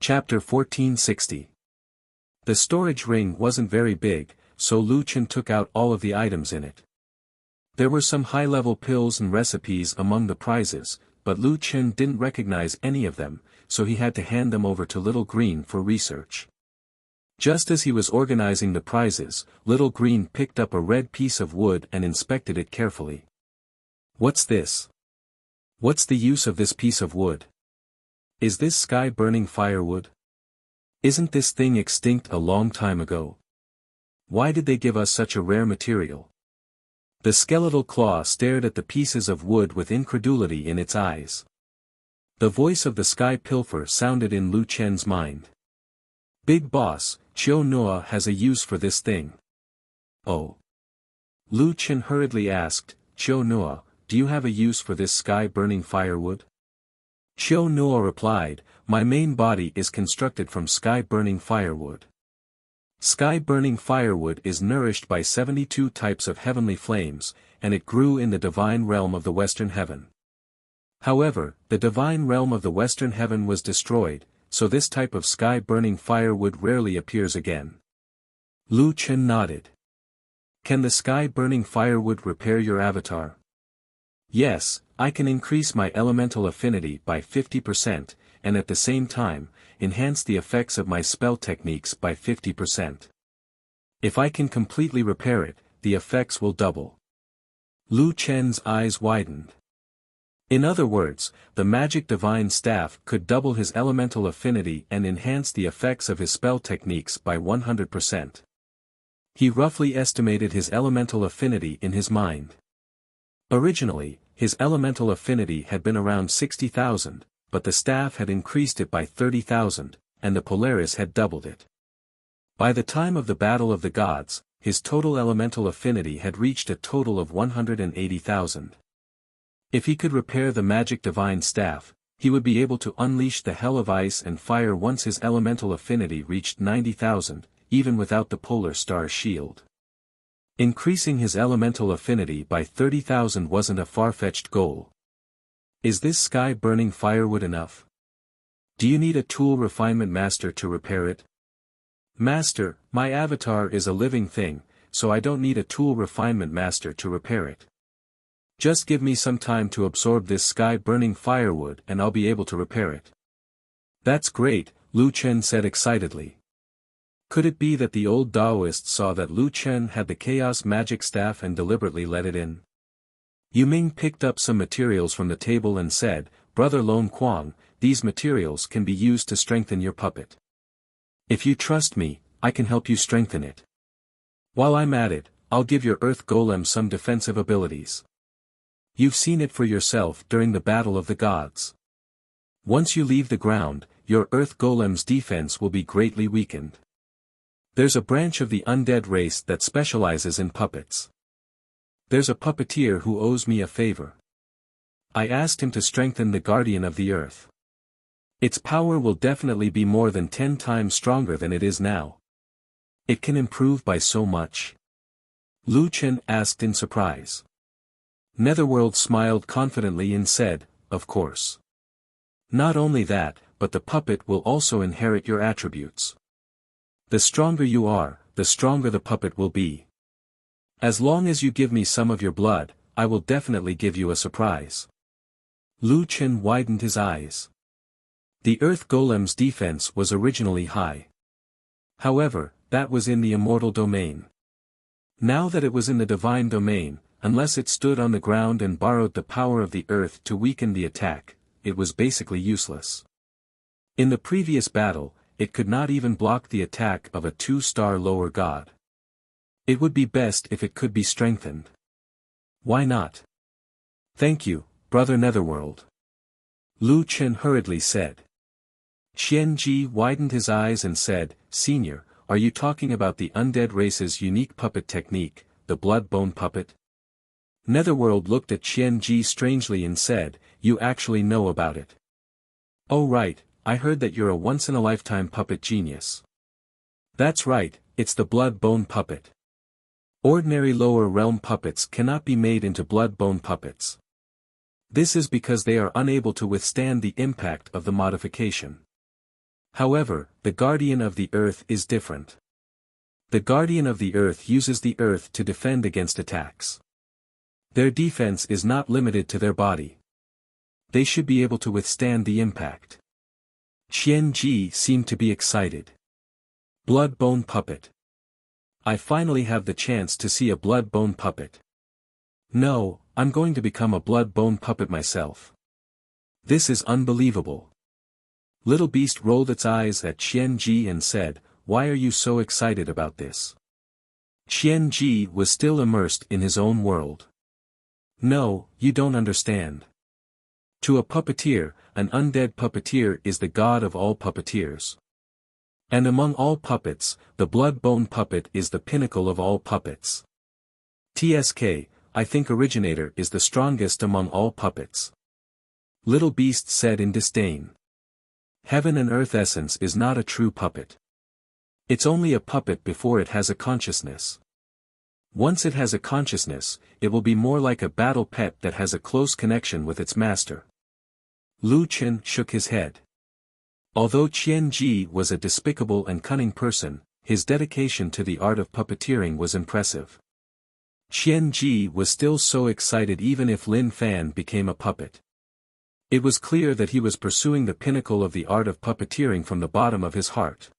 Chapter 1460. The storage ring wasn't very big, so Lu Chen took out all of the items in it. There were some high-level pills and recipes among the prizes, but Lu Chen didn't recognize any of them, so he had to hand them over to Little Green for research. Just as he was organizing the prizes, Little Green picked up a red piece of wood and inspected it carefully. "What's this? What's the use of this piece of wood? Is this sky-burning firewood? Isn't this thing extinct a long time ago? Why did they give us such a rare material?" The skeletal claw stared at the pieces of wood with incredulity in its eyes. The voice of the sky pilfer sounded in Lu Chen's mind. "Big boss, Chiu Noa has a use for this thing." "Oh?" Lu Chen hurriedly asked, "Chiu Noa, do you have a use for this sky-burning firewood?" Chiu Noa replied, "My main body is constructed from sky-burning firewood. Sky-burning firewood is nourished by 72 types of heavenly flames, and it grew in the divine realm of the western heaven. However, the divine realm of the western heaven was destroyed, so this type of sky-burning firewood rarely appears again." Lu Chen nodded. "Can the sky-burning firewood repair your avatar?" "Yes, I can increase my elemental affinity by 50%, and at the same time, enhance the effects of my spell techniques by 50%. If I can completely repair it, the effects will double." Lu Chen's eyes widened. In other words, the magic divine staff could double his elemental affinity and enhance the effects of his spell techniques by 100%. He roughly estimated his elemental affinity in his mind. Originally, his elemental affinity had been around 60,000, but the staff had increased it by 30,000, and the Polaris had doubled it. By the time of the Battle of the Gods, his total elemental affinity had reached a total of 180,000. If he could repair the magic divine staff, he would be able to unleash the hell of ice and fire once his elemental affinity reached 90,000, even without the polar star shield. Increasing his elemental affinity by 30,000 wasn't a far-fetched goal. "Is this sky-burning firewood enough? Do you need a tool refinement master to repair it?" "Master, my avatar is a living thing, so I don't need a tool refinement master to repair it. Just give me some time to absorb this sky-burning firewood and I'll be able to repair it." "That's great," Lu Chen said excitedly. Could it be that the old Taoist saw that Lu Chen had the chaos magic staff and deliberately let it in? Yu Ming picked up some materials from the table and said, "Brother Lone Quang, these materials can be used to strengthen your puppet. If you trust me, I can help you strengthen it. While I'm at it, I'll give your earth golem some defensive abilities. You've seen it for yourself during the Battle of the Gods. Once you leave the ground, your earth golem's defense will be greatly weakened. There's a branch of the undead race that specializes in puppets. There's a puppeteer who owes me a favor. I asked him to strengthen the guardian of the earth. Its power will definitely be more than 10 times stronger than it is now. It can improve by so much?" Lu Chen asked in surprise. Netherworld smiled confidently and said, "Of course. Not only that, but the puppet will also inherit your attributes. The stronger you are, the stronger the puppet will be. As long as you give me some of your blood, I will definitely give you a surprise." Lu Chen widened his eyes. The earth golem's defense was originally high. However, that was in the immortal domain. Now that it was in the divine domain, unless it stood on the ground and borrowed the power of the earth to weaken the attack, it was basically useless. In the previous battle, it could not even block the attack of a 2-star lower god. It would be best if it could be strengthened. "Why not?" "Thank you, Brother Netherworld," Lu Chen hurriedly said. Xian Ji widened his eyes and said, "Senior, are you talking about the undead race's unique puppet technique, the blood-bone puppet?" Netherworld looked at Xian Ji strangely and said, "You actually know about it?" "Oh right, I heard that you're a once-in-a-lifetime puppet genius." "That's right, it's the blood-bone puppet. Ordinary lower realm puppets cannot be made into blood-bone puppets. This is because they are unable to withstand the impact of the modification. However, the Guardian of the Earth is different. The Guardian of the Earth uses the Earth to defend against attacks. Their defense is not limited to their body. They should be able to withstand the impact. Qian Ji seemed to be excited. Blood bone puppet. I finally have the chance to see a blood bone puppet. No, I'm going to become a blood bone puppet myself. This is unbelievable. Little Beast rolled its eyes at Qian Ji and said, "Why are you so excited about this?" Qian Ji was still immersed in his own world. No, you don't understand. To a puppeteer, an undead puppeteer is the god of all puppeteers. And among all puppets, the blood bone puppet is the pinnacle of all puppets. TSK, I think Originator is the strongest among all puppets. Little Beast said in disdain. Heaven and Earth Essence is not a true puppet. It's only a puppet before it has a consciousness. Once it has a consciousness, it will be more like a battle pet that has a close connection with its master. Lu Chen shook his head. Although Qian Ji was a despicable and cunning person, his dedication to the art of puppeteering was impressive. Qian Ji was still so excited even if Lin Fan became a puppet. It was clear that he was pursuing the pinnacle of the art of puppeteering from the bottom of his heart.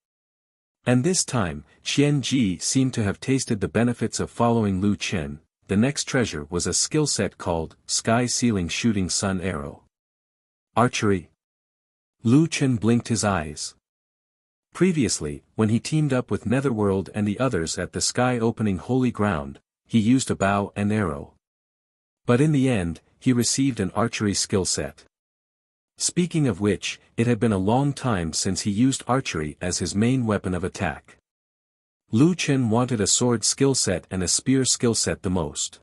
And this time, Qian Ji seemed to have tasted the benefits of following Lu Chen. The next treasure was a skill set called Sky Ceiling Shooting Sun Arrow. Archery. Lu Chen blinked his eyes. Previously, when he teamed up with Netherworld and the others at the sky-opening Holy Ground, he used a bow and arrow. But in the end, he received an archery skill set. Speaking of which, it had been a long time since he used archery as his main weapon of attack. Lu Chen wanted a sword skill set and a spear skill set the most.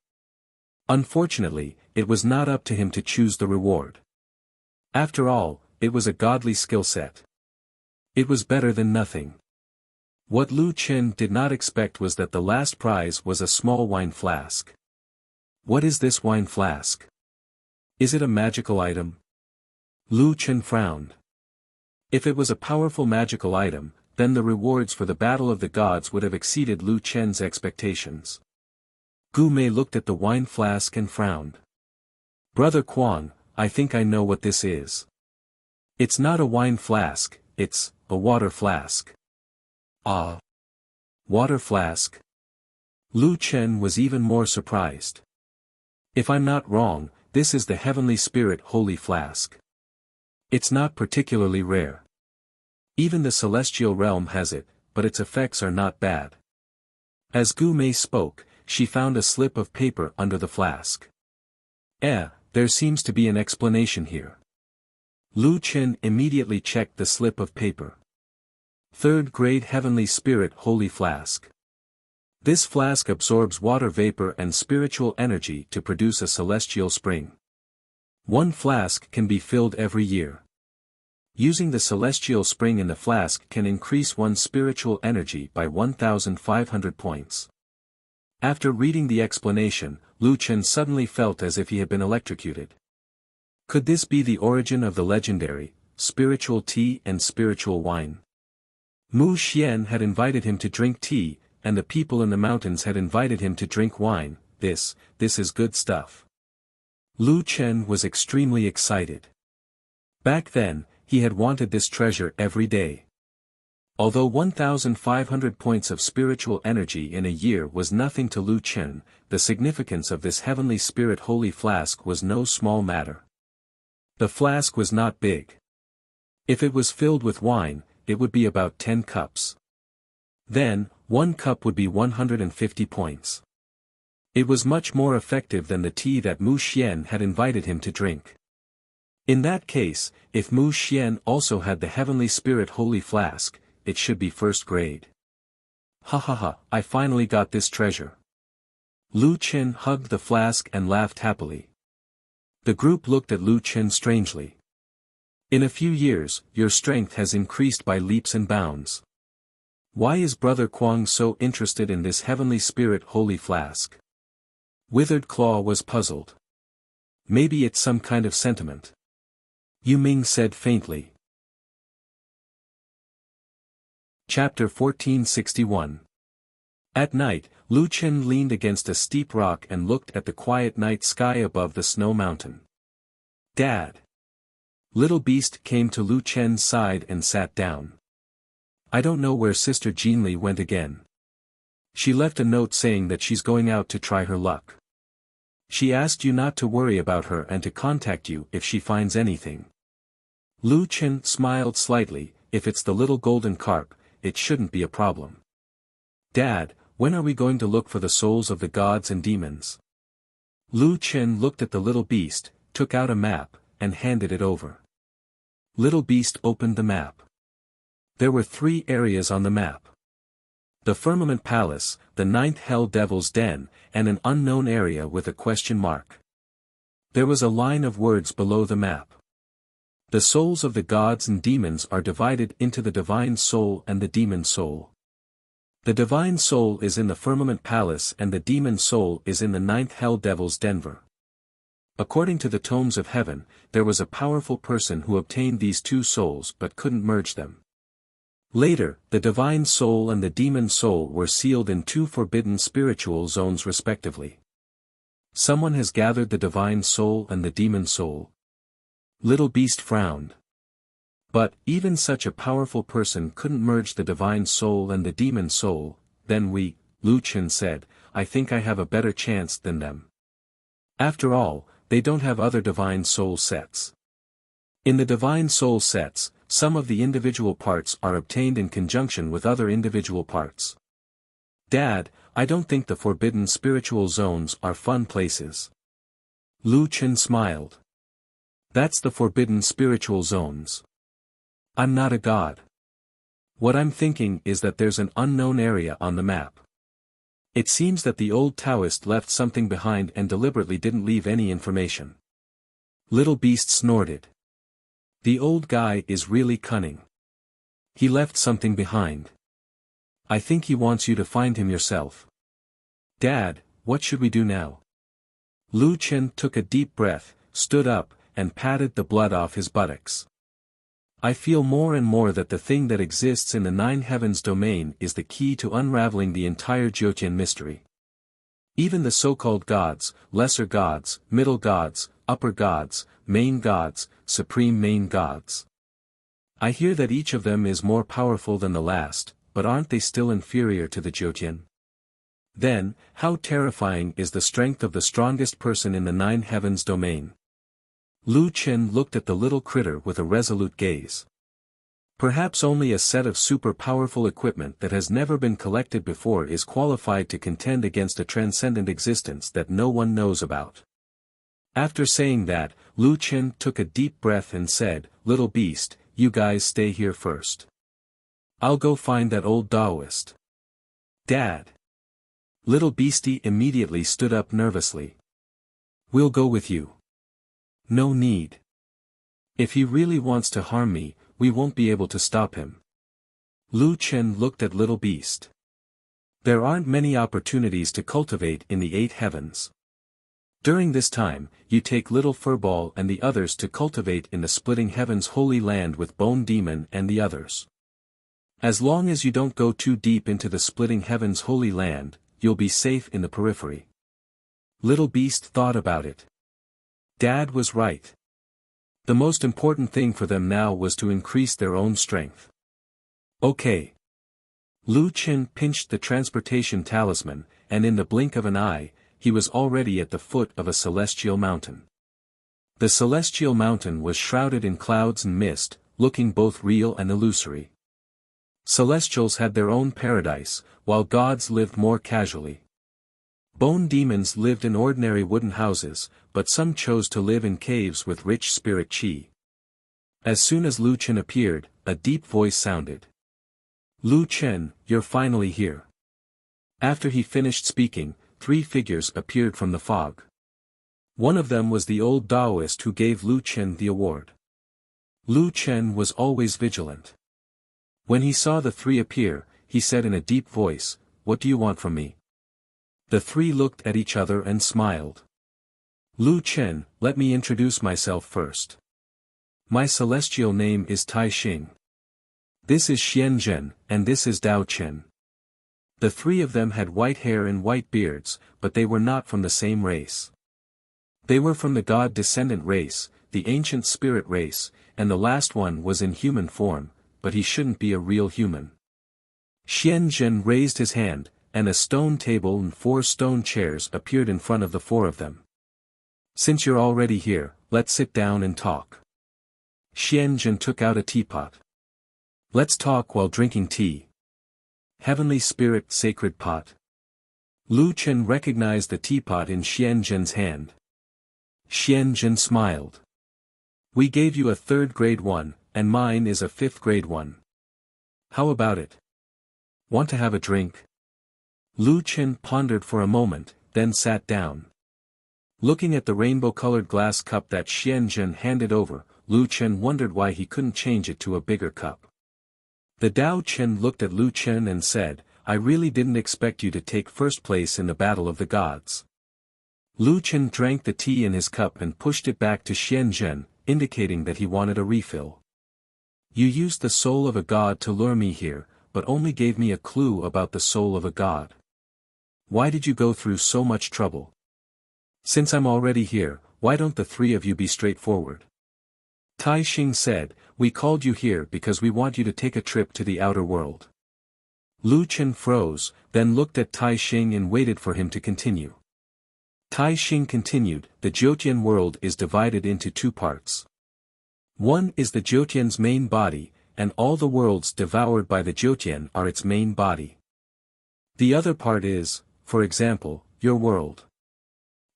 Unfortunately, it was not up to him to choose the reward. After all, it was a godly skill set. It was better than nothing. What Lu Chen did not expect was that the last prize was a small wine flask. What is this wine flask? Is it a magical item? Lu Chen frowned. If it was a powerful magical item, then the rewards for the Battle of the Gods would have exceeded Lu Chen's expectations. Gu Mei looked at the wine flask and frowned. Brother Quang, I think I know what this is. It's not a wine flask, it's a water flask. Ah. Water flask? Lu Chen was even more surprised. If I'm not wrong, this is the Heavenly Spirit Holy Flask. It's not particularly rare. Even the Celestial Realm has it, but its effects are not bad. As Gu Mei spoke, she found a slip of paper under the flask. There seems to be an explanation here. Lu Chen immediately checked the slip of paper. 3rd grade Heavenly Spirit Holy Flask. This flask absorbs water vapor and spiritual energy to produce a celestial spring. One flask can be filled every year. Using the celestial spring in the flask can increase one's spiritual energy by 1,500 points. After reading the explanation, Lu Chen suddenly felt as if he had been electrocuted. Could this be the origin of the legendary, spiritual tea and spiritual wine? Mu Xian had invited him to drink tea, and the people in the mountains had invited him to drink wine. This is good stuff. Lu Chen was extremely excited. Back then, he had wanted this treasure every day. Although 1,500 points of spiritual energy in a year was nothing to Lu Chen, the significance of this Heavenly Spirit Holy Flask was no small matter. The flask was not big. If it was filled with wine, it would be about 10 cups. Then, 1 cup would be 150 points. It was much more effective than the tea that Mu Xian had invited him to drink. In that case, if Mu Xian also had the Heavenly Spirit Holy Flask, it should be 1st grade. Ha ha ha, I finally got this treasure. Lu Chen hugged the flask and laughed happily. The group looked at Lu Chen strangely. In a few years, your strength has increased by leaps and bounds. Why is Brother Quang so interested in this Heavenly Spirit Holy Flask? Withered Claw was puzzled. Maybe it's some kind of sentiment. Yu Ming said faintly. Chapter 1461. At night, Lu Chen leaned against a steep rock and looked at the quiet night sky above the snow mountain. "Dad." Little Beast came to Lu Chen's side and sat down. "I don't know where Sister Jinli went again. She left a note saying that she's going out to try her luck. She asked you not to worry about her and to contact you if she finds anything." Lu Chen smiled slightly. "If it's the little golden carp, it shouldn't be a problem." "Dad, when are we going to look for the souls of the gods and demons?" Lu Chen looked at the little beast, took out a map, and handed it over. Little Beast opened the map. There were 3 areas on the map. The Firmament Palace, the 9th Hell Devil's Den, and an unknown area with a question mark. There was a line of words below the map. The souls of the gods and demons are divided into the divine soul and the demon soul. The divine soul is in the Firmament Palace and the demon soul is in the 9th Hell Devil's Denver. According to the tomes of heaven, there was a powerful person who obtained these 2 souls but couldn't merge them. Later, the divine soul and the demon soul were sealed in 2 forbidden spiritual zones respectively. Someone has gathered the divine soul and the demon soul. Little Beast frowned. But, even such a powerful person couldn't merge the divine soul and the demon soul. "Then Lu Chen said, "I think I have a better chance than them. After all, they don't have other divine soul sets. In the divine soul sets, some of the individual parts are obtained in conjunction with other individual parts." "Dad, I don't think the forbidden spiritual zones are fun places." Lu Chen smiled. "That's the forbidden spiritual zones. I'm not a god. What I'm thinking is that there's an unknown area on the map. It seems that the old Taoist left something behind and deliberately didn't leave any information." Little Beast snorted. "The old guy is really cunning. He left something behind. I think he wants you to find him yourself." "Dad, what should we do now?" Lu Chen took a deep breath, stood up, and patted the blood off his buttocks. "I feel more and more that the thing that exists in the 9 heavens domain is the key to unraveling the entire Jiutian mystery. Even the so-called gods, lesser gods, middle gods, upper gods, main gods, supreme main gods. I hear that each of them is more powerful than the last, but aren't they still inferior to the Jiutian? Then, how terrifying is the strength of the strongest person in the 9 heavens domain?" Lu Chen looked at the little critter with a resolute gaze. "Perhaps only a set of super-powerful equipment that has never been collected before is qualified to contend against a transcendent existence that no one knows about." After saying that, Lu Chen took a deep breath and said, "Little Beast, you guys stay here first. I'll go find that old Taoist." "Dad." Little Beastie immediately stood up nervously. "We'll go with you." "No need. If he really wants to harm me, we won't be able to stop him." Lu Chen looked at Little Beast. "There aren't many opportunities to cultivate in the 8 heavens. During this time, you take Little Furball and the others to cultivate in the Splitting Heavens Holy Land with Bone Demon and the others. As long as you don't go too deep into the Splitting Heavens Holy Land, you'll be safe in the periphery." Little Beast thought about it. Dad was right. The most important thing for them now was to increase their own strength. "Okay." Lu Chen pinched the transportation talisman, and in the blink of an eye, he was already at the foot of a celestial mountain. The celestial mountain was shrouded in clouds and mist, looking both real and illusory. Celestials had their own paradise, while gods lived more casually. Bone demons lived in ordinary wooden houses, but some chose to live in caves with rich spirit chi. As soon as Lu Chen appeared, a deep voice sounded. "Lu Chen, you're finally here." After he finished speaking, 3 figures appeared from the fog. One of them was the old Taoist who gave Lu Chen the award. Lu Chen was always vigilant. When he saw the 3 appear, he said in a deep voice, "What do you want from me?" The 3 looked at each other and smiled. "Lu Chen, let me introduce myself first. My celestial name is Tai Xing. This is Xianzhen, and this is Dao Chen. The three of them had white hair and white beards, but they were not from the same race. They were from the god-descendant race, the ancient spirit race, and the last one was in human form, but he shouldn't be a real human. Xianzhen raised his hand, and a stone table and 4 stone chairs appeared in front of the 4 of them. Since you're already here, let's sit down and talk. Xianzhen took out a teapot. Let's talk while drinking tea. Heavenly Spirit Sacred Pot. Lu Chen recognized the teapot in Xianzhen's hand. Xianzhen smiled. We gave you a 3rd grade one, and mine is a 5th grade one. How about it? Want to have a drink? Lu Chen pondered for a moment, then sat down. Looking at the rainbow-colored glass cup that Xianzhen handed over, Lu Chen wondered why he couldn't change it to a bigger cup. The Dao Chen looked at Lu Chen and said, I really didn't expect you to take first place in the battle of the gods. Lu Chen drank the tea in his cup and pushed it back to Xianzhen, indicating that he wanted a refill. You used the soul of a god to lure me here, but only gave me a clue about the soul of a god. Why did you go through so much trouble? Since I'm already here, why don't the 3 of you be straightforward? Tai Xing said, we called you here because we want you to take a trip to the outer world. Lu Chen froze, then looked at Tai Xing and waited for him to continue. Tai Xing continued, the Jiutian world is divided into 2 parts. One is the Jiutian's main body, and all the worlds devoured by the Jiutian are its main body. The other part is, for example, your world.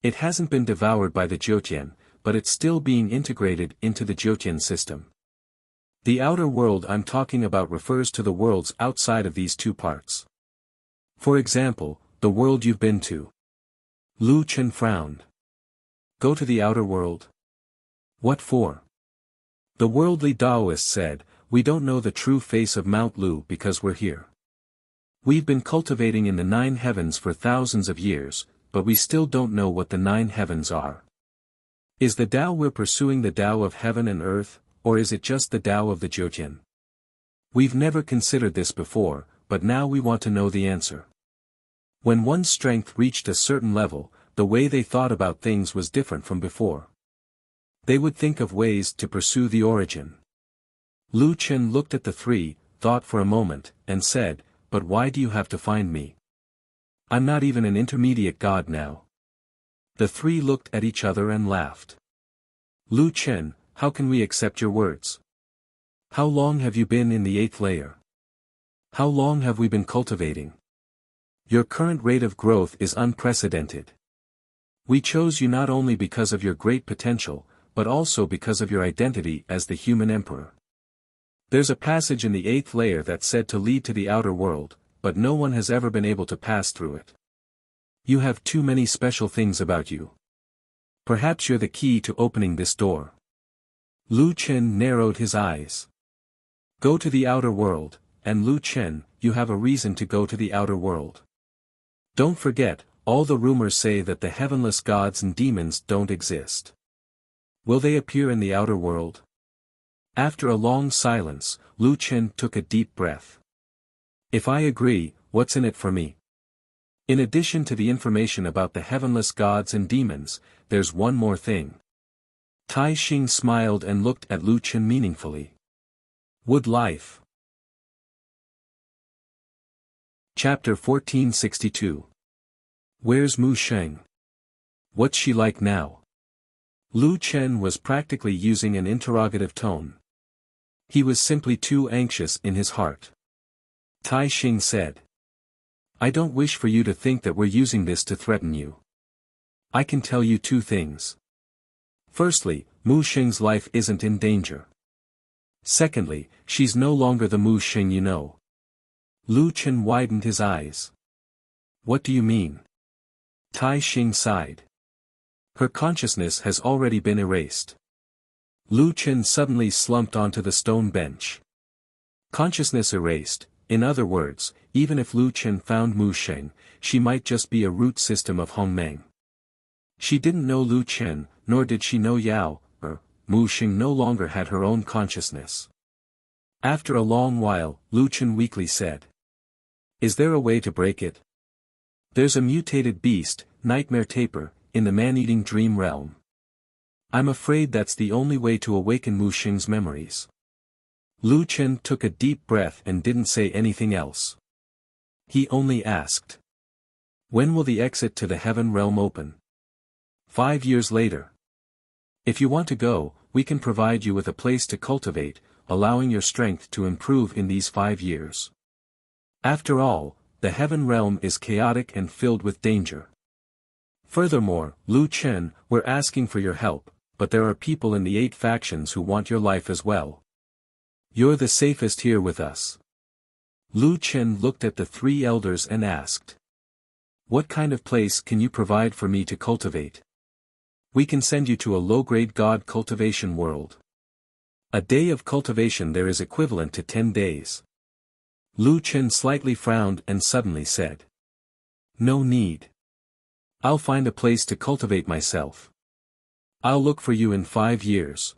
It hasn't been devoured by the Jiutian, but it's still being integrated into the Jiutian system. The outer world I'm talking about refers to the worlds outside of these 2 parts. For example, the world you've been to. Lu Chen frowned. Go to the outer world? What for? The worldly Taoist said, we don't know the true face of Mount Lu because we're here. We've been cultivating in the 9 heavens for thousands of years, but we still don't know what the 9 heavens are. Is the Tao we're pursuing the Tao of heaven and earth, or is it just the Tao of the Jiutian? We've never considered this before, but now we want to know the answer. When one's strength reached a certain level, the way they thought about things was different from before. They would think of ways to pursue the origin. Lu Chen looked at the 3, thought for a moment, and said, but why do you have to find me? I'm not even an intermediate god now. The 3 looked at each other and laughed. Lu Chen, how can we accept your words? How long have you been in the 8th layer? How long have we been cultivating? Your current rate of growth is unprecedented. We chose you not only because of your great potential, but also because of your identity as the human emperor. There's a passage in the 8th layer that's said to lead to the outer world, but no one has ever been able to pass through it. You have too many special things about you. Perhaps you're the key to opening this door. Lu Chen narrowed his eyes. Go to the outer world, and Lu Chen, you have a reason to go to the outer world. Don't forget, all the rumors say that the heavenless gods and demons don't exist. Will they appear in the outer world? After a long silence, Lu Chen took a deep breath. If I agree, what's in it for me? In addition to the information about the heavenless gods and demons, there's one more thing. Tai Xing smiled and looked at Lu Chen meaningfully. Would life? Chapter 1462. Where's Mu Sheng? What's she like now? Lu Chen was practically using an interrogative tone. He was simply too anxious in his heart. Tai Xing said. I don't wish for you to think that we're using this to threaten you. I can tell you 2 things. Firstly, Mu Sheng's life isn't in danger. Secondly, she's no longer the Mu Sheng you know. Lu Chen widened his eyes. What do you mean? Tai Xing sighed. Her consciousness has already been erased. Lu Chen suddenly slumped onto the stone bench. Consciousness erased, in other words, even if Lu Chen found Mu Sheng, she might just be a root system of Hongmeng. She didn't know Lu Chen, nor did she know Yao, or Mu Sheng no longer had her own consciousness. After a long while, Lu Chen weakly said. Is there a way to break it? There's a mutated beast, Nightmare Taper, in the man-eating dream realm. I'm afraid that's the only way to awaken Mu Xing's memories. Lu Chen took a deep breath and didn't say anything else. He only asked. When will the exit to the heaven realm open? 5 years later. If you want to go, we can provide you with a place to cultivate, allowing your strength to improve in these 5 years. After all, the heaven realm is chaotic and filled with danger. Furthermore, Lu Chen, we're asking for your help, but there are people in the 8 factions who want your life as well. You're the safest here with us. Lu Chen looked at the 3 elders and asked. What kind of place can you provide for me to cultivate? We can send you to a low-grade god cultivation world. A day of cultivation there is equivalent to 10 days. Lu Chen slightly frowned and suddenly said. No need. I'll find a place to cultivate myself. I'll look for you in 5 years.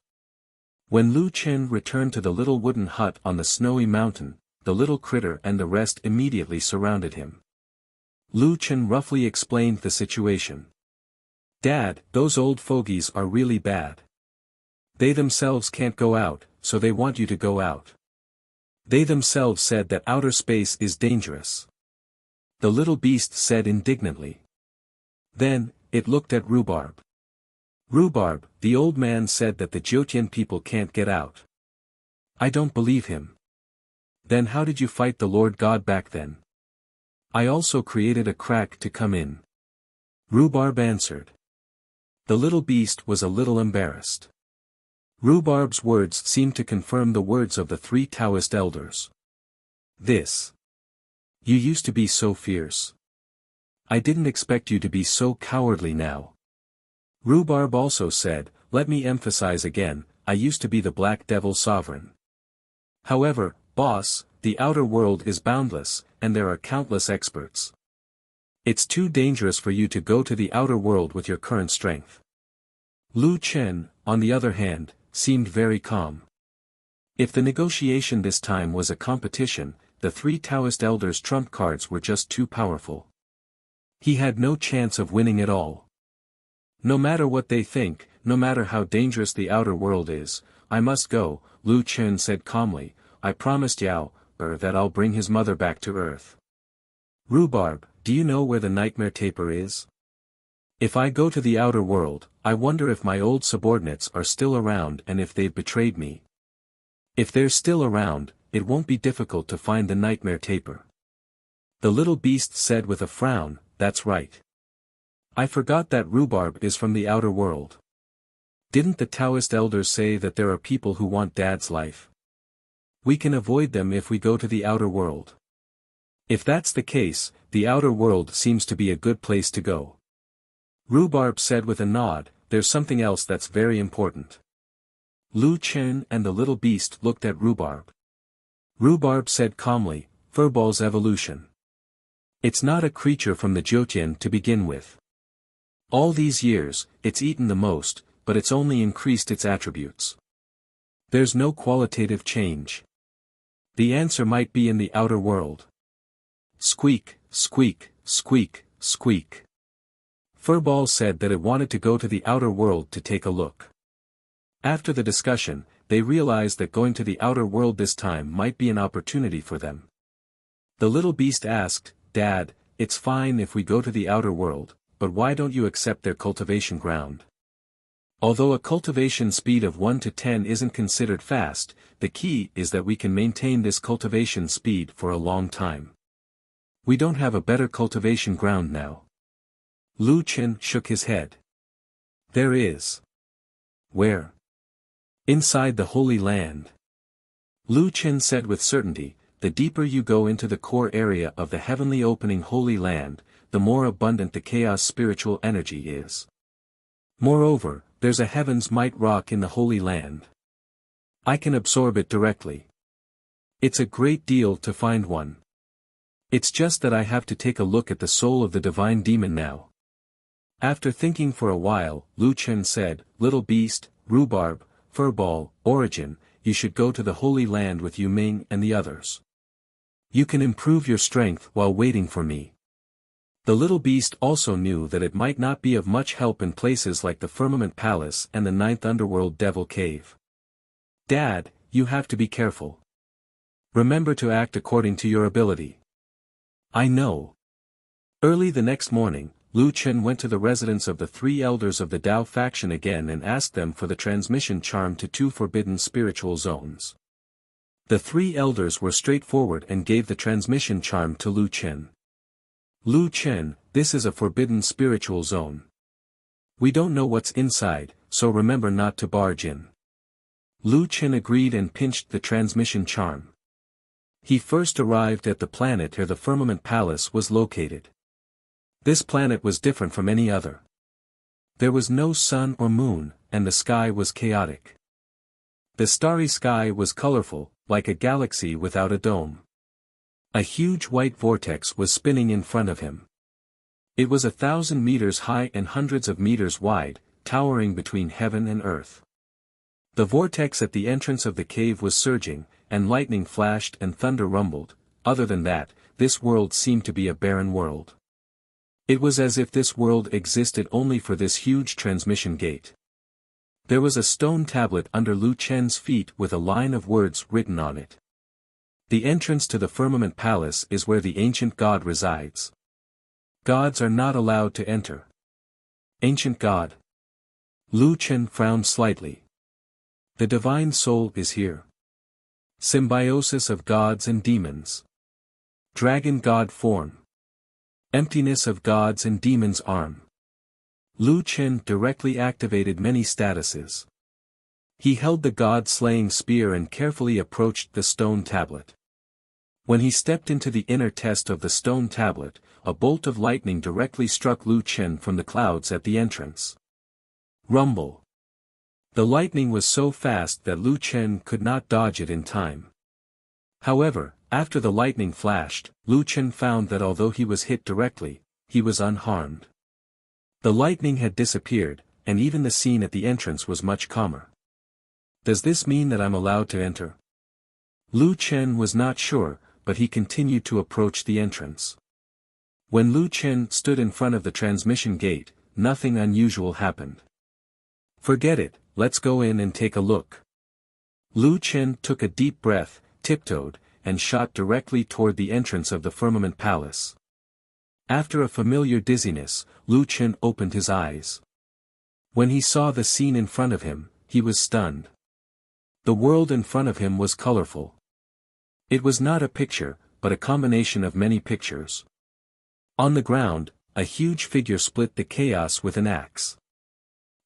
When Lu Chen returned to the little wooden hut on the snowy mountain, the little critter and the rest immediately surrounded him. Lu Chen roughly explained the situation. Dad, those old fogies are really bad. They themselves can't go out, so they want you to go out. They themselves said that outer space is dangerous. The little beast said indignantly. Then, it looked at Rhubarb. Rhubarb, the old man said that the Jyotian people can't get out. I don't believe him. Then how did you fight the Lord God back then? I also created a crack to come in. Rhubarb answered. The little beast was a little embarrassed. Rhubarb's words seemed to confirm the words of the 3 Taoist elders. This. You used to be so fierce. I didn't expect you to be so cowardly now. Rhubarb also said, let me emphasize again, I used to be the Black Devil Sovereign. However, boss, the outer world is boundless, and there are countless experts. It's too dangerous for you to go to the outer world with your current strength. Lu Chen, on the other hand, seemed very calm. If the negotiation this time was a competition, the 3 Taoist elders' trump cards were just too powerful. He had no chance of winning at all. No matter what they think, no matter how dangerous the outer world is, I must go, Lu Chen said calmly. I promised Yao that I'll bring his mother back to Earth. Rhubarb, do you know where the Nightmare Taper is? If I go to the outer world, I wonder if my old subordinates are still around and if they've betrayed me. If they're still around, it won't be difficult to find the Nightmare Taper. The little beast said with a frown, that's right. I forgot that Rhubarb is from the outer world. Didn't the Taoist elders say that there are people who want Dad's life? We can avoid them if we go to the outer world. If that's the case, the outer world seems to be a good place to go. Rhubarb said with a nod, there's something else that's very important. Lu Chen and the little beast looked at Rhubarb. Rhubarb said calmly, Furball's evolution. It's not a creature from the Jyotian to begin with. All these years, it's eaten the most, but it's only increased its attributes. There's no qualitative change. The answer might be in the outer world. Squeak, squeak, squeak, squeak. Furball said that it wanted to go to the outer world to take a look. After the discussion, they realized that going to the outer world this time might be an opportunity for them. The little beast asked, Dad, it's fine if we go to the outer world, but why don't you accept their cultivation ground? Although a cultivation speed of 1 to 10 isn't considered fast, the key is that we can maintain this cultivation speed for a long time. We don't have a better cultivation ground now. Lu Chen shook his head. There is. Where? Inside the Holy Land. Lu Chen said with certainty, the deeper you go into the core area of the heavenly opening Holy Land, the more abundant the chaos spiritual energy is. Moreover, there's a Heaven's Might rock in the Holy Land. I can absorb it directly. It's a great deal to find one. It's just that I have to take a look at the soul of the divine demon now. After thinking for a while, Lu Chen said, Little beast, Rhubarb, Furball, Origin, you should go to the Holy Land with Yu Ming and the others. You can improve your strength while waiting for me. The little beast also knew that it might not be of much help in places like the Firmament Palace and the Ninth Underworld Devil Cave. Dad, you have to be careful. Remember to act according to your ability. I know. Early the next morning, Lu Chen went to the residence of the 3 elders of the Dao faction again and asked them for the transmission charm to 2 forbidden spiritual zones. The 3 elders were straightforward and gave the transmission charm to Lu Chen. Lu Chen, this is a forbidden spiritual zone. We don't know what's inside, so remember not to barge in. Lu Chen agreed and pinched the transmission charm. He first arrived at the planet where the Firmament Palace was located. This planet was different from any other. There was no sun or moon, and the sky was chaotic. The starry sky was colorful, like a galaxy without a dome. A huge white vortex was spinning in front of him. It was 1,000 meters high and hundreds of meters wide, towering between heaven and earth. The vortex at the entrance of the cave was surging, and lightning flashed and thunder rumbled. Other than that, this world seemed to be a barren world. It was as if this world existed only for this huge transmission gate. There was a stone tablet under Lu Chen's feet with a line of words written on it. The entrance to the Firmament Palace is where the ancient god resides. Gods are not allowed to enter. Ancient god. Lu Chen frowned slightly. The divine soul is here. Symbiosis of gods and demons. Dragon god form. Emptiness of gods and demons arm. Lu Chen directly activated many statuses. He held the god-slaying spear and carefully approached the stone tablet. When he stepped into the inner test of the stone tablet, a bolt of lightning directly struck Lu Chen from the clouds at the entrance. Rumble. The lightning was so fast that Lu Chen could not dodge it in time. However, after the lightning flashed, Lu Chen found that although he was hit directly, he was unharmed. The lightning had disappeared, and even the scene at the entrance was much calmer. Does this mean that I'm allowed to enter? Lu Chen was not sure, but he continued to approach the entrance. When Lu Chen stood in front of the transmission gate, nothing unusual happened. Forget it, let's go in and take a look. Lu Chen took a deep breath, tiptoed, and shot directly toward the entrance of the Firmament Palace. After a familiar dizziness, Lu Chen opened his eyes. When he saw the scene in front of him, he was stunned. The world in front of him was colorful. It was not a picture, but a combination of many pictures. On the ground, a huge figure split the chaos with an axe.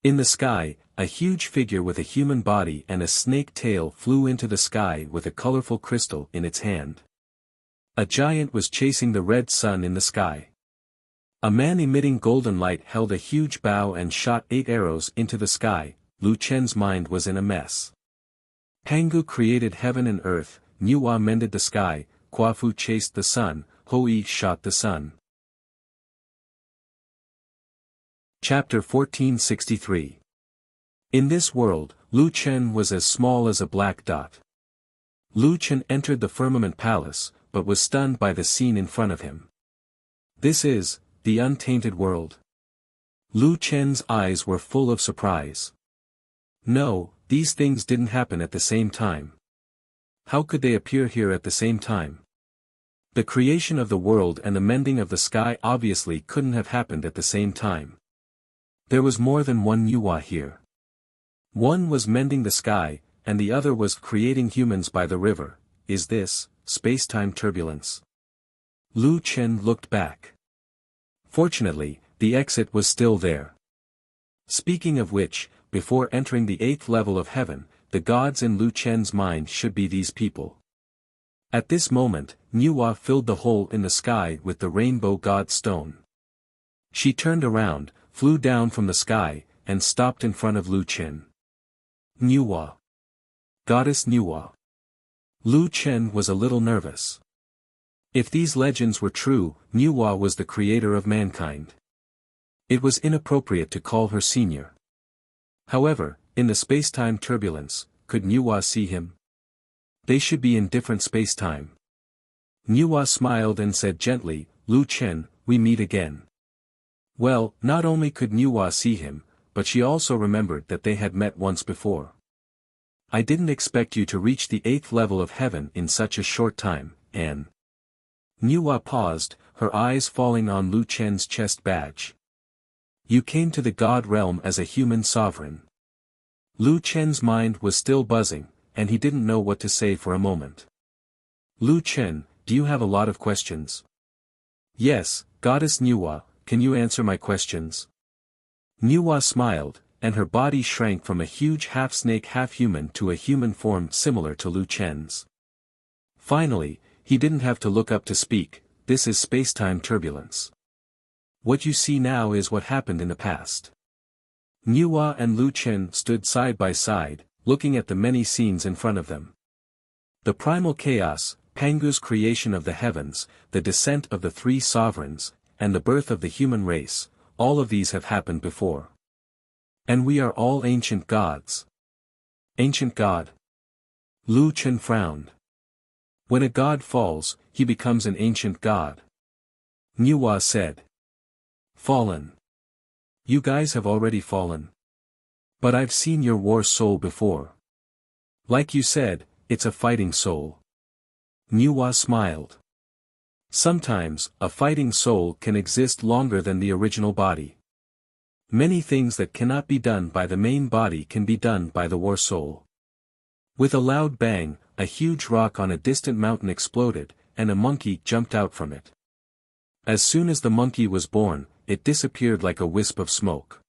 In the sky, a huge figure with a human body and a snake tail flew into the sky with a colorful crystal in its hand. A giant was chasing the red sun in the sky. A man emitting golden light held a huge bow and shot 8 arrows into the sky. Lu Chen's mind was in a mess. Pangu created heaven and earth, Nuwa mended the sky, Quafu chased the sun, Hoi shot the sun. Chapter 1463. In this world, Lu Chen was as small as a black dot. Lu Chen entered the Firmament Palace, but was stunned by the scene in front of him. This is the untainted world. Lu Chen's eyes were full of surprise. No, these things didn't happen at the same time. How could they appear here at the same time? The creation of the world and the mending of the sky obviously couldn't have happened at the same time. There was more than one Nuwa here. One was mending the sky, and the other was creating humans by the river. Is this space-time turbulence? Lu Chen looked back. Fortunately, the exit was still there. Speaking of which, before entering the 8th level of heaven, the gods in Lu Chen's mind should be these people. At this moment, Nuwa filled the hole in the sky with the rainbow god stone. She turned around, flew down from the sky, and stopped in front of Lu Chen. Nuwa. Goddess Nuwa. Lu Chen was a little nervous. If these legends were true, Nuwa was the creator of mankind. It was inappropriate to call her senior. However, in the space-time turbulence, could Nuwa see him? They should be in different space-time. Nuwa smiled and said gently, Lu Chen, we meet again. Well, not only could Nuwa see him, but she also remembered that they had met once before. I didn't expect you to reach the 8th level of heaven in such a short time, Anne. Nuwa paused, her eyes falling on Lu Chen's chest badge. You came to the God realm as a human sovereign. Lu Chen's mind was still buzzing, and he didn't know what to say for a moment. Lu Chen, do you have a lot of questions? Yes, Goddess Nuwa, can you answer my questions? Nuwa smiled, and her body shrank from a huge half-snake half-human to a human form similar to Lu Chen's. Finally, he didn't have to look up to speak, this is space-time turbulence. What you see now is what happened in the past. Nuwa and Lu Chen stood side by side, looking at the many scenes in front of them. The primal chaos, Pangu's creation of the heavens, the descent of the 3 sovereigns, and the birth of the human race, all of these have happened before. And we are all ancient gods. Ancient god? Lu Chen frowned. When a god falls, he becomes an ancient god. Nuwa said. Fallen. You guys have already fallen. But I've seen your war soul before. Like you said, it's a fighting soul. Nuwa smiled. Sometimes, a fighting soul can exist longer than the original body. Many things that cannot be done by the main body can be done by the war soul. With a loud bang, a huge rock on a distant mountain exploded, and a monkey jumped out from it. As soon as the monkey was born, it disappeared like a wisp of smoke.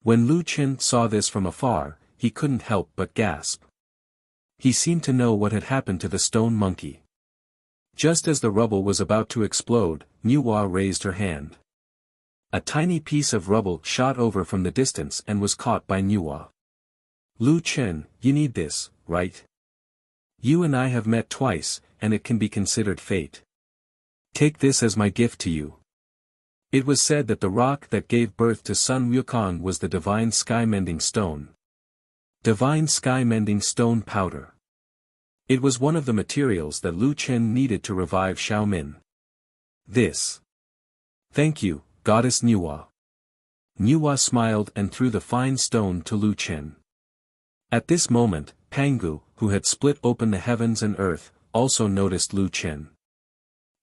When Lu Chen saw this from afar, he couldn't help but gasp. He seemed to know what had happened to the stone monkey. Just as the rubble was about to explode, Nuwa raised her hand. A tiny piece of rubble shot over from the distance and was caught by Nuwa. Lu Chen, you need this, right? You and I have met twice, and it can be considered fate. Take this as my gift to you. It was said that the rock that gave birth to Sun Wukong was the divine sky-mending stone. Divine sky-mending stone powder. It was one of the materials that Lu Chen needed to revive Xiaomin. This. Thank you, Goddess Nuwa. Nuwa smiled and threw the fine stone to Lu Chen. At this moment, Pangu, who had split open the heavens and earth, also noticed Lu Chen.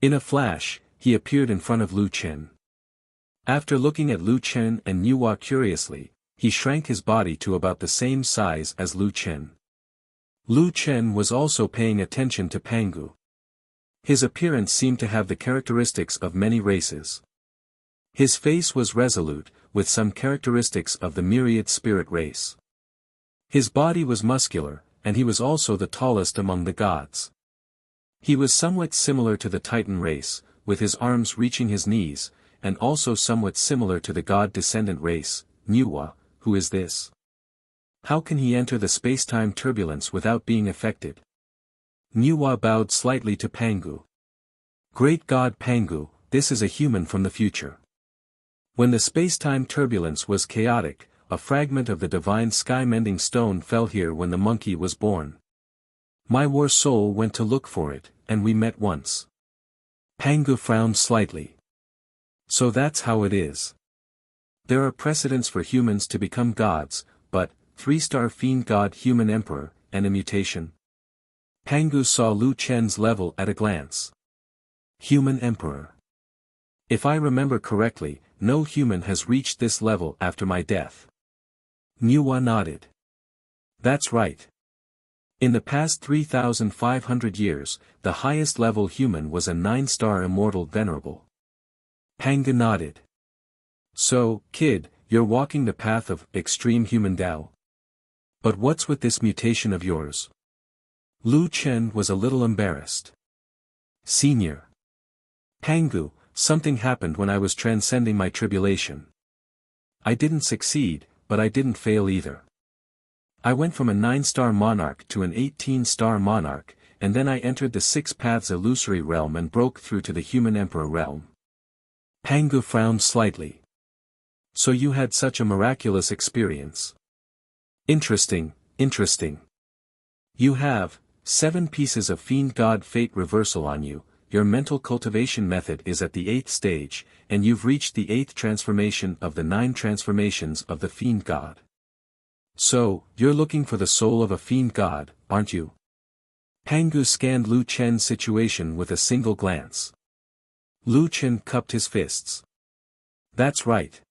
In a flash, he appeared in front of Lu Chen. After looking at Lu Chen and Nuwa curiously, he shrank his body to about the same size as Lu Chen. Lu Chen was also paying attention to Pangu. His appearance seemed to have the characteristics of many races. His face was resolute, with some characteristics of the myriad spirit race. His body was muscular, and he was also the tallest among the gods. He was somewhat similar to the Titan race, with his arms reaching his knees, and also somewhat similar to the god-descendant race, Nuwa. Who is this? How can he enter the space-time turbulence without being affected? Nuwa bowed slightly to Pangu. Great god Pangu, this is a human from the future. When the space-time turbulence was chaotic, a fragment of the divine sky-mending stone fell here when the monkey was born. My war soul went to look for it, and we met once. Pangu frowned slightly. So that's how it is. There are precedents for humans to become gods, but, 3-star fiend god human emperor, and a mutation. Pangu saw Lu Chen's level at a glance. Human emperor. If I remember correctly, no human has reached this level after my death. Nuwa nodded. That's right. In the past 3,500 years, the highest level human was a 9-star immortal venerable. Pangu nodded. So, kid, you're walking the path of extreme human Tao. But what's with this mutation of yours? Lu Chen was a little embarrassed. Senior. Pangu, something happened when I was transcending my tribulation. I didn't succeed, but I didn't fail either. I went from a 9-star monarch to an 18-star monarch, and then I entered the 6 paths illusory realm and broke through to the human emperor realm. Pangu frowned slightly. So you had such a miraculous experience. Interesting, interesting. You have 7 pieces of Fiend God Fate Reversal on you. Your mental cultivation method is at the 8th stage, and you've reached the 8th transformation of the 9 transformations of the Fiend God. So, you're looking for the soul of a Fiend God, aren't you? Pangu scanned Lu Chen's situation with a single glance. Lu Chen cupped his fists. That's right.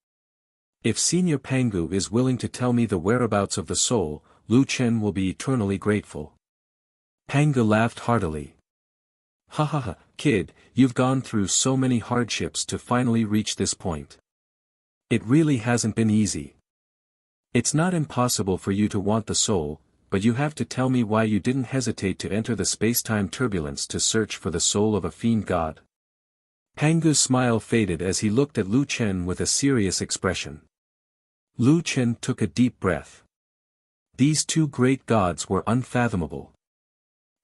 If Senior Pangu is willing to tell me the whereabouts of the soul, Lu Chen will be eternally grateful. Pangu laughed heartily. Ha ha ha, kid, you've gone through so many hardships to finally reach this point. It really hasn't been easy. It's not impossible for you to want the soul, but you have to tell me why you didn't hesitate to enter the space-time turbulence to search for the soul of a Fiend God. Pangu's smile faded as he looked at Lu Chen with a serious expression. Lu Chen took a deep breath. These 2 great gods were unfathomable.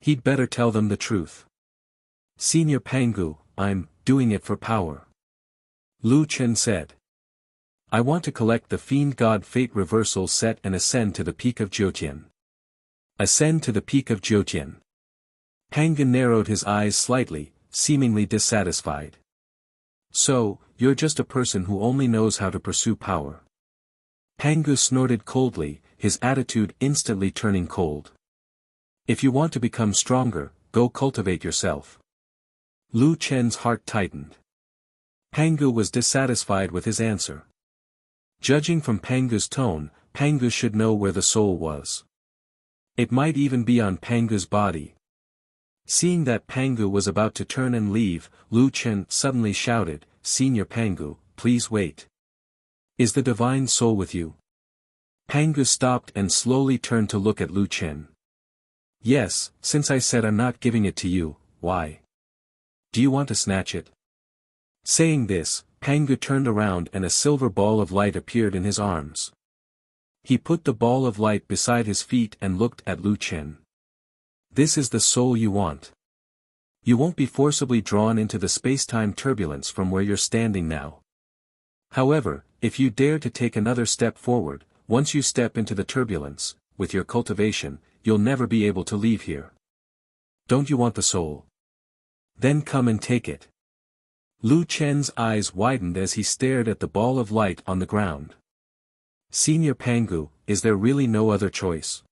He'd better tell them the truth. Senior Pangu, I'm doing it for power. Lu Chen said. I want to collect the Fiend God Fate Reversal set and ascend to the peak of Jiutian. Ascend to the peak of Jiutian. Pangu narrowed his eyes slightly, seemingly dissatisfied. So, you're just a person who only knows how to pursue power. Pangu snorted coldly, his attitude instantly turning cold. If you want to become stronger, go cultivate yourself. Lu Chen's heart tightened. Pangu was dissatisfied with his answer. Judging from Pangu's tone, Pangu should know where the soul was. It might even be on Pangu's body. Seeing that Pangu was about to turn and leave, Lu Chen suddenly shouted, Senior Pangu, please wait. Is the divine soul with you? Pangu stopped and slowly turned to look at Lu Chen. Yes, since I said I'm not giving it to you, why? Do you want to snatch it? Saying this, Pangu turned around and a silver ball of light appeared in his arms. He put the ball of light beside his feet and looked at Lu Chen. This is the soul you want. You won't be forcibly drawn into the space-time turbulence from where you're standing now. However, if you dare to take another step forward, once you step into the turbulence, with your cultivation, you'll never be able to leave here. Don't you want the soul? Then come and take it. Lu Chen's eyes widened as he stared at the ball of light on the ground. Senior Pangu, is there really no other choice?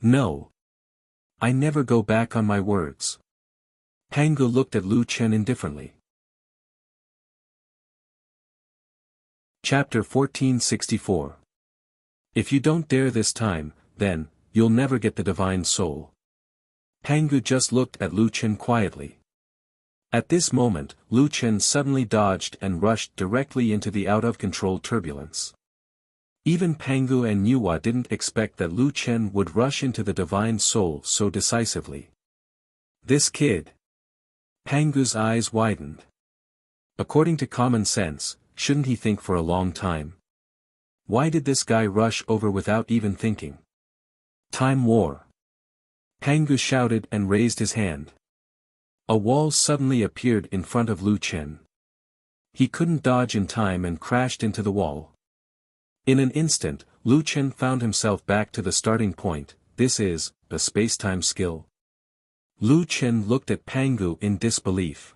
No. I never go back on my words. Pangu looked at Lu Chen indifferently. Chapter 1464. If you don't dare this time, then, you'll never get the divine soul. Pangu just looked at Lu Chen quietly. At this moment, Lu Chen suddenly dodged and rushed directly into the out-of-control turbulence. Even Pangu and Nuwa didn't expect that Lu Chen would rush into the divine soul so decisively. This kid. Pangu's eyes widened. According to common sense, shouldn't he think for a long time? Why did this guy rush over without even thinking? Time war. Pangu shouted and raised his hand. A wall suddenly appeared in front of Lu Chen. He couldn't dodge in time and crashed into the wall. In an instant, Lu Chen found himself back to the starting point. This is a space-time skill. Lu Chen looked at Pangu in disbelief.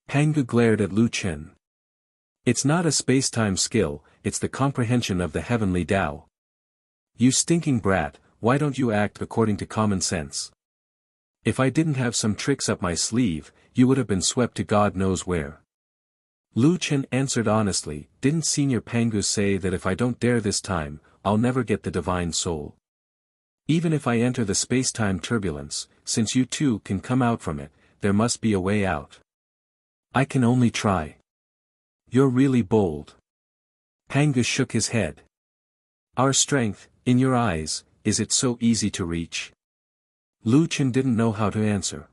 Pangu glared at Lu Chen. It's not a space-time skill, it's the comprehension of the heavenly Tao. You stinking brat, why don't you act according to common sense? If I didn't have some tricks up my sleeve, you would have been swept to God knows where. Lu Chen answered honestly, didn't Senior Pangu say that if I don't dare this time, I'll never get the divine soul? Even if I enter the space-time turbulence, since you two can come out from it, there must be a way out. I can only try. You're really bold. Pangu shook his head. Our strength, in your eyes, is it so easy to reach? Lu Chen didn't know how to answer.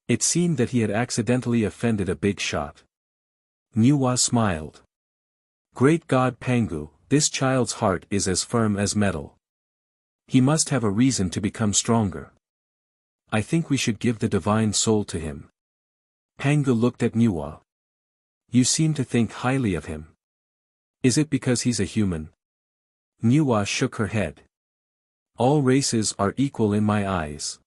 It seemed that he had accidentally offended a big shot. Nuwa smiled. Great God Pangu, this child's heart is as firm as metal. He must have a reason to become stronger. I think we should give the divine soul to him. Pangu looked at Nuwa. You seem to think highly of him. Is it because he's a human? Nuwa shook her head. All races are equal in my eyes.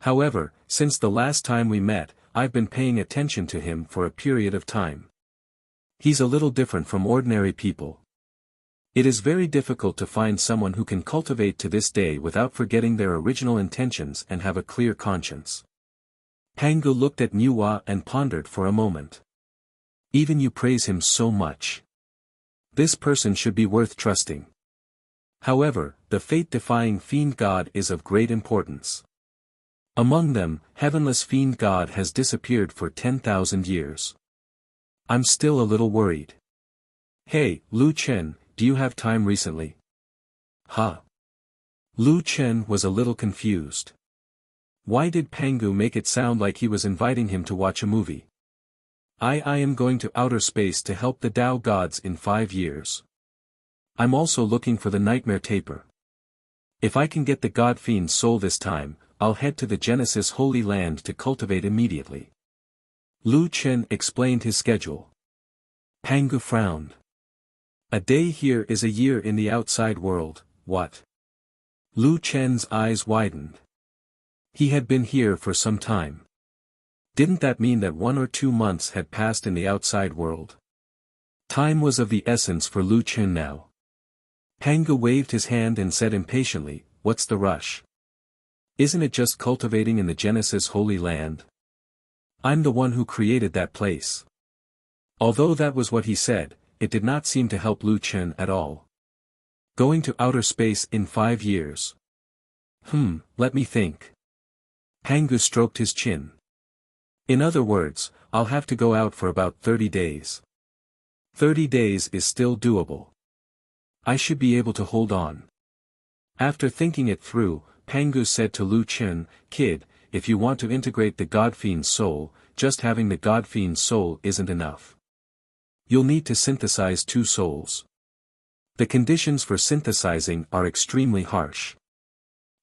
However, since the last time we met, I've been paying attention to him for a period of time. He's a little different from ordinary people. It is very difficult to find someone who can cultivate to this day without forgetting their original intentions and have a clear conscience. Pangu looked at Nuwa and pondered for a moment. Even you praise him so much. This person should be worth trusting. However, the fate-defying fiend god is of great importance. Among them, heavenless fiend god has disappeared for 10,000 years. I'm still a little worried. Hey, Lu Chen, do you have time recently? Huh? Lu Chen was a little confused. Why did Pangu make it sound like he was inviting him to watch a movie? I am going to outer space to help the Tao gods in 5 years. I'm also looking for the nightmare taper. If I can get the god fiend's soul this time, I'll head to the Genesis Holy Land to cultivate immediately. Lu Chen explained his schedule. Pangu frowned. A day here is a year in the outside world, what? Lu Chen's eyes widened. He had been here for some time. Didn't that mean that 1 or 2 months had passed in the outside world? Time was of the essence for Lu Chen now. Pangu waved his hand and said impatiently, what's the rush? Isn't it just cultivating in the Genesis Holy Land? I'm the one who created that place. Although that was what he said, it did not seem to help Lu Chen at all. Going to outer space in 5 years. Let me think. Pangu stroked his chin. In other words, I'll have to go out for about 30 days. 30 days is still doable. I should be able to hold on. After thinking it through, Pangu said to Lu Chen, kid, if you want to integrate the god fiend's soul, just having the god fiend's soul isn't enough. You'll need to synthesize 2 souls. The conditions for synthesizing are extremely harsh.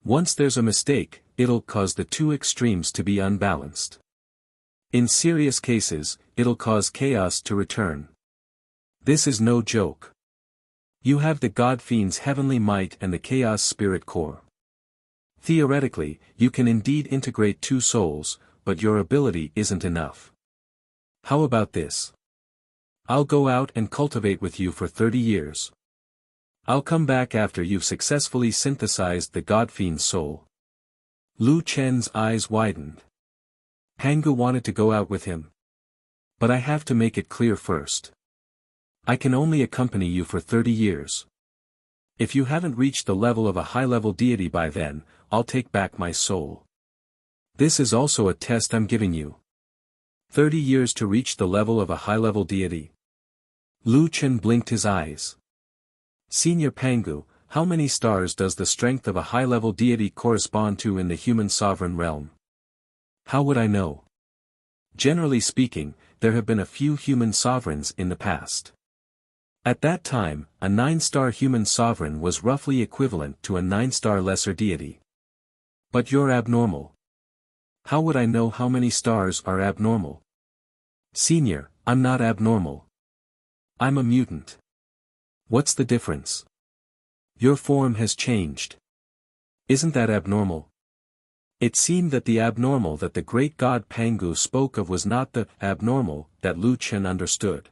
Once there's a mistake, it'll cause the 2 extremes to be unbalanced. In serious cases, it'll cause chaos to return. This is no joke. You have the god fiend's heavenly might and the chaos spirit core. Theoretically, you can indeed integrate 2 souls, but your ability isn't enough. How about this? I'll go out and cultivate with you for 30 years. I'll come back after you've successfully synthesized the god fiend's soul. Lu Chen's eyes widened. Pangu wanted to go out with him. But I have to make it clear first. I can only accompany you for 30 years. If you haven't reached the level of a high-level deity by then, I'll take back my soul. This is also a test I'm giving you. 30 years to reach the level of a high-level deity. Lu Chen blinked his eyes. Senior Pangu, how many stars does the strength of a high-level deity correspond to in the human sovereign realm? How would I know? Generally speaking, there have been a few human sovereigns in the past. At that time, a 9-star human sovereign was roughly equivalent to a 9-star lesser deity. But you're abnormal. How would I know how many stars are abnormal? Senior, I'm not abnormal. I'm a mutant. What's the difference? Your form has changed. Isn't that abnormal? It seemed that the abnormal that the great god Pangu spoke of was not the abnormal that Lu Chen understood.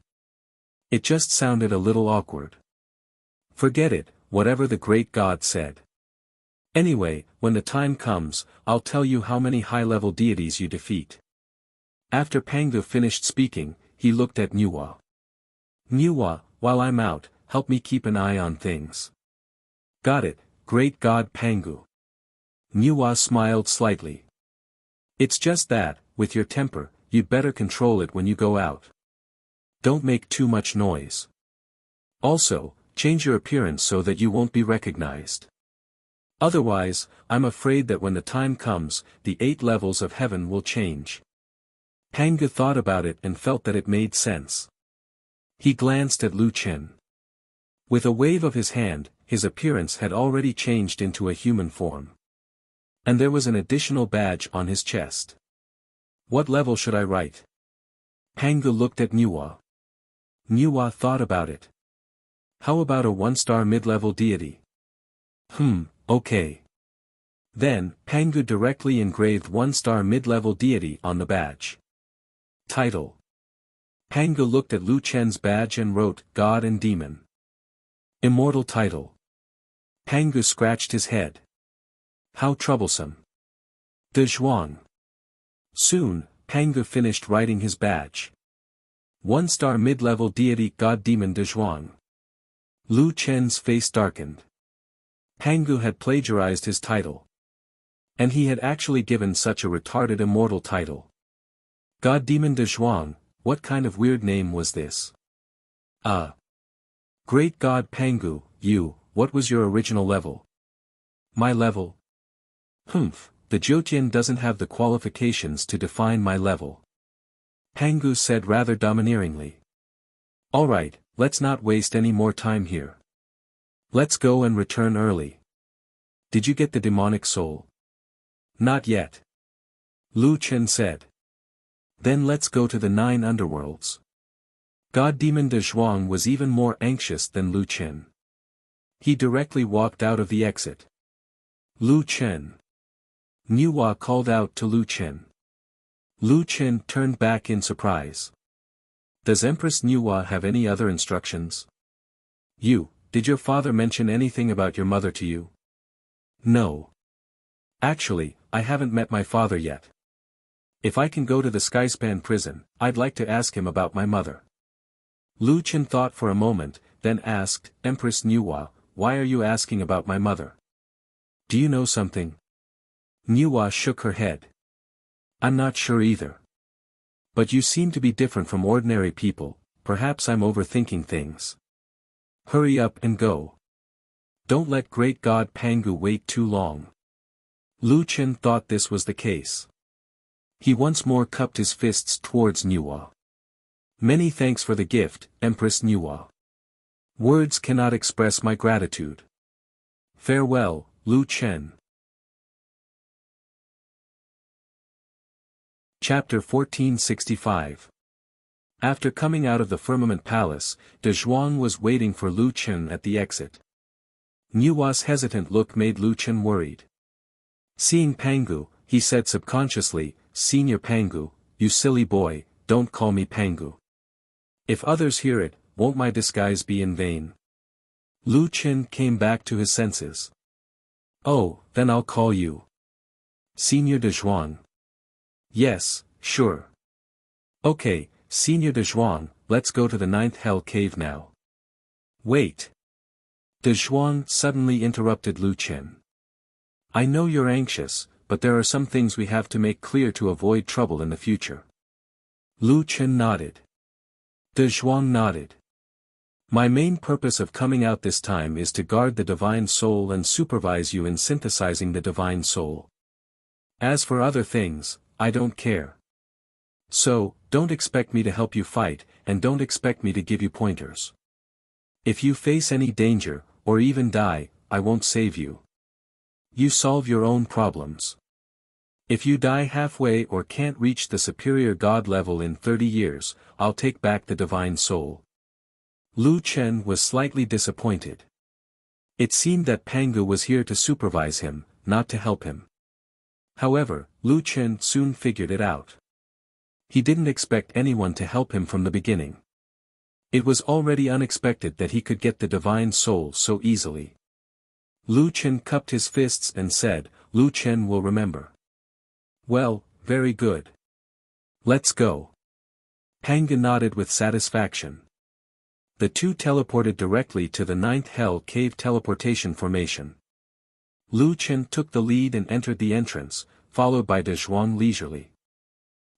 It just sounded a little awkward. Forget it, whatever the great god said. Anyway, when the time comes, I'll tell you how many high-level deities you defeat. After Pangu finished speaking, he looked at Nuwa. Nuwa, while I'm out, help me keep an eye on things. Got it, great god Pangu. Nuwa smiled slightly. It's just that, with your temper, you'd better control it when you go out. Don't make too much noise. Also, change your appearance so that you won't be recognized. Otherwise, I'm afraid that when the time comes, the 8 levels of heaven will change. Pangu thought about it and felt that it made sense. He glanced at Lu Chen. With a wave of his hand, his appearance had already changed into a human form. And there was an additional badge on his chest. What level should I write? Pangu looked at Nuwa. Nuwa thought about it. How about a 1-star mid-level deity? Okay. Then, Pangu directly engraved 1-star mid-level deity on the badge. Title. Pangu looked at Lu Chen's badge and wrote, God and Demon. Immortal title. Pangu scratched his head. How troublesome. De Zhuang. Soon, Pangu finished writing his badge. 1-star mid-level deity God Demon De Zhuang. Lu Chen's face darkened. Pangu had plagiarized his title. And he had actually given such a retarded immortal title. God Demon De Zhuang, what kind of weird name was this? Great God Pangu, what was your original level? My level? The Jiutian doesn't have the qualifications to define my level. Pangu said rather domineeringly. Alright, let's not waste any more time here. Let's go and return early. Did you get the demonic soul? Not yet. Lu Chen said. Then let's go to the 9 underworlds. God Demon De Zhuang was even more anxious than Lu Chen. He directly walked out of the exit. Lu Chen. Niuhua called out to Lu Chen. Lu Chen turned back in surprise. Does Empress Niuhua have any other instructions? Did your father mention anything about your mother to you? No. Actually, I haven't met my father yet. If I can go to the Skyspan prison, I'd like to ask him about my mother. Lu Chen thought for a moment, then asked, Empress Niuhua, why are you asking about my mother? Do you know something? Niuhua shook her head. I'm not sure either. But you seem to be different from ordinary people, perhaps I'm overthinking things. Hurry up and go. Don't let great God Pangu wait too long. Lu Chen thought this was the case. He once more cupped his fists towards Niuhua. Many thanks for the gift, Empress Niuhua. Words cannot express my gratitude. Farewell, Lu Chen. Chapter 1465. After coming out of the Firmament Palace, De Zhuang was waiting for Lu Chen at the exit. Niuhua's hesitant look made Lu Chen worried. Seeing Pangu, he said subconsciously, Senior Pangu, you silly boy, don't call me Pangu. If others hear it, won't my disguise be in vain? Lu Chen came back to his senses. Oh, then I'll call you Senior De Zhuang. Yes, sure. Okay, Senior De Zhuang, let's go to the 9th Hell Cave now. Wait. De Zhuang suddenly interrupted Lu Chen. I know you're anxious, but there are some things we have to make clear to avoid trouble in the future. Lu Chen nodded. De Zhuang nodded. My main purpose of coming out this time is to guard the Divine Soul and supervise you in synthesizing the Divine Soul. As for other things, I don't care. So, don't expect me to help you fight, and don't expect me to give you pointers. If you face any danger, or even die, I won't save you. You solve your own problems. If you die halfway or can't reach the superior God level in 30 years, I'll take back the Divine Soul. Lu Chen was slightly disappointed. It seemed that Pangu was here to supervise him, not to help him. However, Lu Chen soon figured it out. He didn't expect anyone to help him from the beginning. It was already unexpected that he could get the Divine Soul so easily. Lu Chen cupped his fists and said, Lu Chen will remember. Well, very good. Let's go. Pangu nodded with satisfaction. The two teleported directly to the 9th Hell Cave teleportation formation. Lu Chen took the lead and entered the entrance, followed by De Zhuang leisurely.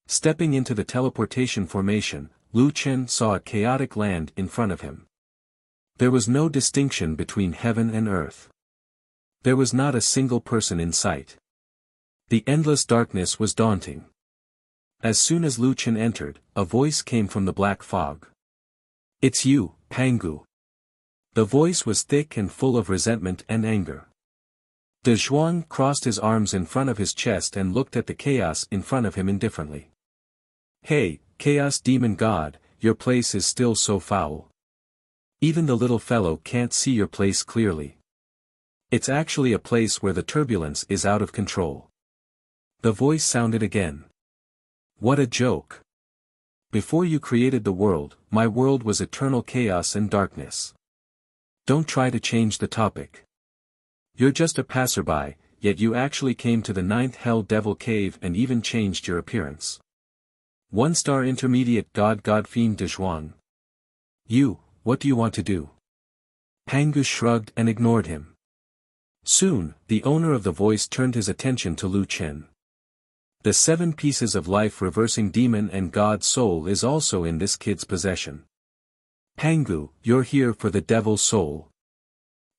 Stepping into the teleportation formation, Lu Chen saw a chaotic land in front of him. There was no distinction between heaven and earth. There was not a single person in sight. The endless darkness was daunting. As soon as Lu Chen entered, a voice came from the black fog. It's you, Pangu. The voice was thick and full of resentment and anger. De Zhuang crossed his arms in front of his chest and looked at the chaos in front of him indifferently. Hey, Chaos Demon God, your place is still so foul. Even the little fellow can't see your place clearly. It's actually a place where the turbulence is out of control. The voice sounded again. What a joke. Before you created the world, my world was eternal chaos and darkness. Don't try to change the topic. You're just a passerby, yet you actually came to the 9th Hell Devil Cave and even changed your appearance. 1-star intermediate God Fiend de Zhuang. You, what do you want to do? Pangu shrugged and ignored him. Soon, the owner of the voice turned his attention to Lu Chen. The 7 pieces of life reversing demon and god soul is also in this kid's possession. Pangu, you're here for the devil's soul.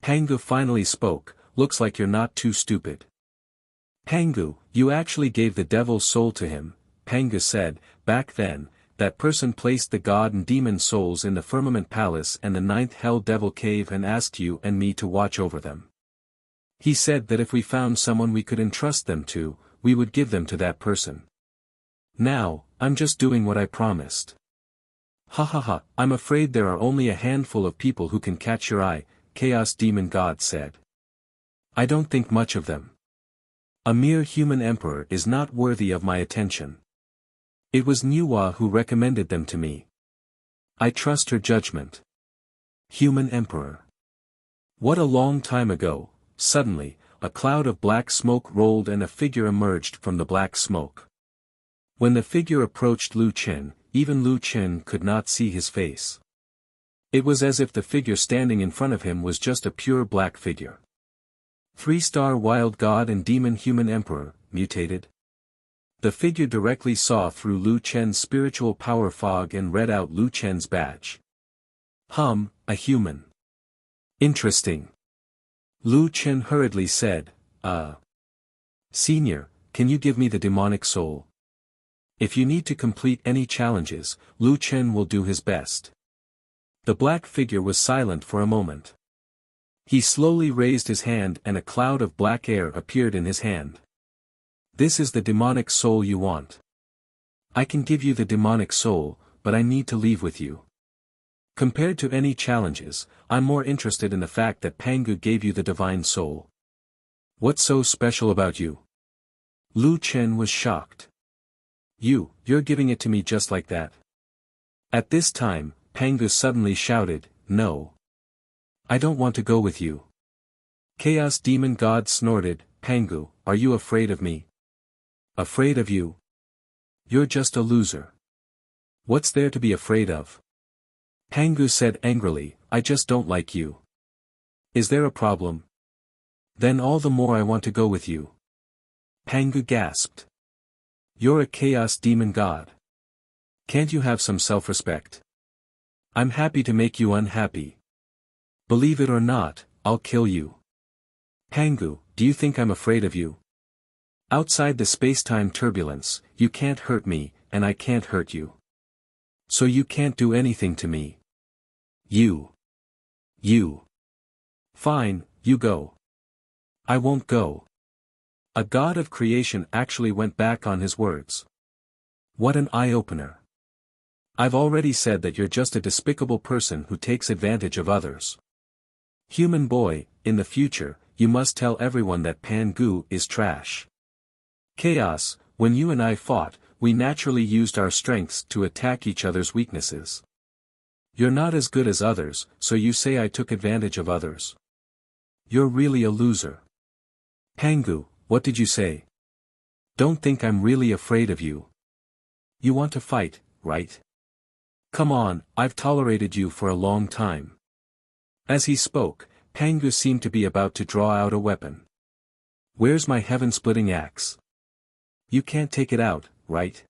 Pangu finally spoke, looks like you're not too stupid. Pangu, you actually gave the devil's soul to him, Pangu said. Back then, that person placed the god and demon souls in the Firmament Palace and the 9th Hell Devil Cave and asked you and me to watch over them. He said that if we found someone we could entrust them to, we would give them to that person. Now, I'm just doing what I promised. Ha ha ha, I'm afraid there are only a handful of people who can catch your eye, Chaos Demon God said. I don't think much of them. A mere human emperor is not worthy of my attention. It was Nuwa who recommended them to me. I trust her judgment. Human emperor. What a long time ago. Suddenly, a cloud of black smoke rolled and a figure emerged from the black smoke. When the figure approached Lu Chen, even Lu Chen could not see his face. It was as if the figure standing in front of him was just a pure black figure. 3-star wild god and demon human emperor, mutated. The figure directly saw through Lu Chen's spiritual power fog and read out Lu Chen's badge. A human. Interesting. Lu Chen hurriedly said, Senior, can you give me the demonic soul? If you need to complete any challenges, Lu Chen will do his best. The black figure was silent for a moment. He slowly raised his hand and a cloud of black air appeared in his hand. This is the demonic soul you want. I can give you the demonic soul, but I need to leave with you. Compared to any challenges, I'm more interested in the fact that Pangu gave you the divine soul. What's so special about you? Lu Chen was shocked. You're giving it to me just like that. At this time, Pangu suddenly shouted, No. I don't want to go with you. Chaos Demon God snorted, Pangu, are you afraid of me? Afraid of you? You're just a loser. What's there to be afraid of? Pangu said angrily, I just don't like you. Is there a problem? Then all the more I want to go with you. Pangu gasped. You're a chaos demon god. Can't you have some self-respect? I'm happy to make you unhappy. Believe it or not, I'll kill you. Pangu, do you think I'm afraid of you? Outside the space-time turbulence, you can't hurt me, and I can't hurt you. So you can't do anything to me. You. Fine, you go. I won't go. A god of creation actually went back on his words. What an eye-opener. I've already said that you're just a despicable person who takes advantage of others. Human boy, in the future, you must tell everyone that Pangu is trash. Chaos, when you and I fought, we naturally used our strengths to attack each other's weaknesses. You're not as good as others, so you say I took advantage of others. You're really a loser. Pangu, what did you say? Don't think I'm really afraid of you. You want to fight, right? Come on, I've tolerated you for a long time. As he spoke, Pangu seemed to be about to draw out a weapon. Where's my heaven-splitting axe? You can't take it out, right?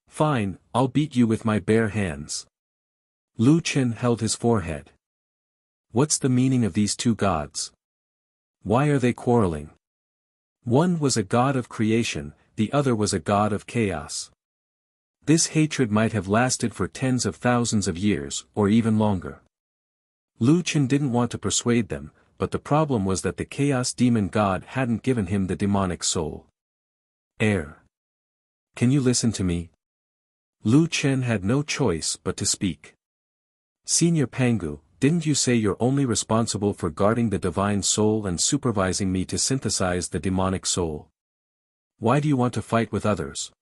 Fine, I'll beat you with my bare hands. Lu Chen held his forehead. What's the meaning of these two gods? Why are they quarreling? One was a god of creation, the other was a god of chaos. This hatred might have lasted for tens of thousands of years, or even longer. Lu Chen didn't want to persuade them, but the problem was that the chaos demon god hadn't given him the demonic soul. Air. Can you listen to me? Lu Chen had no choice but to speak. Senior Pangu, didn't you say you're only responsible for guarding the divine soul and supervising me to synthesize the demonic soul? Why do you want to fight with others?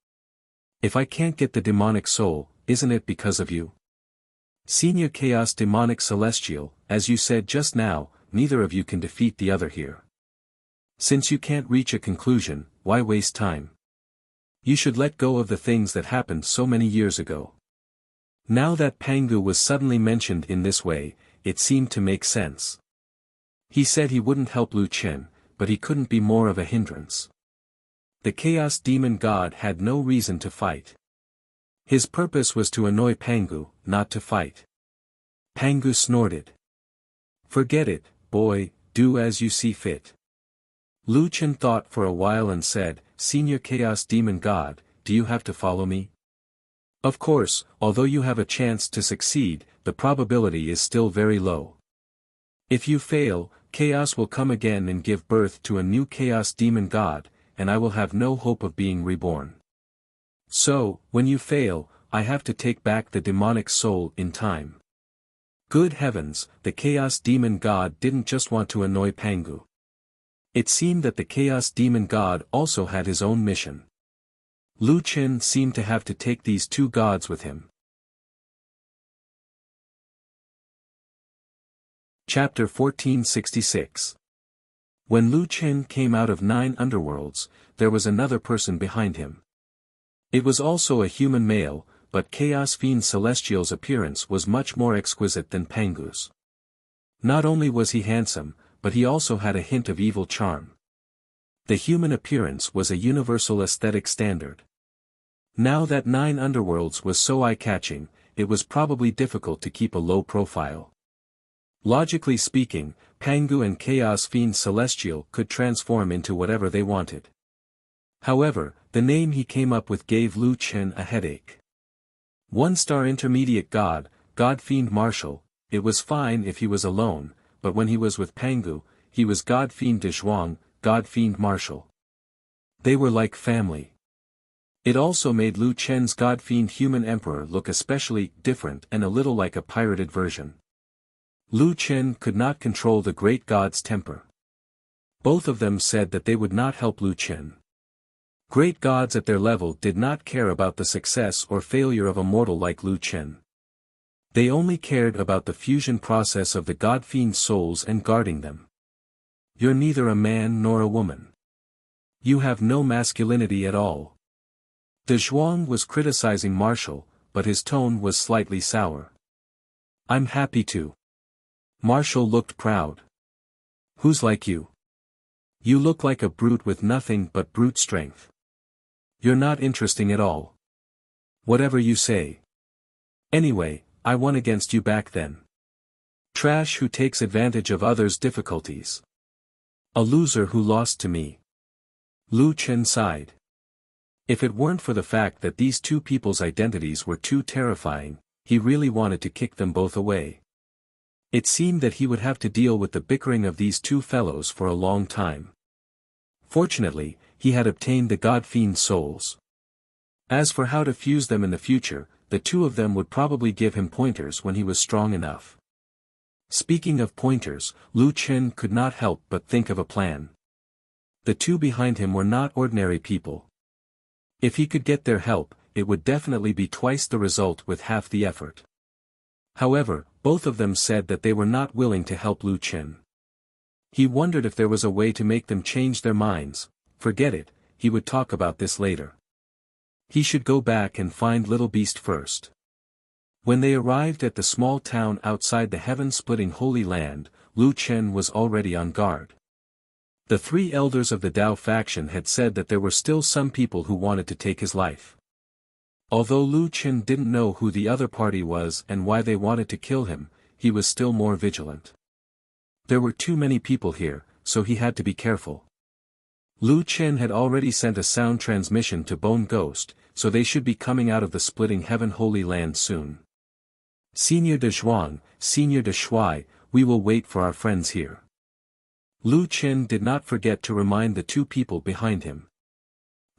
If I can't get the demonic soul, isn't it because of you? Senior Chaos Demonic Celestial, as you said just now, neither of you can defeat the other here. Since you can't reach a conclusion, why waste time? You should let go of the things that happened so many years ago. Now that Pangu was suddenly mentioned in this way, it seemed to make sense. He said he wouldn't help Lu Chen, but he couldn't be more of a hindrance. The Chaos Demon God had no reason to fight. His purpose was to annoy Pangu, not to fight. Pangu snorted. Forget it, boy, do as you see fit. Lu Chen thought for a while and said, Senior Chaos Demon God, do you have to follow me? Of course, although you have a chance to succeed, the probability is still very low. If you fail, Chaos will come again and give birth to a new Chaos Demon God, and I will have no hope of being reborn. So, when you fail, I have to take back the demonic soul in time. Good heavens, the Chaos Demon God didn't just want to annoy Pangu. It seemed that the Chaos Demon God also had his own mission. Lu Chen seemed to have to take these two gods with him. Chapter 1466. When Lu Chen came out of 9 underworlds, there was another person behind him. It was also a human male, but Chaos Fiend Celestial's appearance was much more exquisite than Pangu's. Not only was he handsome, but he also had a hint of evil charm. The human appearance was a universal aesthetic standard. Now that 9 underworlds was so eye-catching, it was probably difficult to keep a low profile. Logically speaking, Pangu and Chaos Fiend Celestial could transform into whatever they wanted. However, the name he came up with gave Lu Chen a headache. 1-star intermediate god, God Fiend Martial, it was fine if he was alone, but when he was with Pangu, he was God Fiend de Zhuang, God Fiend Martial. They were like family. It also made Lu Chen's God Fiend Human Emperor look especially different and a little like a pirated version. Lu Chen could not control the great god's temper. Both of them said that they would not help Lu Chen. Great gods at their level did not care about the success or failure of a mortal like Lu Chen. They only cared about the fusion process of the God Fiend souls and guarding them. You're neither a man nor a woman. You have no masculinity at all. De Zhuang was criticizing Martial, but his tone was slightly sour. I'm happy to. Martial looked proud. Who's like you? You look like a brute with nothing but brute strength. You're not interesting at all. Whatever you say. Anyway, I won against you back then. Trash who takes advantage of others' difficulties. A loser who lost to me. Lu Chen sighed. If it weren't for the fact that these two people's identities were too terrifying, he really wanted to kick them both away. It seemed that he would have to deal with the bickering of these two fellows for a long time. Fortunately, he had obtained the God Fiend souls. As for how to fuse them in the future, the two of them would probably give him pointers when he was strong enough. Speaking of pointers, Lu Chen could not help but think of a plan. The two behind him were not ordinary people. If he could get their help, it would definitely be twice the result with half the effort. However, both of them said that they were not willing to help Lu Chen. He wondered if there was a way to make them change their minds. Forget it, he would talk about this later. He should go back and find Little Beast first. When they arrived at the small town outside the heaven-splitting Holy Land, Lu Chen was already on guard. The 3 elders of the Dao faction had said that there were still some people who wanted to take his life. Although Lu Chen didn't know who the other party was and why they wanted to kill him, he was still more vigilant. There were too many people here, so he had to be careful. Lu Chen had already sent a sound transmission to Bone Ghost, so they should be coming out of the splitting Heaven Holy Land soon. Senior de Zhuang, Senior de Shuai, we will wait for our friends here. Lu Chen did not forget to remind the 2 people behind him.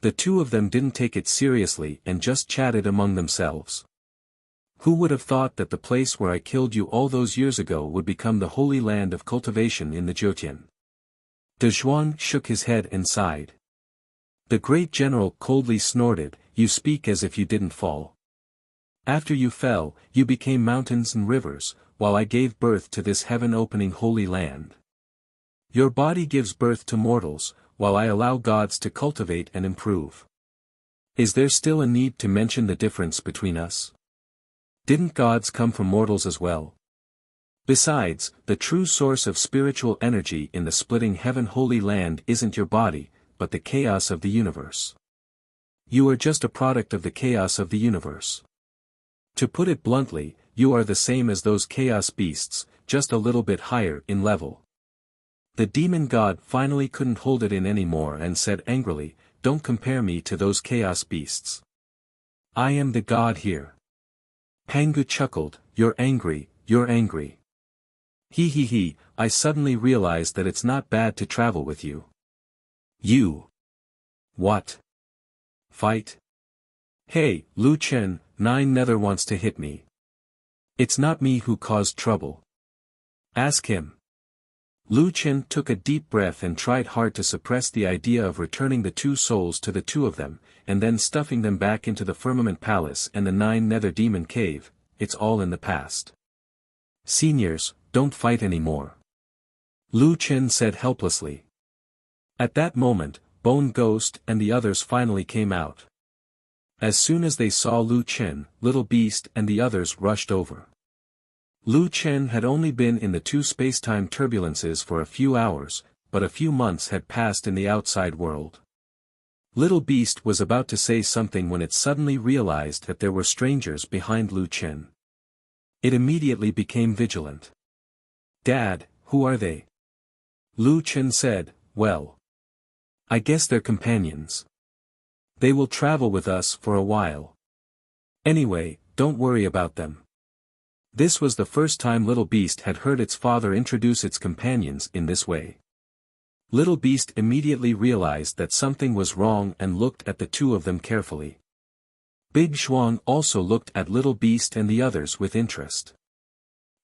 The 2 of them didn't take it seriously and just chatted among themselves. Who would have thought that the place where I killed you all those years ago would become the holy land of cultivation in the Jyotian? De Zhuang shook his head and sighed. The great general coldly snorted, "You speak as if you didn't fall. After you fell, you became mountains and rivers, while I gave birth to this heaven-opening holy land. Your body gives birth to mortals, while I allow gods to cultivate and improve. Is there still a need to mention the difference between us? Didn't gods come from mortals as well? Besides, the true source of spiritual energy in the splitting heaven holy land isn't your body, but the chaos of the universe. You are just a product of the chaos of the universe. To put it bluntly, you are the same as those chaos beasts, just a little bit higher in level." The demon god finally couldn't hold it in anymore and said angrily, "Don't compare me to those chaos beasts. I am the god here." Pangu chuckled, "You're angry, you're angry. He, I suddenly realized that it's not bad to travel with you. You. What? Fight? Hey, Lu Chen, Nine Nether wants to hit me. It's not me who caused trouble. Ask him." Lu Chen took a deep breath and tried hard to suppress the idea of returning the two souls to the two of them, and then stuffing them back into the Firmament Palace and the Nine Nether Demon Cave. It's all in the past. "Seniors, don't fight anymore," Lu Chen said helplessly. At that moment, Bone Ghost and the others finally came out. As soon as they saw Lu Chen, Little Beast and the others rushed over. Lu Chen had only been in the two spacetime turbulences for a few hours, but a few months had passed in the outside world. Little Beast was about to say something when it suddenly realized that there were strangers behind Lu Chen. It immediately became vigilant. "Dad, who are they?" Lu Chen said, "Well, I guess they're companions. They will travel with us for a while. Anyway, don't worry about them." This was the first time Little Beast had heard its father introduce its companions in this way. Little Beast immediately realized that something was wrong and looked at the two of them carefully. Big Zhuang also looked at Little Beast and the others with interest.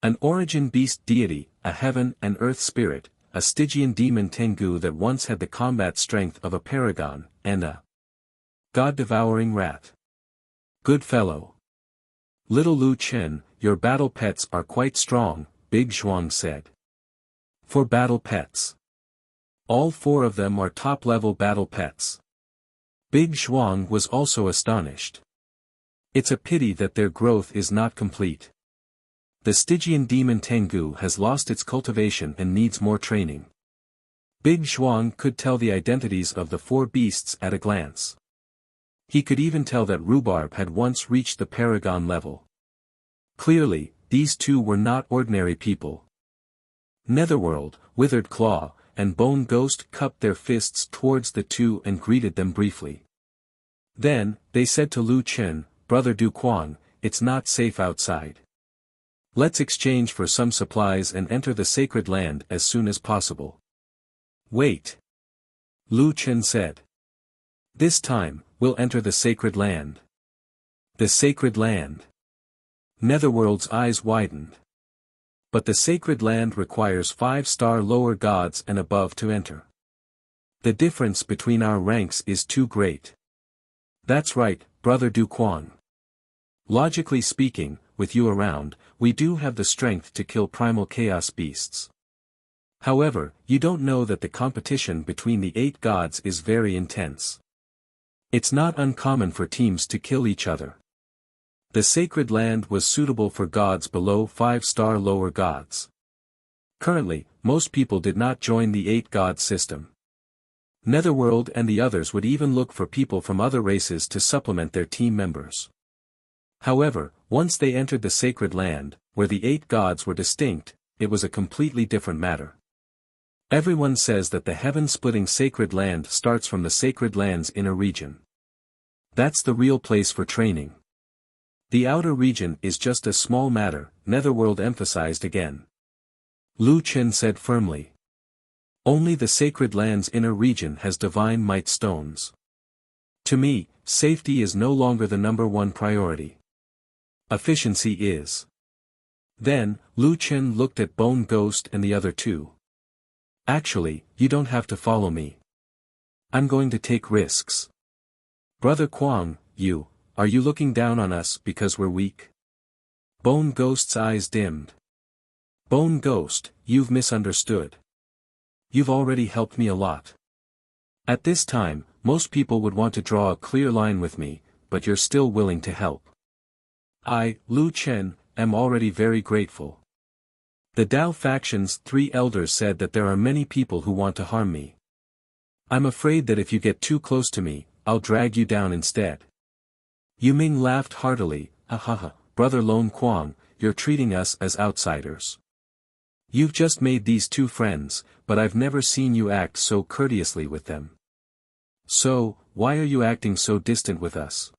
An origin beast deity, a heaven and earth spirit, a Stygian demon Tengu that once had the combat strength of a paragon, and a god-devouring rat. Good fellow. Little Lu Chen, your battle pets are quite strong, Big Zhuang said. For battle pets. All four of them are top-level battle pets. Big Zhuang was also astonished. It's a pity that their growth is not complete. The Stygian demon Tengu has lost its cultivation and needs more training. Big Zhuang could tell the identities of the four beasts at a glance. He could even tell that Rhubarb had once reached the paragon level. Clearly, these two were not ordinary people. Netherworld, Withered Claw, and Bone Ghost cupped their fists towards the two and greeted them briefly. Then, they said to Lu Chen, "Brother Du Quan, it's not safe outside. Let's exchange for some supplies and enter the sacred land as soon as possible." "Wait," Lu Chen said. "This time, we'll enter the sacred land." The sacred land. Netherworld's eyes widened. But the sacred land requires 5-star lower gods and above to enter. The difference between our ranks is too great. That's right, Brother Du Quan. Logically speaking, with you around, we do have the strength to kill primal chaos beasts. However, you don't know that the competition between the 8 gods is very intense. It's not uncommon for teams to kill each other. The sacred land was suitable for gods below 5-star lower gods. Currently, most people did not join the 8-god system. Netherworld and the others would even look for people from other races to supplement their team members. However, once they entered the sacred land, where the 8 gods were distinct, it was a completely different matter. Everyone says that the heaven-splitting sacred land starts from the sacred land's inner region. That's the real place for training. The outer region is just a small matter, Netherworld emphasized again. Lu Chen said firmly. Only the sacred land's inner region has divine might stones. To me, safety is no longer the #1 priority. Efficiency is. Then, Lu Chen looked at Bone Ghost and the other two. Actually, you don't have to follow me. I'm going to take risks. Brother Quang, are you looking down on us because we're weak? Bone Ghost's eyes dimmed. Bone Ghost, you've misunderstood. You've already helped me a lot. At this time, most people would want to draw a clear line with me, but you're still willing to help. I, Lu Chen, am already very grateful. The Dao faction's 3 elders said that there are many people who want to harm me. I'm afraid that if you get too close to me, I'll drag you down instead. Yu Ming laughed heartily, ha ha ha, Brother Lone Quang, you're treating us as outsiders. You've just made these 2 friends, but I've never seen you act so courteously with them. So, why are you acting so distant with us?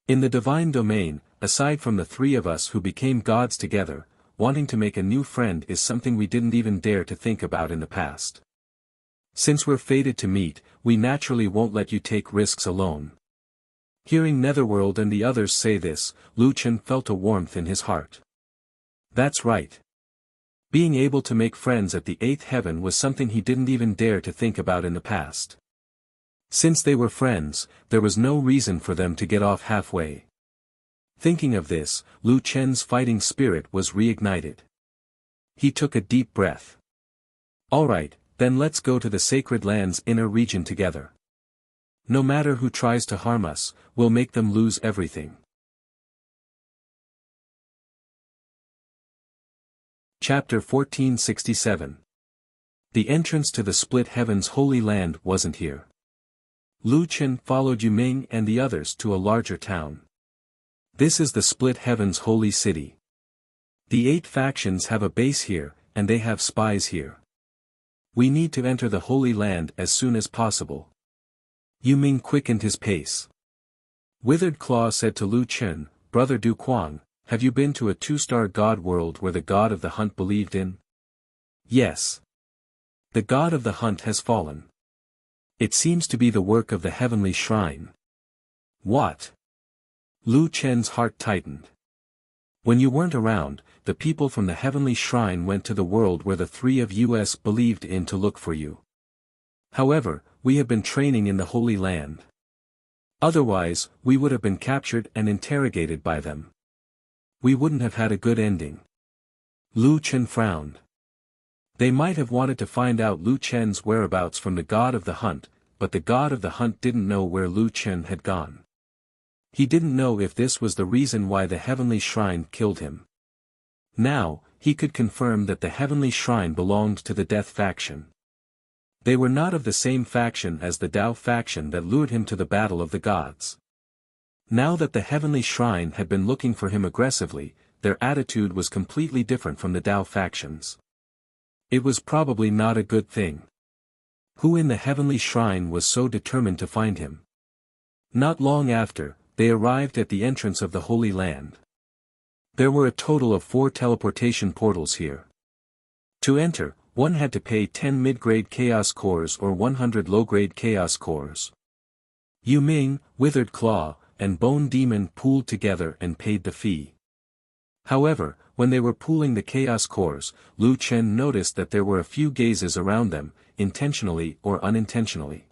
In the divine domain, aside from the 3 of us who became gods together, wanting to make a new friend is something we didn't even dare to think about in the past. Since we're fated to meet, we naturally won't let you take risks alone. Hearing Netherworld and the others say this, Lu Chen felt a warmth in his heart. That's right. Being able to make friends at the 8th heaven was something he didn't even dare to think about in the past. Since they were friends, there was no reason for them to get off halfway. Thinking of this, Lu Chen's fighting spirit was reignited. He took a deep breath. Alright, then let's go to the sacred land's inner region together. No matter who tries to harm us, we'll make them lose everything. Chapter 1467. The entrance to the split heaven's holy land wasn't here. Lu Chen followed Yu Ming and the others to a larger town. This is the split heaven's holy city. The 8 factions have a base here, and they have spies here. We need to enter the holy land as soon as possible. Yu Ming quickened his pace. Withered Claw said to Lu Chen, Brother Du Quang, have you been to a 2-star god world where the god of the hunt believed in? Yes. The god of the hunt has fallen. It seems to be the work of the heavenly shrine. What? Lu Chen's heart tightened. When you weren't around, the people from the heavenly shrine went to the world where the 3 of us believed in to look for you. However, we have been training in the Holy Land. Otherwise, we would have been captured and interrogated by them. We wouldn't have had a good ending. Lu Chen frowned. They might have wanted to find out Lu Chen's whereabouts from the god of the hunt, but the god of the hunt didn't know where Lu Chen had gone. He didn't know if this was the reason why the heavenly shrine killed him. Now, he could confirm that the heavenly shrine belonged to the Death faction. They were not of the same faction as the Dao faction that lured him to the battle of the gods. Now that the heavenly shrine had been looking for him aggressively, their attitude was completely different from the Dao factions. It was probably not a good thing. Who in the heavenly shrine was so determined to find him? Not long after, they arrived at the entrance of the Holy Land. There were a total of 4 teleportation portals here. To enter, one had to pay 10 mid-grade chaos cores or 100 low-grade chaos cores. Yu Ming, Withered Claw, and Bone Demon pooled together and paid the fee. However, when they were pooling the chaos cores, Lu Chen noticed that there were a few gazes around them, intentionally or unintentionally.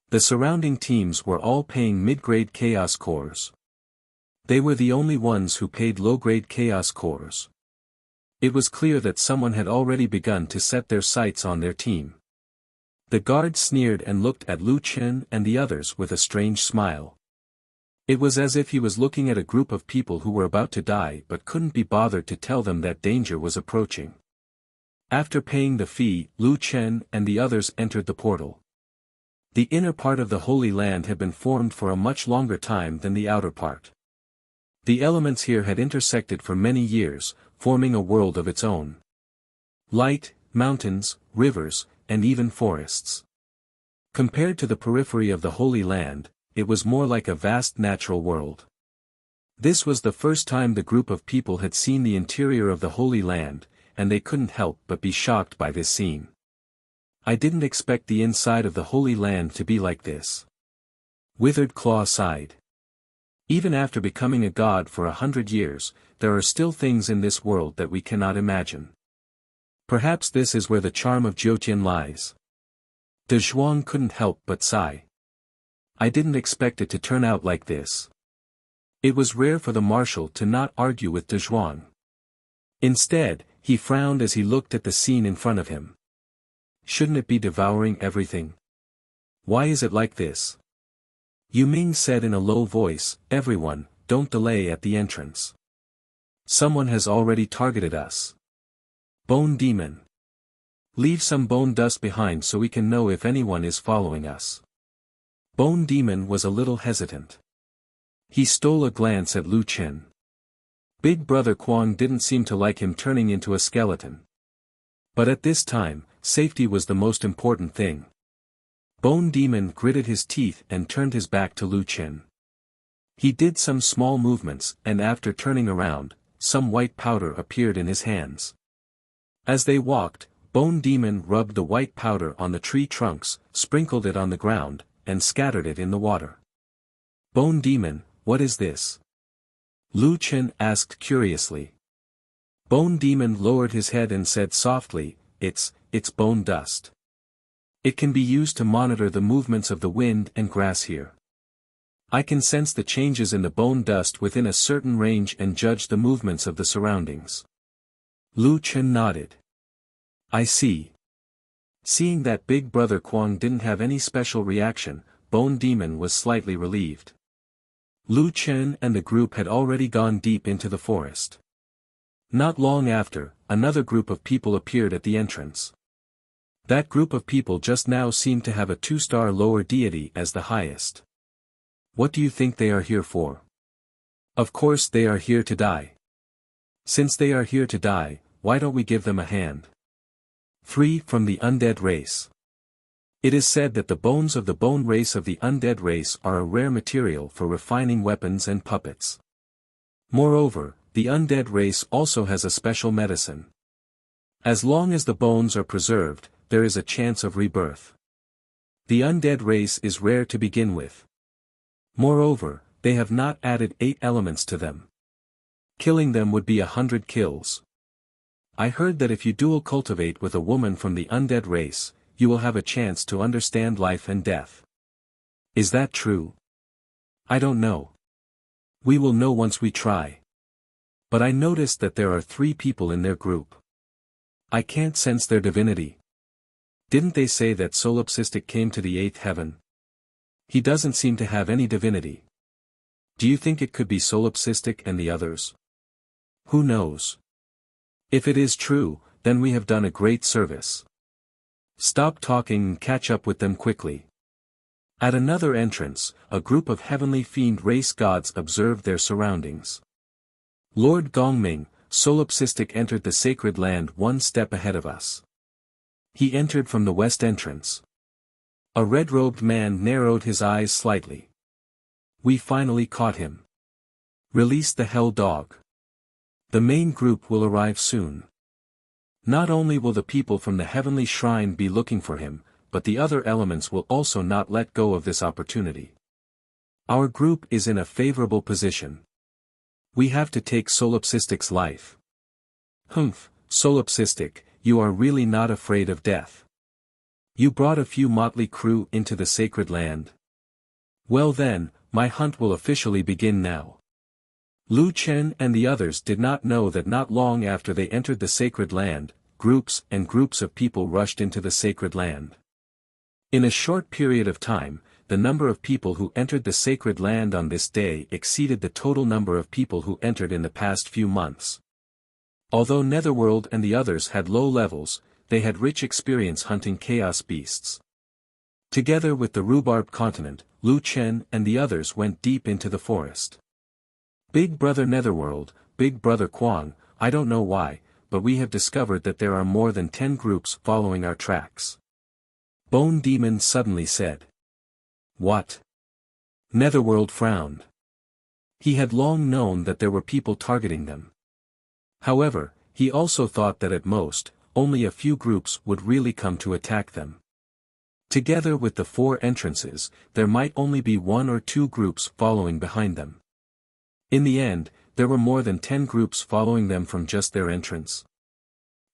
The surrounding teams were all paying mid-grade chaos cores. They were the only ones who paid low-grade chaos cores. It was clear that someone had already begun to set their sights on their team. The guard sneered and looked at Lu Chen and the others with a strange smile. It was as if he was looking at a group of people who were about to die but couldn't be bothered to tell them that danger was approaching. After paying the fee, Lu Chen and the others entered the portal. The inner part of the Holy Land had been formed for a much longer time than the outer part. The elements here had intersected for many years, forming a world of its own. Light, mountains, rivers, and even forests. Compared to the periphery of the Holy Land, it was more like a vast natural world. This was the first time the group of people had seen the interior of the Holy Land, and they couldn't help but be shocked by this scene. I didn't expect the inside of the Holy Land to be like this. Withered Claw sighed. Even after becoming a god for 100 years, there are still things in this world that we cannot imagine. Perhaps this is where the charm of Jiutian lies. De Zhuang couldn't help but sigh. I didn't expect it to turn out like this. It was rare for the marshal to not argue with De Zhuang. Instead, he frowned as he looked at the scene in front of him. Shouldn't it be devouring everything? Why is it like this? Yu Ming said in a low voice, "Everyone, don't delay at the entrance. Someone has already targeted us. Bone demon. Leave some bone dust behind so we can know if anyone is following us." Bone demon was a little hesitant. He stole a glance at Lu Chen. Big brother Quang didn't seem to like him turning into a skeleton. But at this time, safety was the most important thing. Bone demon gritted his teeth and turned his back to Lu Chen. He did some small movements, and after turning around, some white powder appeared in his hands. As they walked, Bone demon rubbed the white powder on the tree trunks, sprinkled it on the ground, and scattered it in the water. Bone demon, what is this? Lu Chen asked curiously. Bone demon lowered his head and said softly, it's bone dust. It can be used to monitor the movements of the wind and grass here. I can sense the changes in the bone dust within a certain range and judge the movements of the surroundings. Lu Chen nodded. I see. Seeing that big brother Quang didn't have any special reaction, Bone demon was slightly relieved. Lu Chen and the group had already gone deep into the forest. Not long after, another group of people appeared at the entrance. That group of people just now seemed to have a 2-star lower deity as the highest. What do you think they are here for? Of course they are here to die. Since they are here to die, why don't we give them a hand? 3 from the undead race. It is said that the bones of the bone race of the undead race are a rare material for refining weapons and puppets. Moreover, the undead race also has a special medicine. As long as the bones are preserved, there is a chance of rebirth. The undead race is rare to begin with. Moreover, they have not added 8 elements to them. Killing them would be 100 kills. I heard that if you dual cultivate with a woman from the undead race, you will have a chance to understand life and death. Is that true? I don't know. We will know once we try. But I noticed that there are 3 people in their group. I can't sense their divinity. Didn't they say that Solipsistic came to the 8th heaven? He doesn't seem to have any divinity. Do you think it could be Solipsistic and the others? Who knows? If it is true, then we have done a great service. Stop talking and catch up with them quickly. At another entrance, a group of heavenly fiend race gods observed their surroundings. Lord Gongming, Solipsistic entered the sacred land 1 step ahead of us. He entered from the west entrance. A red-robed man narrowed his eyes slightly. We finally caught him. Release the hell dog. The main group will arrive soon. Not only will the people from the heavenly shrine be looking for him, but the other elements will also not let go of this opportunity. Our group is in a favorable position. We have to take Solipsistic's life. Humph, Solipsistic, you are really not afraid of death. You brought a few motley crew into the sacred land. Well then, my hunt will officially begin now. Lu Chen and the others did not know that not long after they entered the sacred land, groups and groups of people rushed into the sacred land. In a short period of time, the number of people who entered the sacred land on this day exceeded the total number of people who entered in the past few months. Although Netherworld and the others had low levels, they had rich experience hunting chaos beasts. Together with the rhubarb continent, Lu Chen and the others went deep into the forest. Big brother Netherworld, big brother Quang, I don't know why, but we have discovered that there are more than 10 groups following our tracks. Bone Demon suddenly said. What? Netherworld frowned. He had long known that there were people targeting them. However, he also thought that at most, only a few groups would really come to attack them. Together with the 4 entrances, there might only be 1 or 2 groups following behind them. In the end, there were more than 10 groups following them from just their entrance.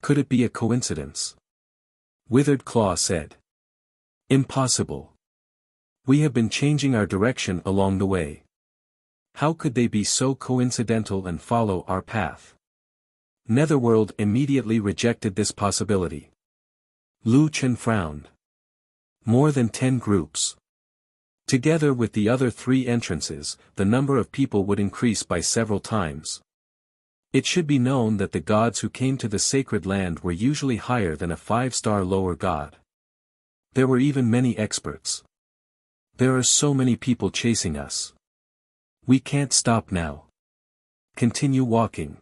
Could it be a coincidence? Withered Claw said. Impossible. We have been changing our direction along the way. How could they be so coincidental and follow our path? Netherworld immediately rejected this possibility. Lu Chen frowned. More than 10 groups. Together with the other 3 entrances, the number of people would increase by several times. It should be known that the gods who came to the sacred land were usually higher than a 5-star lower god. There were even many experts. There are so many people chasing us. We can't stop now. Continue walking.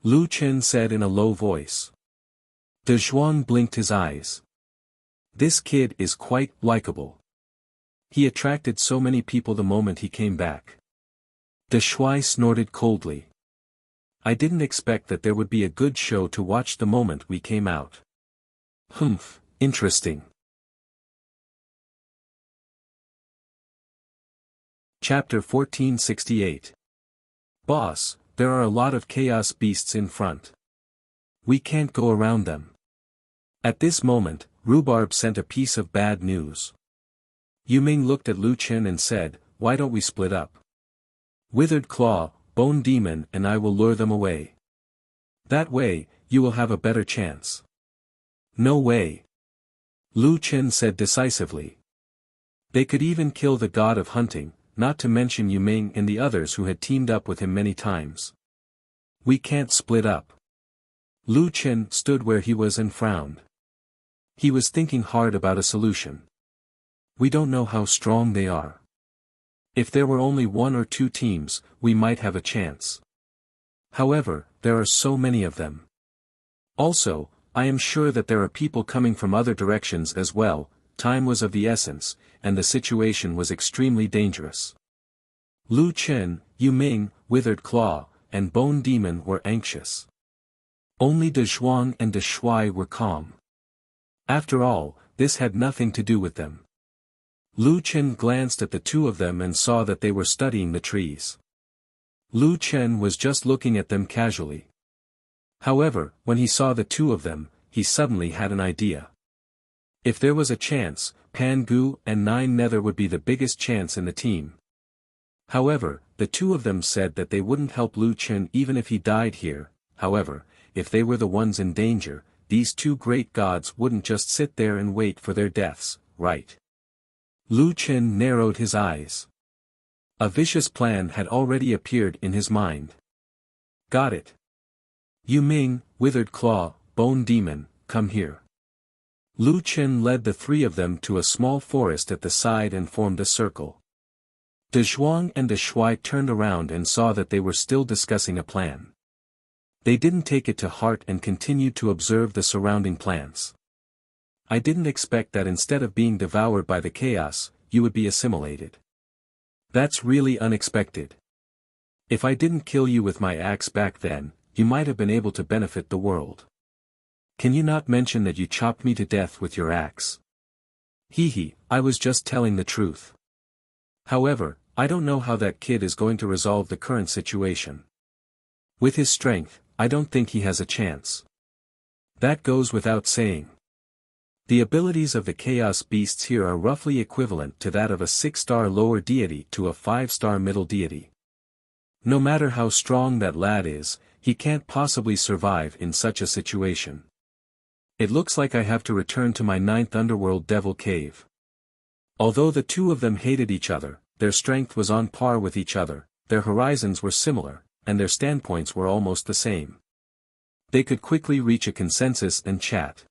Lu Chen said in a low voice. De Zhuang blinked his eyes. This kid is quite likable. He attracted so many people the moment he came back. De Shuai snorted coldly. I didn't expect that there would be a good show to watch the moment we came out. Humph, interesting. Chapter 1468. Boss, there are a lot of chaos beasts in front. We can't go around them. At this moment, Rhubarb sent a piece of bad news. Yuming looked at Lu Chen and said, why don't we split up? Withered Claw, Bone Demon and I will lure them away. That way, you will have a better chance. No way. Lu Chen said decisively. They could even kill the god of hunting, not to mention Yuming and the others who had teamed up with him many times. We can't split up. Lu Chen stood where he was and frowned. He was thinking hard about a solution. We don't know how strong they are. If there were only 1 or 2 teams, we might have a chance. However, there are so many of them. Also, I am sure that there are people coming from other directions as well. Time was of the essence, and the situation was extremely dangerous. Lu Chen, Yuming, Withered Claw, and Bone Demon were anxious. Only De Zhuang and De Shuai were calm. After all, this had nothing to do with them. Lu Chen glanced at the 2 of them and saw that they were studying the trees. Lu Chen was just looking at them casually. However, when he saw the 2 of them, he suddenly had an idea. If there was a chance, Pan Gu and 9 Nether would be the biggest chance in the team. However, the 2 of them said that they wouldn't help Lu Chen even if he died here. However, if they were the ones in danger, these 2 great gods wouldn't just sit there and wait for their deaths, right? Lu Chen narrowed his eyes. A vicious plan had already appeared in his mind. Got it. Yuming, Withered Claw, Bone Demon, come here. Lu Chen led the 3 of them to a small forest at the side and formed a circle. De Zhuang and De Shuai turned around and saw that they were still discussing a plan. They didn't take it to heart and continued to observe the surrounding plants. I didn't expect that instead of being devoured by the chaos, you would be assimilated. That's really unexpected. If I didn't kill you with my axe back then, you might have been able to benefit the world. Can you not mention that you chopped me to death with your axe? Hee, I was just telling the truth. However, I don't know how that kid is going to resolve the current situation. With his strength, I don't think he has a chance. That goes without saying. The abilities of the chaos beasts here are roughly equivalent to that of a 6-star lower deity to a 5-star middle deity. No matter how strong that lad is, he can't possibly survive in such a situation. It looks like I have to return to my 9th underworld devil cave. Although the 2 of them hated each other, their strength was on par with each other, their horizons were similar, and their standpoints were almost the same. They could quickly reach a consensus and chat.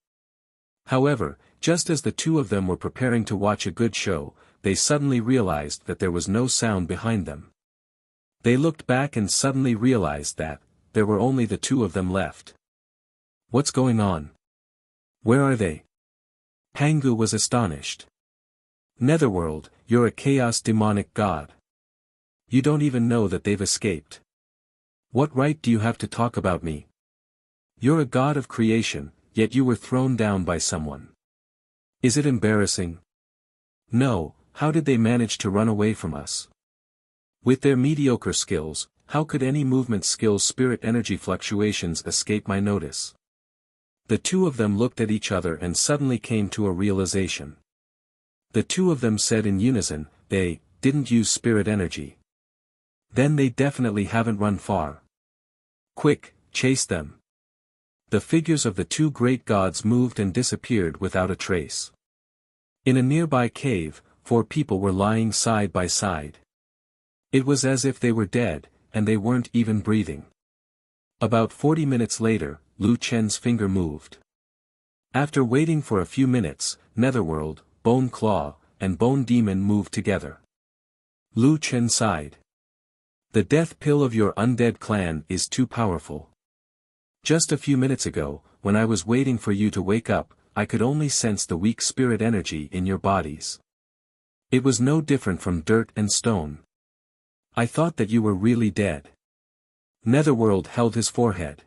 However, just as the 2 of them were preparing to watch a good show, they suddenly realized that there was no sound behind them. They looked back and suddenly realized that there were only the 2 of them left. What's going on? Where are they? Pangu was astonished. Netherworld, you're a chaos demonic god. You don't even know that they've escaped. What right do you have to talk about me? You're a god of creation, yet you were thrown down by someone. Is it embarrassing? No, how did they manage to run away from us? With their mediocre skills, how could any movement skill's spirit energy fluctuations escape my notice? The two of them looked at each other and suddenly came to a realization. The two of them said in unison, they didn't use spirit energy. Then they definitely haven't run far. Quick, chase them. The figures of the two great gods moved and disappeared without a trace. In a nearby cave, 4 people were lying side by side. It was as if they were dead, and they weren't even breathing. About 40 minutes later, Lu Chen's finger moved. After waiting for a few minutes, Netherworld, Bone Claw, and Bone Demon moved together. Lu Chen sighed. The death pill of your undead clan is too powerful. Just a few minutes ago, when I was waiting for you to wake up, I could only sense the weak spirit energy in your bodies. It was no different from dirt and stone. I thought that you were really dead. Netherworld held his forehead.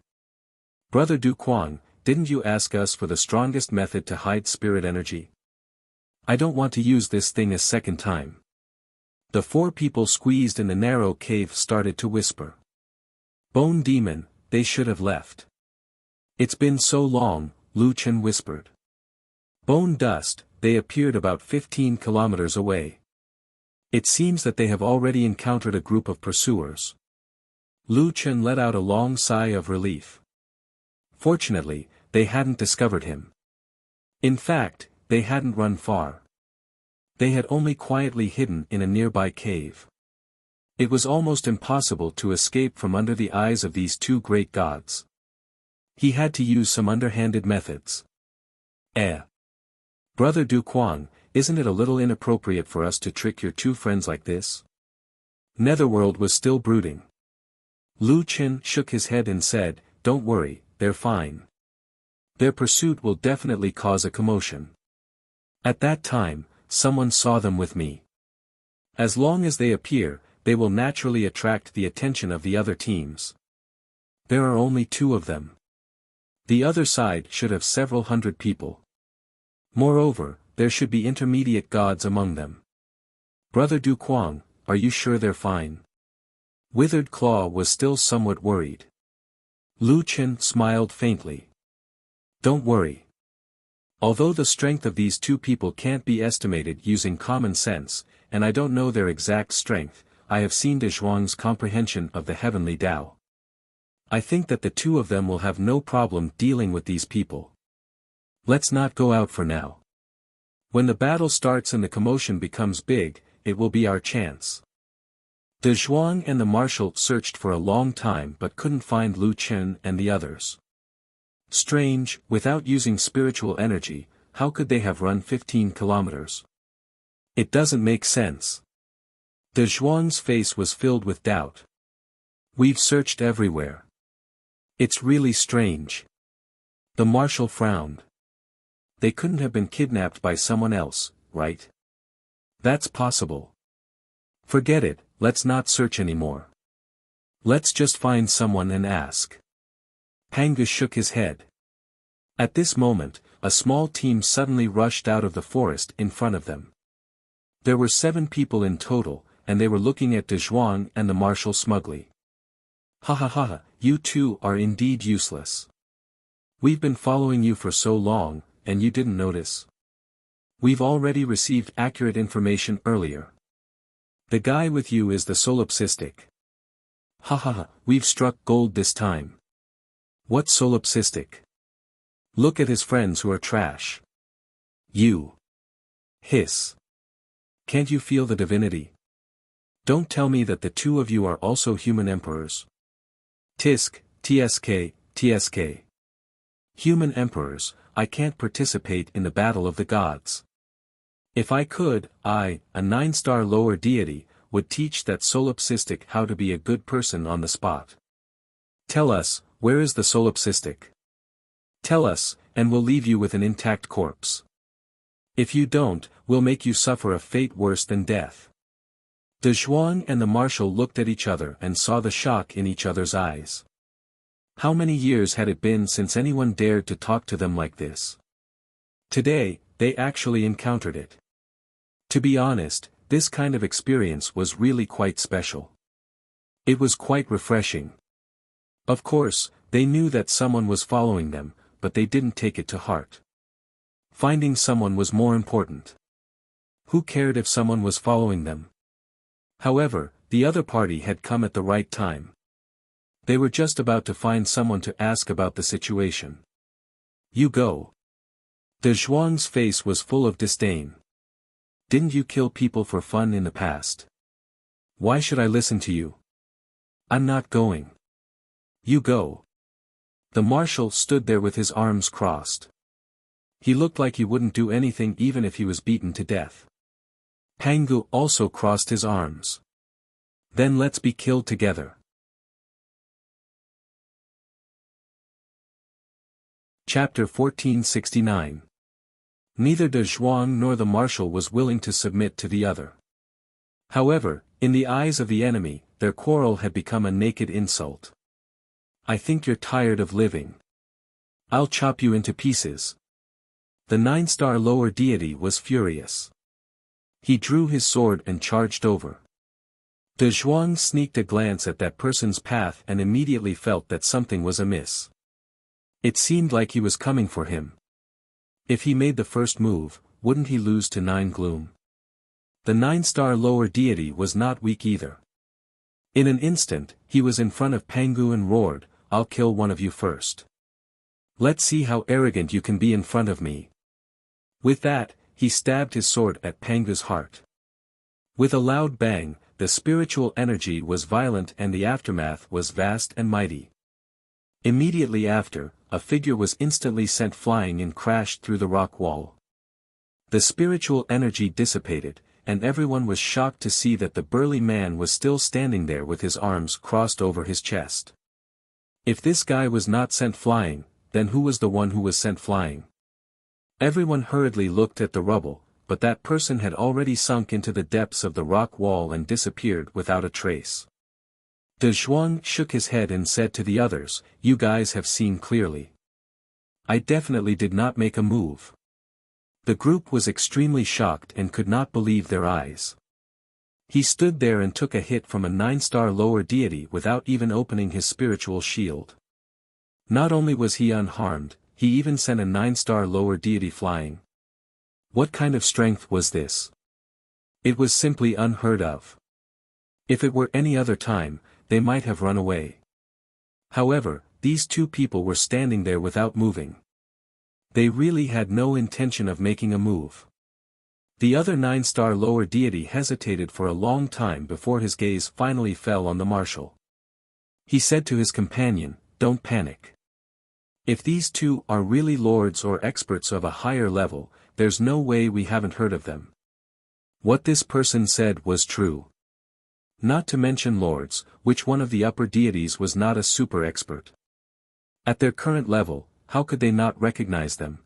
Brother Du Quang, didn't you ask us for the strongest method to hide spirit energy? I don't want to use this thing a second time. The 4 people squeezed in the narrow cave started to whisper. Bone Demon, they should have left. It's been so long, Lu Chen whispered. Bone Dust, they appeared about 15 kilometers away. It seems that they have already encountered a group of pursuers. Lu Chen let out a long sigh of relief. Fortunately, they hadn't discovered him. In fact, they hadn't run far. They had only quietly hidden in a nearby cave. It was almost impossible to escape from under the eyes of these two great gods. He had to use some underhanded methods. Brother Du Quang, isn't it a little inappropriate for us to trick your 2 friends like this? Netherworld was still brooding. Lu Chen shook his head and said, don't worry, they're fine. Their pursuit will definitely cause a commotion. At that time, someone saw them with me. As long as they appear, they will naturally attract the attention of the other teams. There are only 2 of them. The other side should have several hundred people. Moreover, there should be intermediate gods among them. Brother Du Quang, are you sure they're fine? Withered Claw was still somewhat worried. Lu Chen smiled faintly. Don't worry. Although the strength of these 2 people can't be estimated using common sense, and I don't know their exact strength, I have seen De Zhuang's comprehension of the heavenly Tao. I think that the 2 of them will have no problem dealing with these people. Let's not go out for now. When the battle starts and the commotion becomes big, it will be our chance. De Zhuang and the marshal searched for a long time but couldn't find Lu Chen and the others. Strange, without using spiritual energy, how could they have run 15 kilometers? It doesn't make sense. De Zhuang's face was filled with doubt. We've searched everywhere. It's really strange. The marshal frowned. They couldn't have been kidnapped by someone else, right? That's possible. Forget it, let's not search anymore. Let's just find someone and ask. Panga shook his head. At this moment, a small team suddenly rushed out of the forest in front of them. There were 7 people in total, and they were looking at De Zhuang and the marshal smugly. Ha ha ha, you 2 are indeed useless. We've been following you for so long, and you didn't notice. We've already received accurate information earlier. The guy with you is the solipsistic. Ha ha ha, we've struck gold this time. What solipsistic? Look at his friends who are trash. You. Hiss. Can't you feel the divinity? Don't tell me that the 2 of you are also human emperors. Tisk, tsk. Human emperors, I can't participate in the battle of the gods. If I could, I, a 9-star lower deity, would teach that solipsistic how to be a good person on the spot. Tell us, where is the solipsistic? Tell us, and we'll leave you with an intact corpse. If you don't, we'll make you suffer a fate worse than death. De Zhuang and the marshal looked at each other and saw the shock in each other's eyes. How many years had it been since anyone dared to talk to them like this? Today, they actually encountered it. To be honest, this kind of experience was really quite special. It was quite refreshing. Of course, they knew that someone was following them, but they didn't take it to heart. Finding someone was more important. Who cared if someone was following them? However, the other party had come at the right time. They were just about to find someone to ask about the situation. You go. De Zhuang's face was full of disdain. Didn't you kill people for fun in the past? Why should I listen to you? I'm not going. You go. The marshal stood there with his arms crossed. He looked like he wouldn't do anything even if he was beaten to death. Pangu also crossed his arms. Then let's be killed together. Chapter 1469. Neither De Zhuang nor the marshal was willing to submit to the other. However, in the eyes of the enemy, their quarrel had become a naked insult. I think you're tired of living. I'll chop you into pieces. The 9-star lower deity was furious. He drew his sword and charged over. De Zhuang sneaked a glance at that person's path and immediately felt that something was amiss. It seemed like he was coming for him. If he made the first move, wouldn't he lose to 9 gloom? The 9-star lower deity was not weak either. In an instant, he was in front of Pangu and roared, I'll kill one of you first. Let's see how arrogant you can be in front of me. With that, he stabbed his sword at Pangu's heart. With a loud bang, the spiritual energy was violent and the aftermath was vast and mighty. Immediately after, a figure was instantly sent flying and crashed through the rock wall. The spiritual energy dissipated, and everyone was shocked to see that the burly man was still standing there with his arms crossed over his chest. If this guy was not sent flying, then who was the one who was sent flying? Everyone hurriedly looked at the rubble, but that person had already sunk into the depths of the rock wall and disappeared without a trace. De Zhuang shook his head and said to the others, you guys have seen clearly. I definitely did not make a move. The group was extremely shocked and could not believe their eyes. He stood there and took a hit from a 9-star lower deity without even opening his spiritual shield. Not only was he unharmed, he even sent a 9-star lower deity flying. What kind of strength was this? It was simply unheard of. If it were any other time, they might have run away. However, these two people were standing there without moving. They really had no intention of making a move. The other 9-star lower deity hesitated for a long time before his gaze finally fell on the marshal. He said to his companion, don't panic. If these two are really lords or experts of a higher level, there's no way we haven't heard of them. What this person said was true. Not to mention lords, which one of the upper deities was not a super expert? At their current level, how could they not recognize them?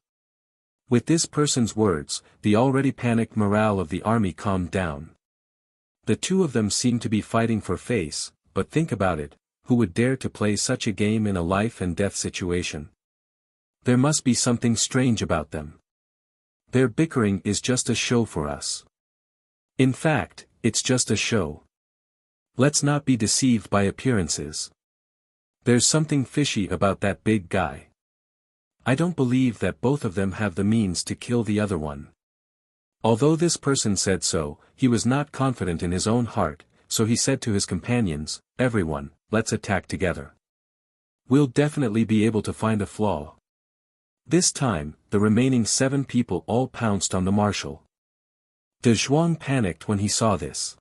With this person's words, the already panicked morale of the army calmed down. The two of them seemed to be fighting for face, but think about it, who would dare to play such a game in a life and death situation? There must be something strange about them. Their bickering is just a show for us. In fact, it's just a show. Let's not be deceived by appearances. There's something fishy about that big guy. I don't believe that both of them have the means to kill the other one. Although this person said so, he was not confident in his own heart, so he said to his companions, everyone, let's attack together. We'll definitely be able to find a flaw. This time, the remaining 7 people all pounced on the marshal. De Zhuang panicked when he saw this.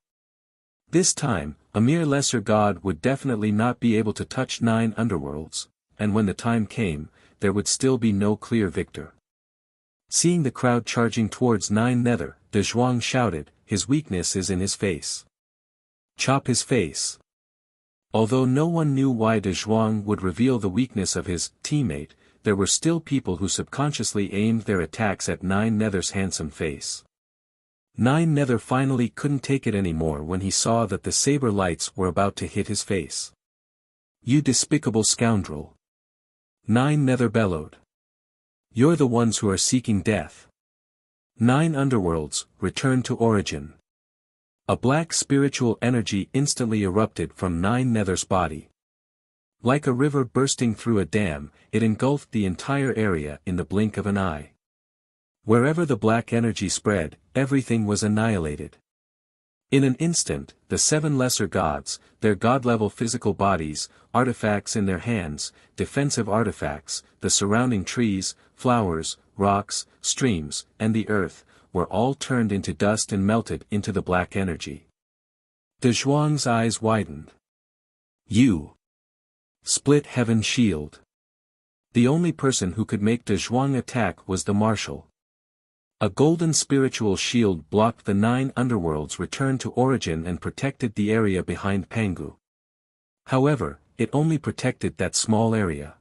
This time, a mere lesser god would definitely not be able to touch 9 underworlds, and when the time came, there would still be no clear victor. Seeing the crowd charging towards 9 nether, De Zhuang shouted, his weakness is in his face. Chop his face. Although no one knew why De Zhuang would reveal the weakness of his teammate, there were still people who subconsciously aimed their attacks at 9 nether's handsome face. 9 nether finally couldn't take it anymore when he saw that the saber lights were about to hit his face. You despicable scoundrel! 9 nether bellowed. You're the ones who are seeking death. 9 underworlds, return to origin. A black spiritual energy instantly erupted from Nine Nether's body. Like a river bursting through a dam, it engulfed the entire area in the blink of an eye. Wherever the black energy spread, everything was annihilated. In an instant, the seven lesser gods, their god-level physical bodies, artifacts in their hands, defensive artifacts, the surrounding trees, flowers, rocks, streams, and the earth, were all turned into dust and melted into the black energy. De Zhuang's eyes widened. You split heaven shield. The only person who could make De Zhuang attack was the marshal. A golden spiritual shield blocked the 9 underworlds' return to origin and protected the area behind Pangu. However, it only protected that small area.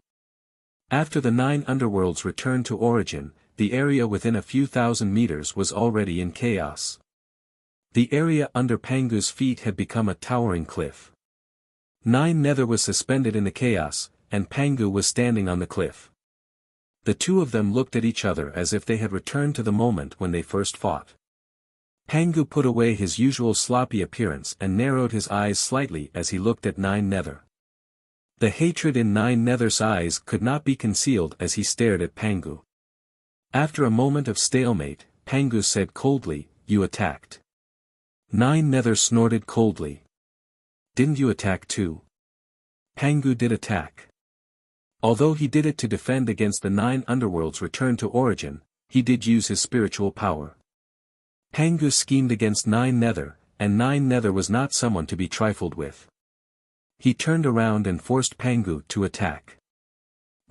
After the 9 underworlds' return to origin, the area within a few thousand meters was already in chaos. The area under Pangu's feet had become a towering cliff. 9 Nether was suspended in the chaos, and Pangu was standing on the cliff. The two of them looked at each other as if they had returned to the moment when they first fought. Pangu put away his usual sloppy appearance and narrowed his eyes slightly as he looked at 9 Nether. The hatred in 9 Nether's eyes could not be concealed as he stared at Pangu. After a moment of stalemate, Pangu said coldly, "You attacked." 9 Nether snorted coldly. "Didn't you attack too?" Pangu did attack. Although he did it to defend against the 9 underworlds' return to origin, he did use his spiritual power. Pangu schemed against 9 Nether, and 9 Nether was not someone to be trifled with. He turned around and forced Pangu to attack.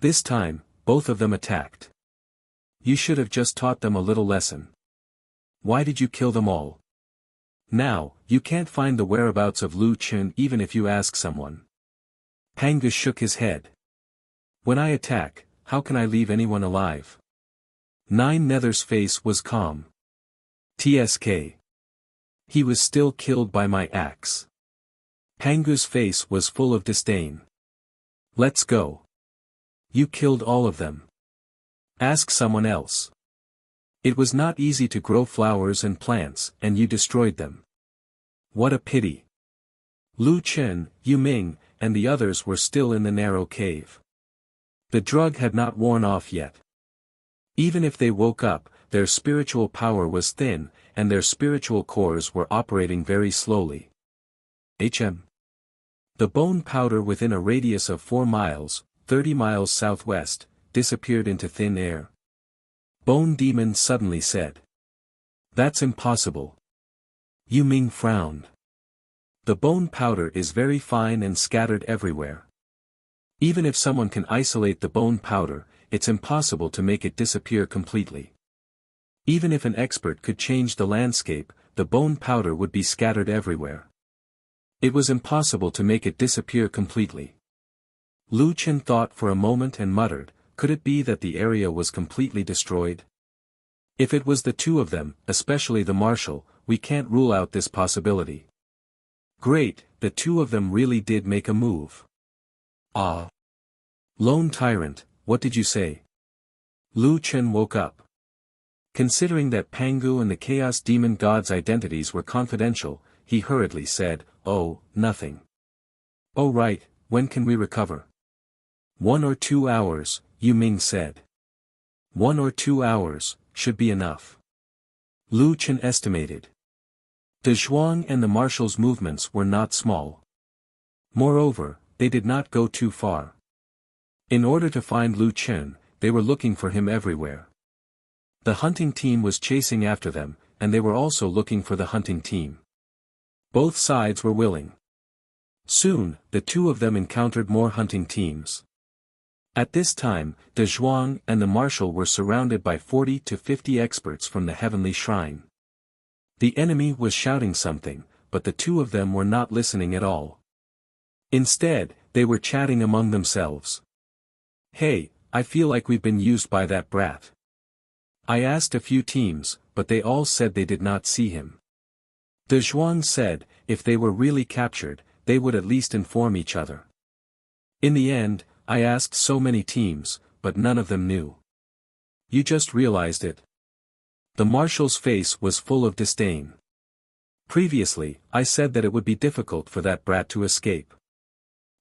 This time, both of them attacked. You should have just taught them a little lesson. Why did you kill them all? Now, you can't find the whereabouts of Lu Chun even if you ask someone. Pangu shook his head. When I attack, how can I leave anyone alive? 9 Nether's face was calm. TSK. He was still killed by my axe. Pangu's face was full of disdain. Let's go. You killed all of them. Ask someone else. It was not easy to grow flowers and plants, and you destroyed them. What a pity. Lu Chen, Yu Ming, and the others were still in the narrow cave. The drug had not worn off yet. Even if they woke up, their spiritual power was thin, and their spiritual cores were operating very slowly. The bone powder within a radius of 4 miles, 30 miles southwest, disappeared into thin air. Bone Demon suddenly said. That's impossible. Yu Ming frowned. The bone powder is very fine and scattered everywhere. Even if someone can isolate the bone powder, it's impossible to make it disappear completely. Even if an expert could change the landscape, the bone powder would be scattered everywhere. It was impossible to make it disappear completely. Lu Chen thought for a moment and muttered, could it be that the area was completely destroyed? If it was the two of them, especially the marshal, we can't rule out this possibility. Great, the two of them really did make a move. Ah. Lone Tyrant, what did you say? Lu Chen woke up. Considering that Pangu and the Chaos Demon God's identities were confidential, he hurriedly said, "Oh, nothing." "Oh right, when can we recover?" 1 or 2 hours, Yu Ming said. 1 or 2 hours, should be enough. Lu Chen estimated. De Zhuang and the marshal's movements were not small. Moreover, they did not go too far. In order to find Lu Chen, they were looking for him everywhere. The hunting team was chasing after them, and they were also looking for the hunting team. Both sides were willing. Soon, the two of them encountered more hunting teams. At this time, De Zhuang and the marshal were surrounded by 40 to 50 experts from the heavenly shrine. The enemy was shouting something, but the two of them were not listening at all. Instead, they were chatting among themselves. Hey, I feel like we've been used by that brat. I asked a few teams, but they all said they did not see him. De Zhuang said, if they were really captured, they would at least inform each other. In the end, I asked so many teams, but none of them knew. You just realized it. The marshal's face was full of disdain. Previously, I said that it would be difficult for that brat to escape.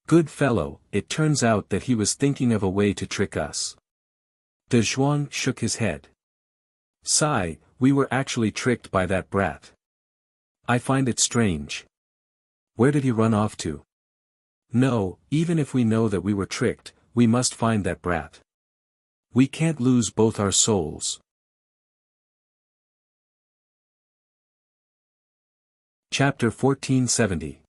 Good fellow, it turns out that he was thinking of a way to trick us. De Zhuang shook his head. Sigh, we were actually tricked by that brat. I find it strange. Where did he run off to? No, even if we know that we were tricked, we must find that brat. We can't lose both our souls. Chapter 1470.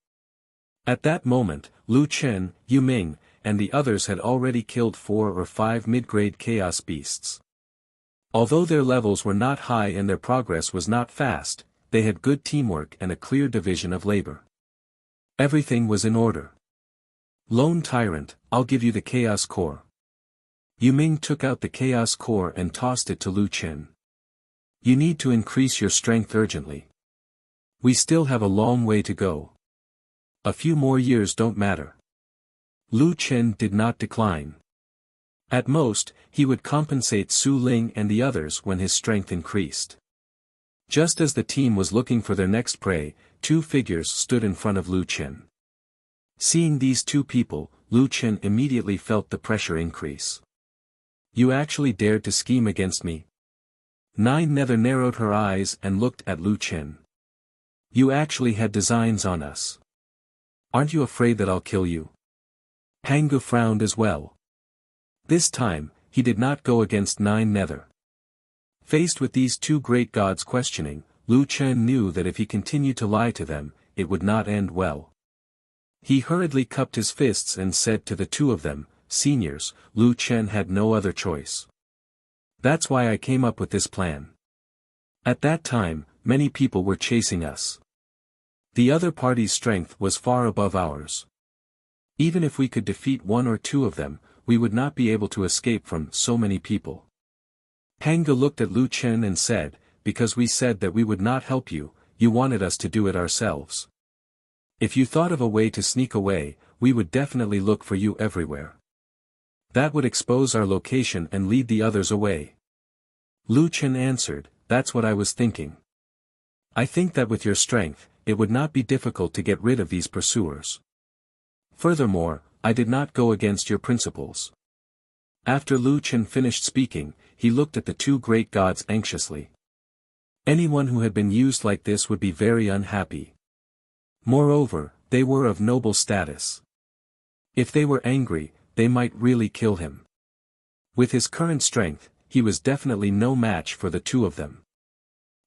At that moment, Lu Chen, Yu Ming, and the others had already killed 4 or 5 mid-grade chaos beasts. Although their levels were not high and their progress was not fast, they had good teamwork and a clear division of labor. Everything was in order. Lone Tyrant, I'll give you the Chaos Core. Yu Ming took out the Chaos Core and tossed it to Lu Chen. You need to increase your strength urgently. We still have a long way to go. A few more years don't matter. Lu Chen did not decline. At most, he would compensate Su Ling and the others when his strength increased. Just as the team was looking for their next prey, 2 figures stood in front of Lu Chen. Seeing these 2 people, Lu Chen immediately felt the pressure increase. You actually dared to scheme against me? Nine Nether narrowed her eyes and looked at Lu Chen. You actually had designs on us. Aren't you afraid that I'll kill you? Pangu frowned as well. This time, he did not go against Nine Nether. Faced with these 2 great gods questioning, Lu Chen knew that if he continued to lie to them, it would not end well. He hurriedly cupped his fists and said to the 2 of them, Seniors, Lu Chen had no other choice. That's why I came up with this plan. At that time, many people were chasing us. The other party's strength was far above ours. Even if we could defeat 1 or 2 of them, we would not be able to escape from so many people. Pangu looked at Lu Chen and said, because we said that we would not help you, you wanted us to do it ourselves. If you thought of a way to sneak away, we would definitely look for you everywhere. That would expose our location and lead the others away. Lu Chen answered, that's what I was thinking. I think that with your strength, it would not be difficult to get rid of these pursuers. Furthermore, I did not go against your principles. After Lu Chen finished speaking, he looked at the 2 great gods anxiously. Anyone who had been used like this would be very unhappy. Moreover, they were of noble status. If they were angry, they might really kill him. With his current strength, he was definitely no match for the 2 of them.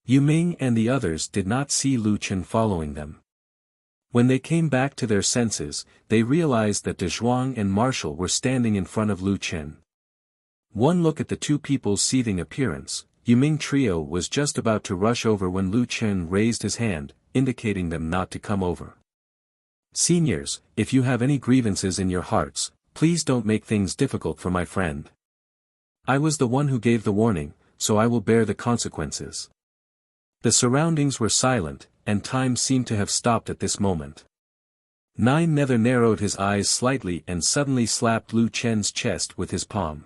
Yu Ming and the others did not see Lu Chen following them. When they came back to their senses, they realized that De Zhuang and Marshall were standing in front of Lu Chen. One look at the 2 people's seething appearance, Yu Ming trio was just about to rush over when Lu Chen raised his hand, indicating them not to come over. Seniors, if you have any grievances in your hearts, please don't make things difficult for my friend. I was the one who gave the warning, so I will bear the consequences. The surroundings were silent, and time seemed to have stopped at this moment. Nine Nether narrowed his eyes slightly and suddenly slapped Lu Chen's chest with his palm.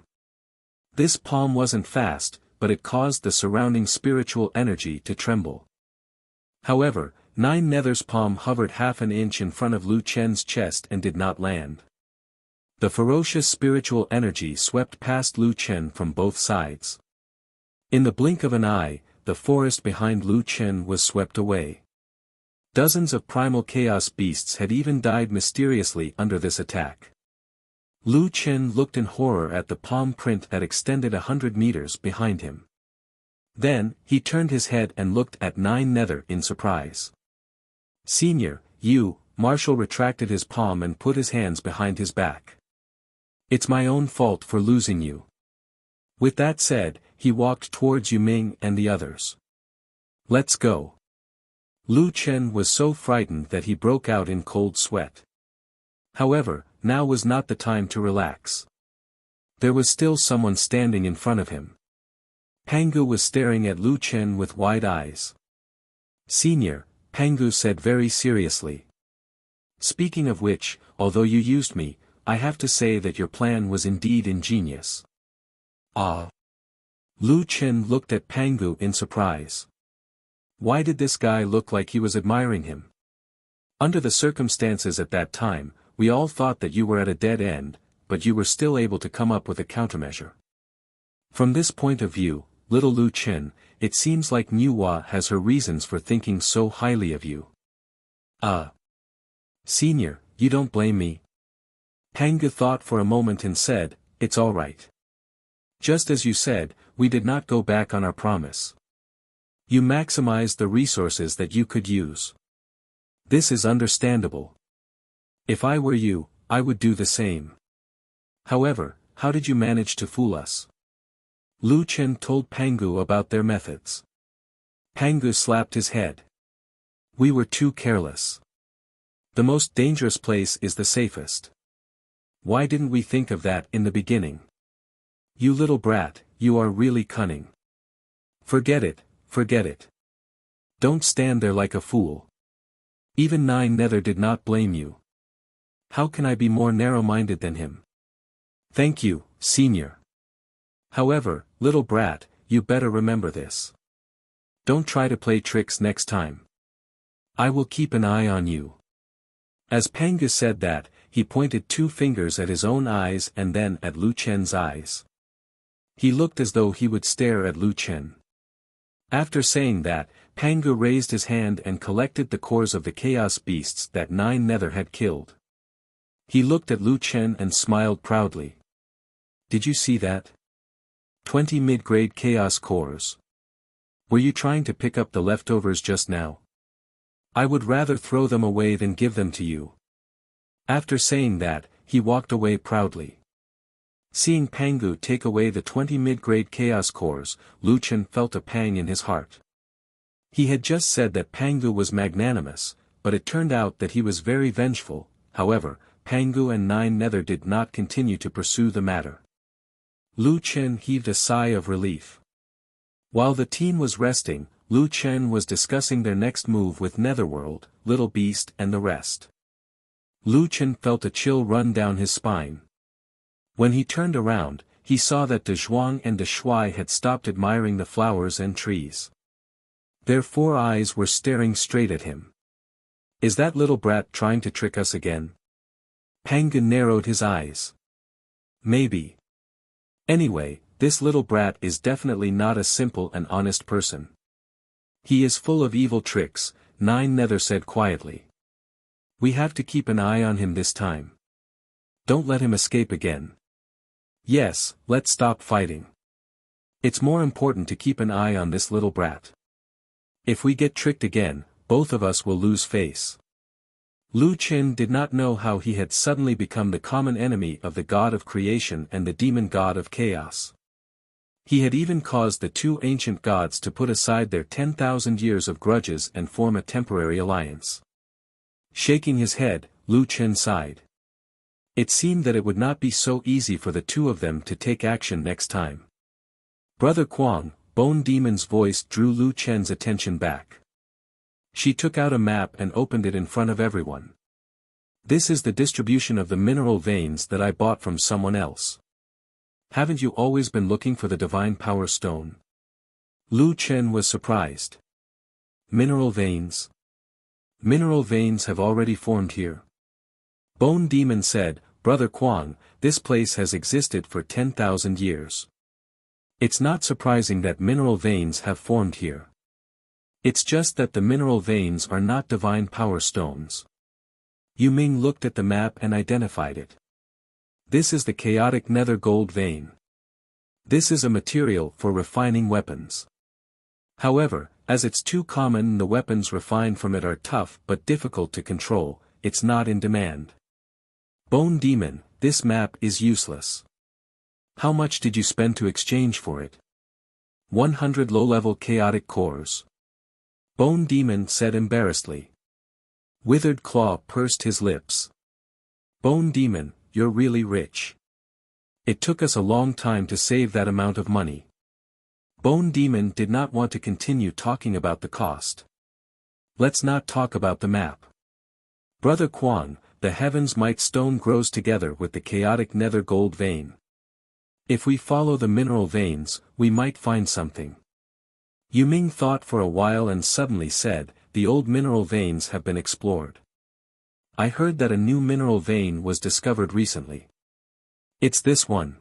This palm wasn't fast, but it caused the surrounding spiritual energy to tremble. However, Nine Nether's palm hovered half an inch in front of Lu Chen's chest and did not land. The ferocious spiritual energy swept past Lu Chen from both sides. In the blink of an eye, the forest behind Lu Chen was swept away. Dozens of primal chaos beasts had even died mysteriously under this attack. Lu Chen looked in horror at the palm print that extended 100 meters behind him. Then, he turned his head and looked at Nine Nether in surprise. Senior, you, Marshall retracted his palm and put his hands behind his back. It's my own fault for losing you. With that said, he walked towards Yu Ming and the others. Let's go. Lu Chen was so frightened that he broke out in cold sweat. However, now was not the time to relax. There was still someone standing in front of him. Pangu was staring at Lu Chen with wide eyes. Senior, Pangu said very seriously. Speaking of which, although you used me, I have to say that your plan was indeed ingenious. Ah. Lu Chen looked at Pangu in surprise. Why did this guy look like he was admiring him? Under the circumstances at that time, we all thought that you were at a dead end, but you were still able to come up with a countermeasure. From this point of view, little Lu Chen, it seems like Nuwa has her reasons for thinking so highly of you. Senior, you don't blame me? Pangu thought for a moment and said, it's all right. Just as you said, we did not go back on our promise. You maximized the resources that you could use. This is understandable. If I were you, I would do the same. However, how did you manage to fool us? Lu Chen told Pangu about their methods. Pangu slapped his head. We were too careless. The most dangerous place is the safest. Why didn't we think of that in the beginning? You little brat, you are really cunning. Forget it, forget it. Don't stand there like a fool. Even Nine Nether did not blame you. How can I be more narrow-minded than him? Thank you, senior. However, little brat, you better remember this. Don't try to play tricks next time. I will keep an eye on you. As Pangu said that, he pointed 2 fingers at his own eyes and then at Lu Chen's eyes. He looked as though he would stare at Lu Chen. After saying that, Pangu raised his hand and collected the cores of the chaos beasts that Nine Nether had killed. He looked at Lu Chen and smiled proudly. Did you see that? 20 mid-grade chaos cores. Were you trying to pick up the leftovers just now? I would rather throw them away than give them to you. After saying that, he walked away proudly. Seeing Pangu take away the 20 mid-grade chaos cores, Lu Chen felt a pang in his heart. He had just said that Pangu was magnanimous, but it turned out that he was very vengeful. However, Pangu and Nine Nether did not continue to pursue the matter. Lu Chen heaved a sigh of relief. While the team was resting, Lu Chen was discussing their next move with Netherworld, Little Beast and the rest. Lu Chen felt a chill run down his spine. When he turned around, he saw that De Zhuang and De Shuai had stopped admiring the flowers and trees. Their 4 eyes were staring straight at him. Is that little brat trying to trick us again? Pangu narrowed his eyes. Maybe. Anyway, this little brat is definitely not a simple and honest person. He is full of evil tricks, Nine Nether said quietly. We have to keep an eye on him this time. Don't let him escape again. Yes, let's stop fighting. It's more important to keep an eye on this little brat. If we get tricked again, both of us will lose face. Lu Chen did not know how he had suddenly become the common enemy of the god of creation and the demon god of chaos. He had even caused the 2 ancient gods to put aside their 10,000 years of grudges and form a temporary alliance. Shaking his head, Lu Chen sighed. It seemed that it would not be so easy for the 2 of them to take action next time. Brother Quang, Bone Demon's voice drew Lu Chen's attention back. She took out a map and opened it in front of everyone. This is the distribution of the mineral veins that I bought from someone else. Haven't you always been looking for the divine power stone? Lu Chen was surprised. Mineral veins? Mineral veins have already formed here. Bone Demon said, Brother Quang, this place has existed for 10,000 years. It's not surprising that mineral veins have formed here. It's just that the mineral veins are not divine power stones. Yu Ming looked at the map and identified it. This is the chaotic nether gold vein. This is a material for refining weapons. However, as it's too common and the weapons refined from it are tough but difficult to control, it's not in demand. Bone Demon, this map is useless. How much did you spend to exchange for it? 100 low-level chaotic cores. Bone Demon said embarrassedly. Withered Claw pursed his lips. Bone Demon, you're really rich. It took us a long time to save that amount of money. Bone Demon did not want to continue talking about the cost. Let's not talk about the map. Brother Quang, the Heaven's Might stone grows together with the chaotic nether gold vein. If we follow the mineral veins, we might find something. Yu Ming thought for a while and suddenly said, "The old mineral veins have been explored. I heard that a new mineral vein was discovered recently. It's this one."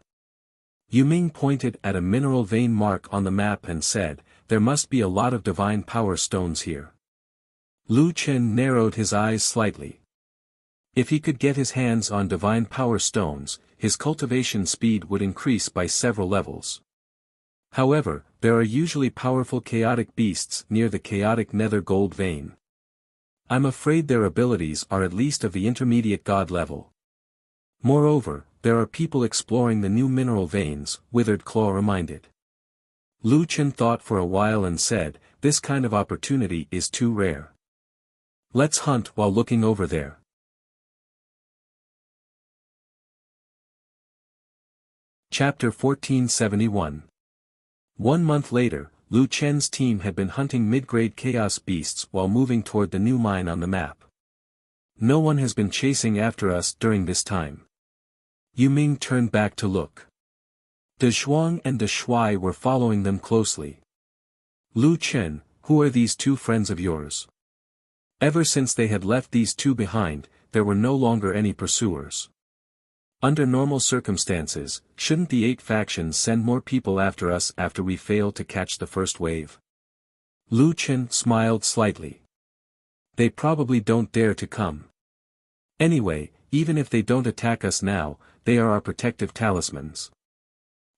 Yu Ming pointed at a mineral vein mark on the map and said, "There must be a lot of divine power stones here." Lu Chen narrowed his eyes slightly. If he could get his hands on divine power stones, his cultivation speed would increase by several levels. However, there are usually powerful chaotic beasts near the chaotic nether gold vein. I'm afraid their abilities are at least of the intermediate god level. Moreover, there are people exploring the new mineral veins, Withered Claw reminded. Lu Chen thought for a while and said, "This kind of opportunity is too rare. Let's hunt while looking over there." Chapter 1471. 1 month later, Lu Chen's team had been hunting mid-grade chaos beasts while moving toward the new mine on the map. "No one has been chasing after us during this time." Yu Ming turned back to look. De Zhuang and De Shuai were following them closely. "Lu Chen, who are these two friends of yours?" Ever since they had left these two behind, there were no longer any pursuers. Under normal circumstances, shouldn't the 8 factions send more people after us after we fail to catch the first wave? Lu Chen smiled slightly. "They probably don't dare to come. Anyway, even if they don't attack us now, they are our protective talismans.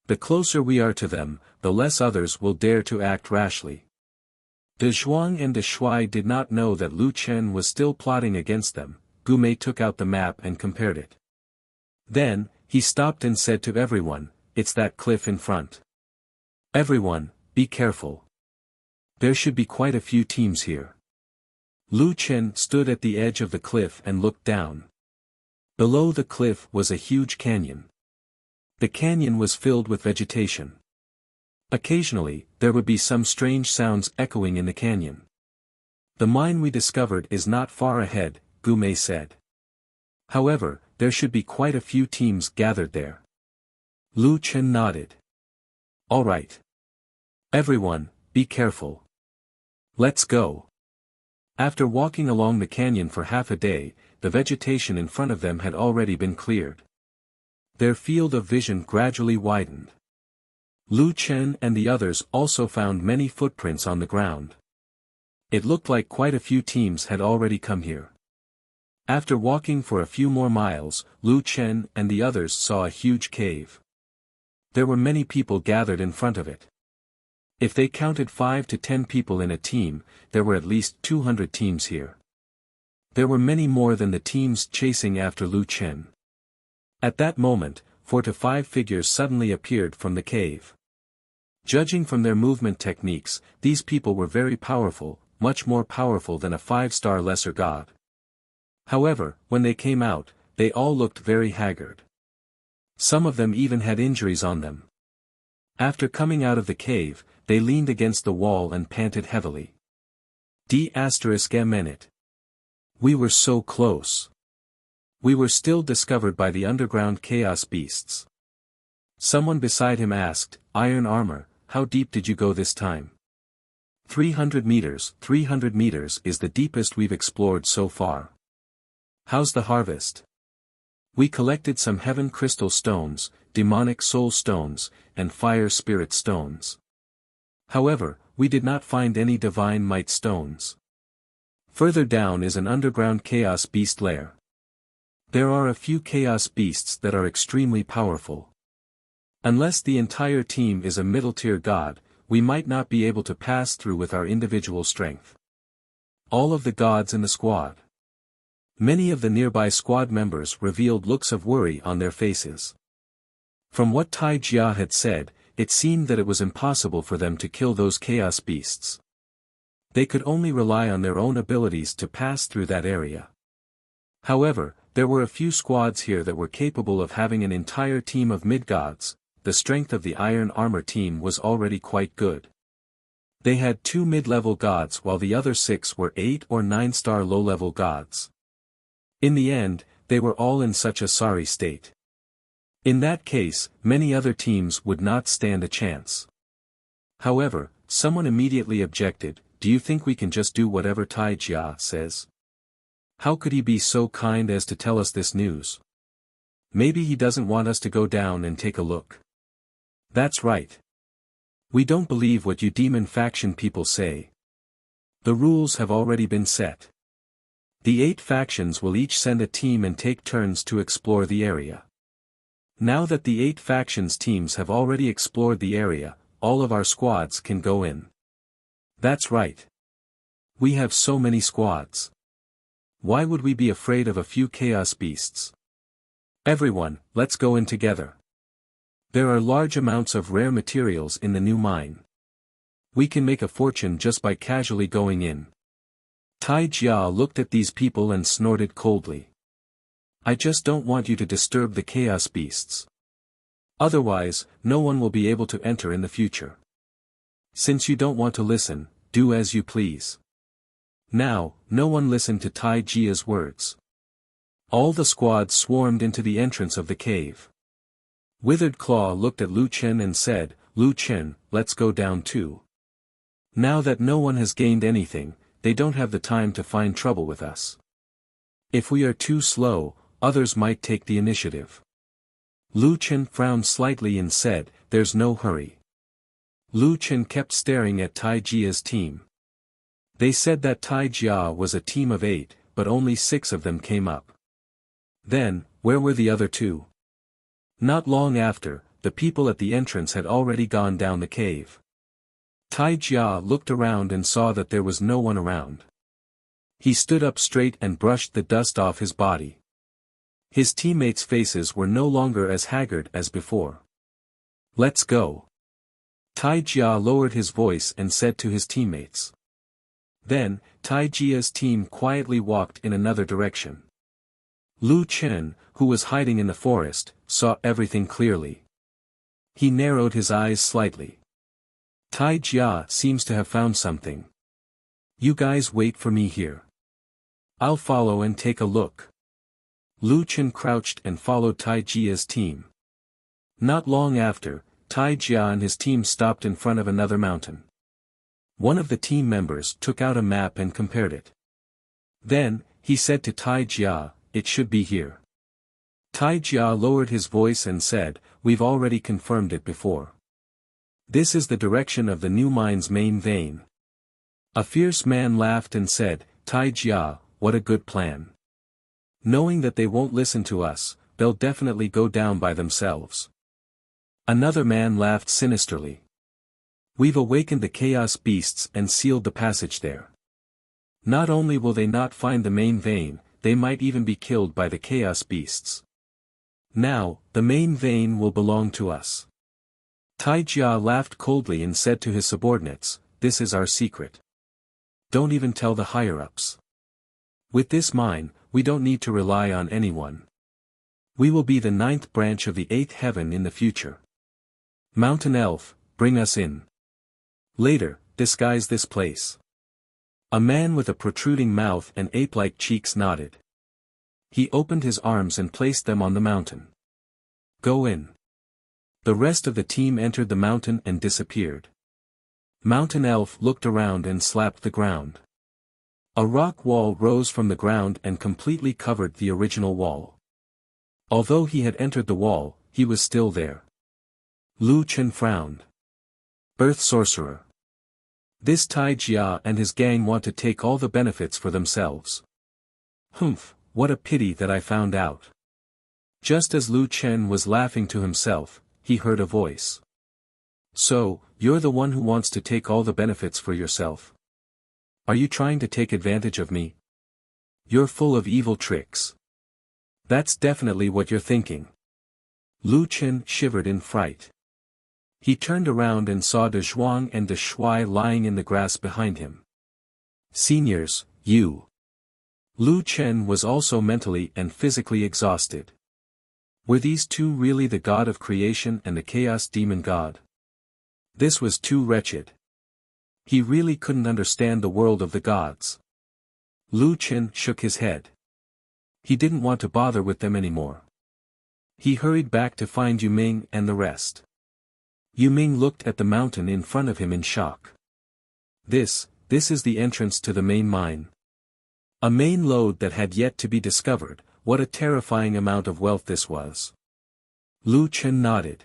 The closer we are to them, the less others will dare to act rashly." De Zhuang and De Shuai did not know that Lu Chen was still plotting against them. Gumei took out the map and compared it. Then, he stopped and said to everyone, "It's that cliff in front. Everyone, be careful. There should be quite a few teams here." Lu Chen stood at the edge of the cliff and looked down. Below the cliff was a huge canyon. The canyon was filled with vegetation. Occasionally, there would be some strange sounds echoing in the canyon. "The mine we discovered is not far ahead," Gumei said. "However, there should be quite a few teams gathered there." Lu Chen nodded. "All right. Everyone, be careful. Let's go." After walking along the canyon for half a day, the vegetation in front of them had already been cleared. Their field of vision gradually widened. Lu Chen and the others also found many footprints on the ground. It looked like quite a few teams had already come here. After walking for a few more miles, Lu Chen and the others saw a huge cave. There were many people gathered in front of it. If they counted 5 to 10 people in a team, there were at least 200 teams here. There were many more than the teams chasing after Lu Chen. At that moment, 4 to 5 figures suddenly appeared from the cave. Judging from their movement techniques, these people were very powerful, much more powerful than a 5-star lesser god. However, when they came out, they all looked very haggard. Some of them even had injuries on them. After coming out of the cave, they leaned against the wall and panted heavily. D****. We were so close. We were still discovered by the underground chaos beasts. Someone beside him asked, "Iron armor, how deep did you go this time?" 300 meters. 300 meters is the deepest we've explored so far. How's the harvest? We collected some heaven crystal stones, demonic soul stones, and fire spirit stones. However, we did not find any divine might stones. Further down is an underground chaos beast lair. There are a few chaos beasts that are extremely powerful. Unless the entire team is a middle-tier god, we might not be able to pass through with our individual strength. All of the gods in the squad. Many of the nearby squad members revealed looks of worry on their faces. From what Tai Jia had said, it seemed that it was impossible for them to kill those chaos beasts. They could only rely on their own abilities to pass through that area. However, there were a few squads here that were capable of having an entire team of mid-gods. The strength of the iron armor team was already quite good. They had 2 mid-level gods while the other 6 were 8 or 9-star low-level gods. In the end, they were all in such a sorry state. In that case, many other teams would not stand a chance. However, someone immediately objected, "Do you think we can just do whatever Tai Jia says? How could he be so kind as to tell us this news? Maybe he doesn't want us to go down and take a look." "That's right. We don't believe what you demon faction people say. The rules have already been set. The 8 factions will each send a team and take turns to explore the area. Now that the 8 factions teams have already explored the area, all of our squads can go in." "That's right. We have so many squads. Why would we be afraid of a few chaos beasts? Everyone, let's go in together. There are large amounts of rare materials in the new mine. We can make a fortune just by casually going in." Tai Jia looked at these people and snorted coldly. "I just don't want you to disturb the chaos beasts. Otherwise, no one will be able to enter in the future. Since you don't want to listen, do as you please." Now, no one listened to Tai Jia's words. All the squad swarmed into the entrance of the cave. Withered Claw looked at Lu Chen and said, "Lu Chen, let's go down too. Now that no one has gained anything, they don't have the time to find trouble with us. If we are too slow, others might take the initiative." Lu Chen frowned slightly and said, "There's no hurry." Lu Chen kept staring at Tai Jia's team. They said that Tai Jia was a team of 8, but only 6 of them came up. Then, where were the other 2? Not long after, the people at the entrance had already gone down the cave. Tai Jia looked around and saw that there was no one around. He stood up straight and brushed the dust off his body. His teammates' faces were no longer as haggard as before. "Let's go." Tai Jia lowered his voice and said to his teammates. Then, Tai Jia's team quietly walked in another direction. Lu Chen, who was hiding in the forest, saw everything clearly. He narrowed his eyes slightly. Tai Jia seems to have found something. "You guys wait for me here. I'll follow and take a look." Lu Chen crouched and followed Tai Jia's team. Not long after, Tai Jia and his team stopped in front of another mountain. One of the team members took out a map and compared it. Then, he said to Tai Jia, "It should be here." Tai Jia lowered his voice and said, "We've already confirmed it before. This is the direction of the new mine's main vein." A fierce man laughed and said, "Tai Jia, what a good plan. Knowing that they won't listen to us, they'll definitely go down by themselves." Another man laughed sinisterly. "We've awakened the chaos beasts and sealed the passage there. Not only will they not find the main vein, they might even be killed by the chaos beasts. Now, the main vein will belong to us." Tai Jia laughed coldly and said to his subordinates, "This is our secret. Don't even tell the higher-ups. With this mine, we don't need to rely on anyone. We will be the 9th branch of the 8th heaven in the future. Mountain Elf, bring us in. Later, disguise this place." A man with a protruding mouth and ape-like cheeks nodded. He opened his arms and placed them on the mountain. "Go in." The rest of the team entered the mountain and disappeared. Mountain Elf looked around and slapped the ground. A rock wall rose from the ground and completely covered the original wall. Although he had entered the wall, he was still there. Lu Chen frowned. Earth Sorcerer. This Tai Jia and his gang want to take all the benefits for themselves. Humph, what a pity that I found out. Just as Lu Chen was laughing to himself, he heard a voice. "So, you're the one who wants to take all the benefits for yourself? Are you trying to take advantage of me? You're full of evil tricks. That's definitely what you're thinking." Lu Chen shivered in fright. He turned around and saw De Zhuang and De Shui lying in the grass behind him. "Seniors, you." Lu Chen was also mentally and physically exhausted. Were these two really the god of creation and the chaos demon god? This was too wretched. He really couldn't understand the world of the gods. Lu Chen shook his head. He didn't want to bother with them anymore. He hurried back to find Yu Ming and the rest. Yu Ming looked at the mountain in front of him in shock. This is the entrance to the main mine. A main lode that had yet to be discovered. What a terrifying amount of wealth this was. Lu Chen nodded.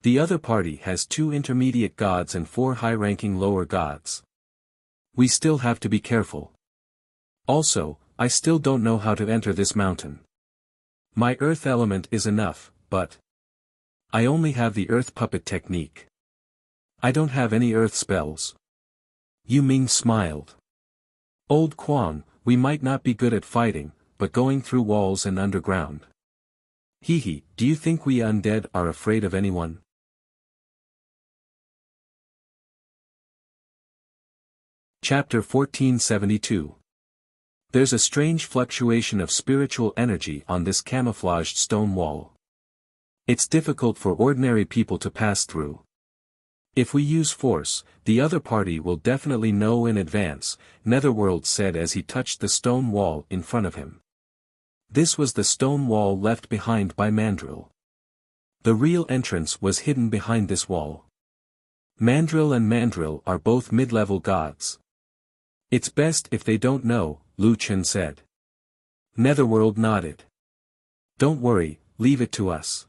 The other party has 2 intermediate gods and 4 high-ranking lower gods. We still have to be careful. Also, I still don't know how to enter this mountain. My earth element is enough, but I only have the earth puppet technique. I don't have any earth spells. Yu Ming smiled. Old Quan, we might not be good at fighting, but going through walls and underground. Hehe, do you think we undead are afraid of anyone? Chapter 1472. There's a strange fluctuation of spiritual energy on this camouflaged stone wall. It's difficult for ordinary people to pass through. If we use force, the other party will definitely know in advance, Netherworld said as he touched the stone wall in front of him. This was the stone wall left behind by Mandrill. The real entrance was hidden behind this wall. Mandrill and Mandrill are both mid-level gods. It's best if they don't know, Lu Chen said. Netherworld nodded. Don't worry, leave it to us.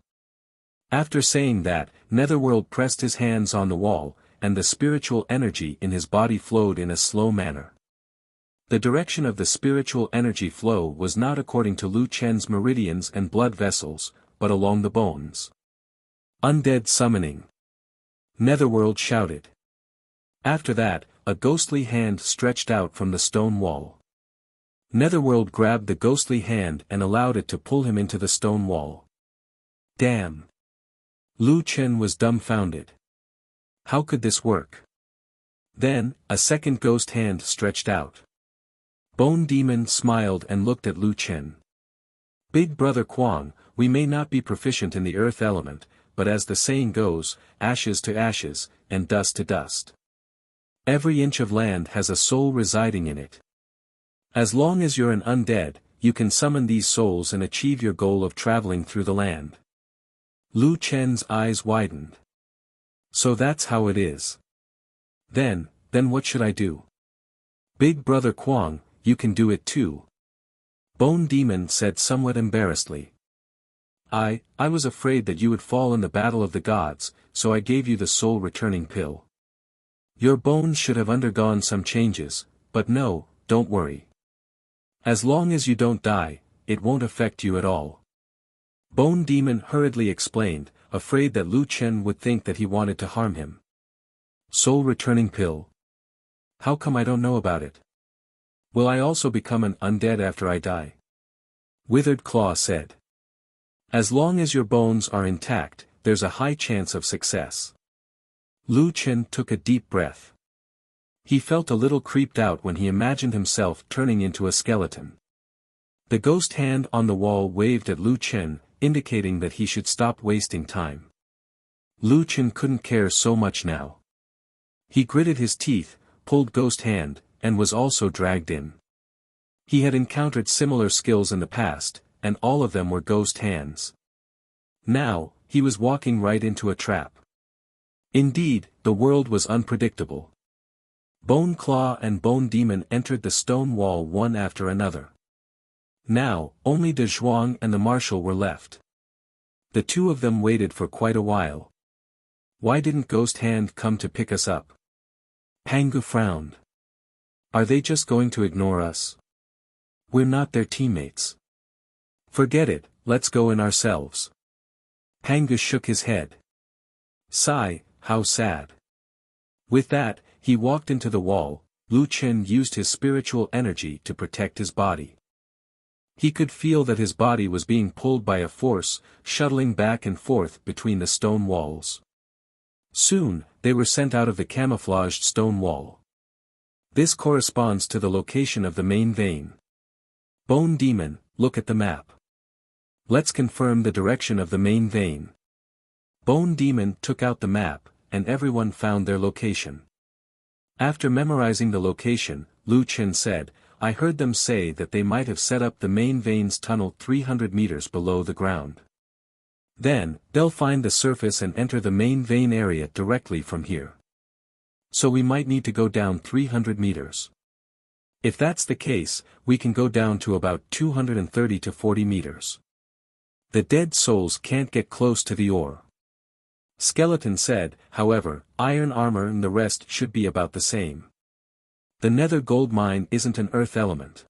After saying that, Netherworld pressed his hands on the wall, and the spiritual energy in his body flowed in a slow manner. The direction of the spiritual energy flow was not according to Lu Chen's meridians and blood vessels, but along the bones. Undead summoning. Netherworld shouted. After that, a ghostly hand stretched out from the stone wall. Netherworld grabbed the ghostly hand and allowed it to pull him into the stone wall. Damn! Lu Chen was dumbfounded. How could this work? Then, a second ghost hand stretched out. Bone Demon smiled and looked at Lu Chen. Big Brother Quang, we may not be proficient in the earth element, but as the saying goes, ashes to ashes, and dust to dust. Every inch of land has a soul residing in it. As long as you're an undead, you can summon these souls and achieve your goal of traveling through the land. Lu Chen's eyes widened. So that's how it is. Then what should I do? Big Brother Quang, you can do it too. Bone Demon said somewhat embarrassedly. I was afraid that you would fall in the battle of the gods, so I gave you the soul returning pill. Your bones should have undergone some changes, but no, don't worry. As long as you don't die, it won't affect you at all. Bone Demon hurriedly explained, afraid that Lu Chen would think that he wanted to harm him. Soul returning pill? How come I don't know about it? Will I also become an undead after I die? Withered Claw said. As long as your bones are intact, there's a high chance of success. Lu Chen took a deep breath. He felt a little creeped out when he imagined himself turning into a skeleton. The ghost hand on the wall waved at Lu Chen, indicating that he should stop wasting time. Lu Chen couldn't care so much now. He gritted his teeth, pulled ghost hand, and was also dragged in. He had encountered similar skills in the past, and all of them were ghost hands. Now, he was walking right into a trap. Indeed, the world was unpredictable. Bone Claw and Bone Demon entered the stone wall one after another. Now, only De Zhuang and the Marshal were left. The two of them waited for quite a while. Why didn't Ghost Hand come to pick us up? Pangu frowned. Are they just going to ignore us? We're not their teammates. Forget it, let's go in ourselves. Pangu shook his head. Sigh, how sad. With that, he walked into the wall. Lu Chen used his spiritual energy to protect his body. He could feel that his body was being pulled by a force, shuttling back and forth between the stone walls. Soon, they were sent out of the camouflaged stone wall. This corresponds to the location of the main vein. Bone Demon, look at the map. Let's confirm the direction of the main vein. Bone Demon took out the map, and everyone found their location. After memorizing the location, Lu Chen said, I heard them say that they might have set up the main vein's tunnel 300 meters below the ground. Then, they'll find the surface and enter the main vein area directly from here. So we might need to go down 300 meters. If that's the case, we can go down to about 230 to 40 meters. The dead souls can't get close to the ore. Skeleton said, however, iron armor and the rest should be about the same. The nether gold mine isn't an earth element.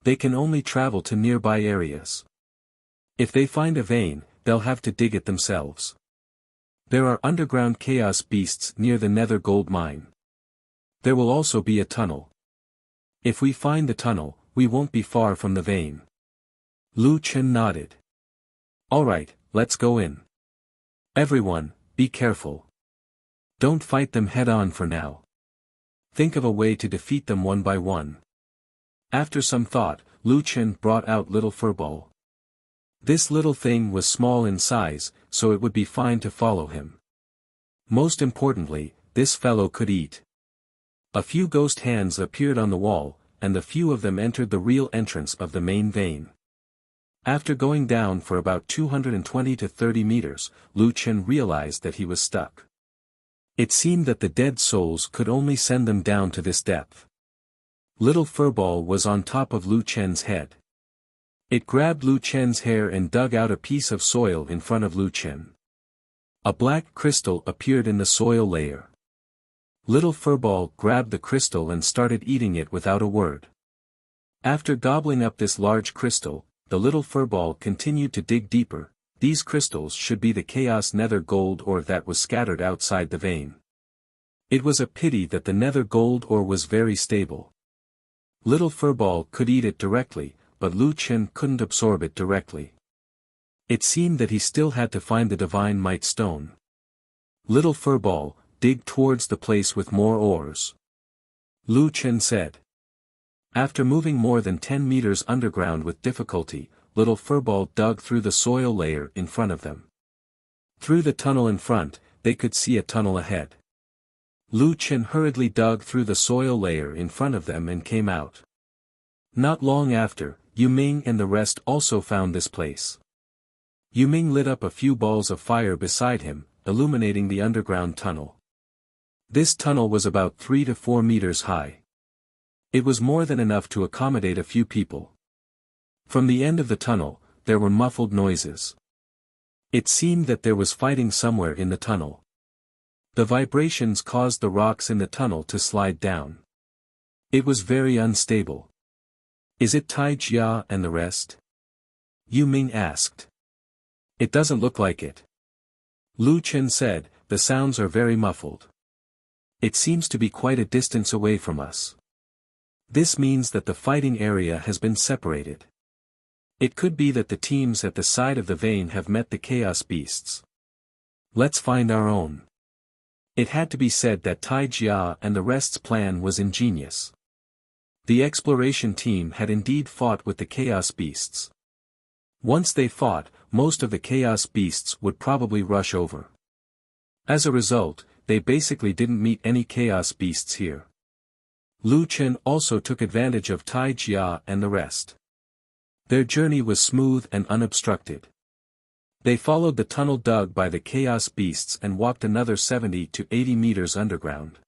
They can only travel to nearby areas. If they find a vein, they'll have to dig it themselves. There are underground chaos beasts near the nether gold mine. There will also be a tunnel. If we find the tunnel, we won't be far from the vein. Lu Chen nodded. Alright, let's go in. Everyone, be careful. Don't fight them head-on for now. Think of a way to defeat them one by one. After some thought, Lu Chen brought out little furball. This little thing was small in size, so it would be fine to follow him. Most importantly, this fellow could eat. A few ghost hands appeared on the wall, and the few of them entered the real entrance of the main vein. After going down for about 220 to 30 meters, Lu Chen realized that he was stuck. It seemed that the dead souls could only send them down to this depth. Little furball was on top of Lu Chen's head. It grabbed Lu Chen's hair and dug out a piece of soil in front of Lu Chen. A black crystal appeared in the soil layer. Little furball grabbed the crystal and started eating it without a word. After gobbling up this large crystal, the little furball continued to dig deeper. These crystals should be the chaos nether gold ore that was scattered outside the vein. It was a pity that the nether gold ore was very stable. Little furball could eat it directly, but Lu Chen couldn't absorb it directly. It seemed that he still had to find the divine might stone. Little furball, dig towards the place with more ores. Lu Chen said. After moving more than 10 meters underground with difficulty, little furball dug through the soil layer in front of them. Through the tunnel in front, they could see a tunnel ahead. Lu Chen hurriedly dug through the soil layer in front of them and came out. Not long after, Yu Ming and the rest also found this place. Yu Ming lit up a few balls of fire beside him, illuminating the underground tunnel. This tunnel was about 3 to 4 meters high. It was more than enough to accommodate a few people. From the end of the tunnel, there were muffled noises. It seemed that there was fighting somewhere in the tunnel. The vibrations caused the rocks in the tunnel to slide down. It was very unstable. Is it Tai Jia and the rest? Yu Ming asked. It doesn't look like it. Lu Chen said, the sounds are very muffled. It seems to be quite a distance away from us. This means that the fighting area has been separated. It could be that the teams at the side of the vein have met the chaos beasts. Let's find our own. It had to be said that Tai Jia and the rest's plan was ingenious. The exploration team had indeed fought with the chaos beasts. Once they fought, most of the chaos beasts would probably rush over. As a result, they basically didn't meet any chaos beasts here. Lu Chen also took advantage of Tai Jia and the rest. Their journey was smooth and unobstructed. They followed the tunnel dug by the chaos beasts and walked another 70 to 80 meters underground.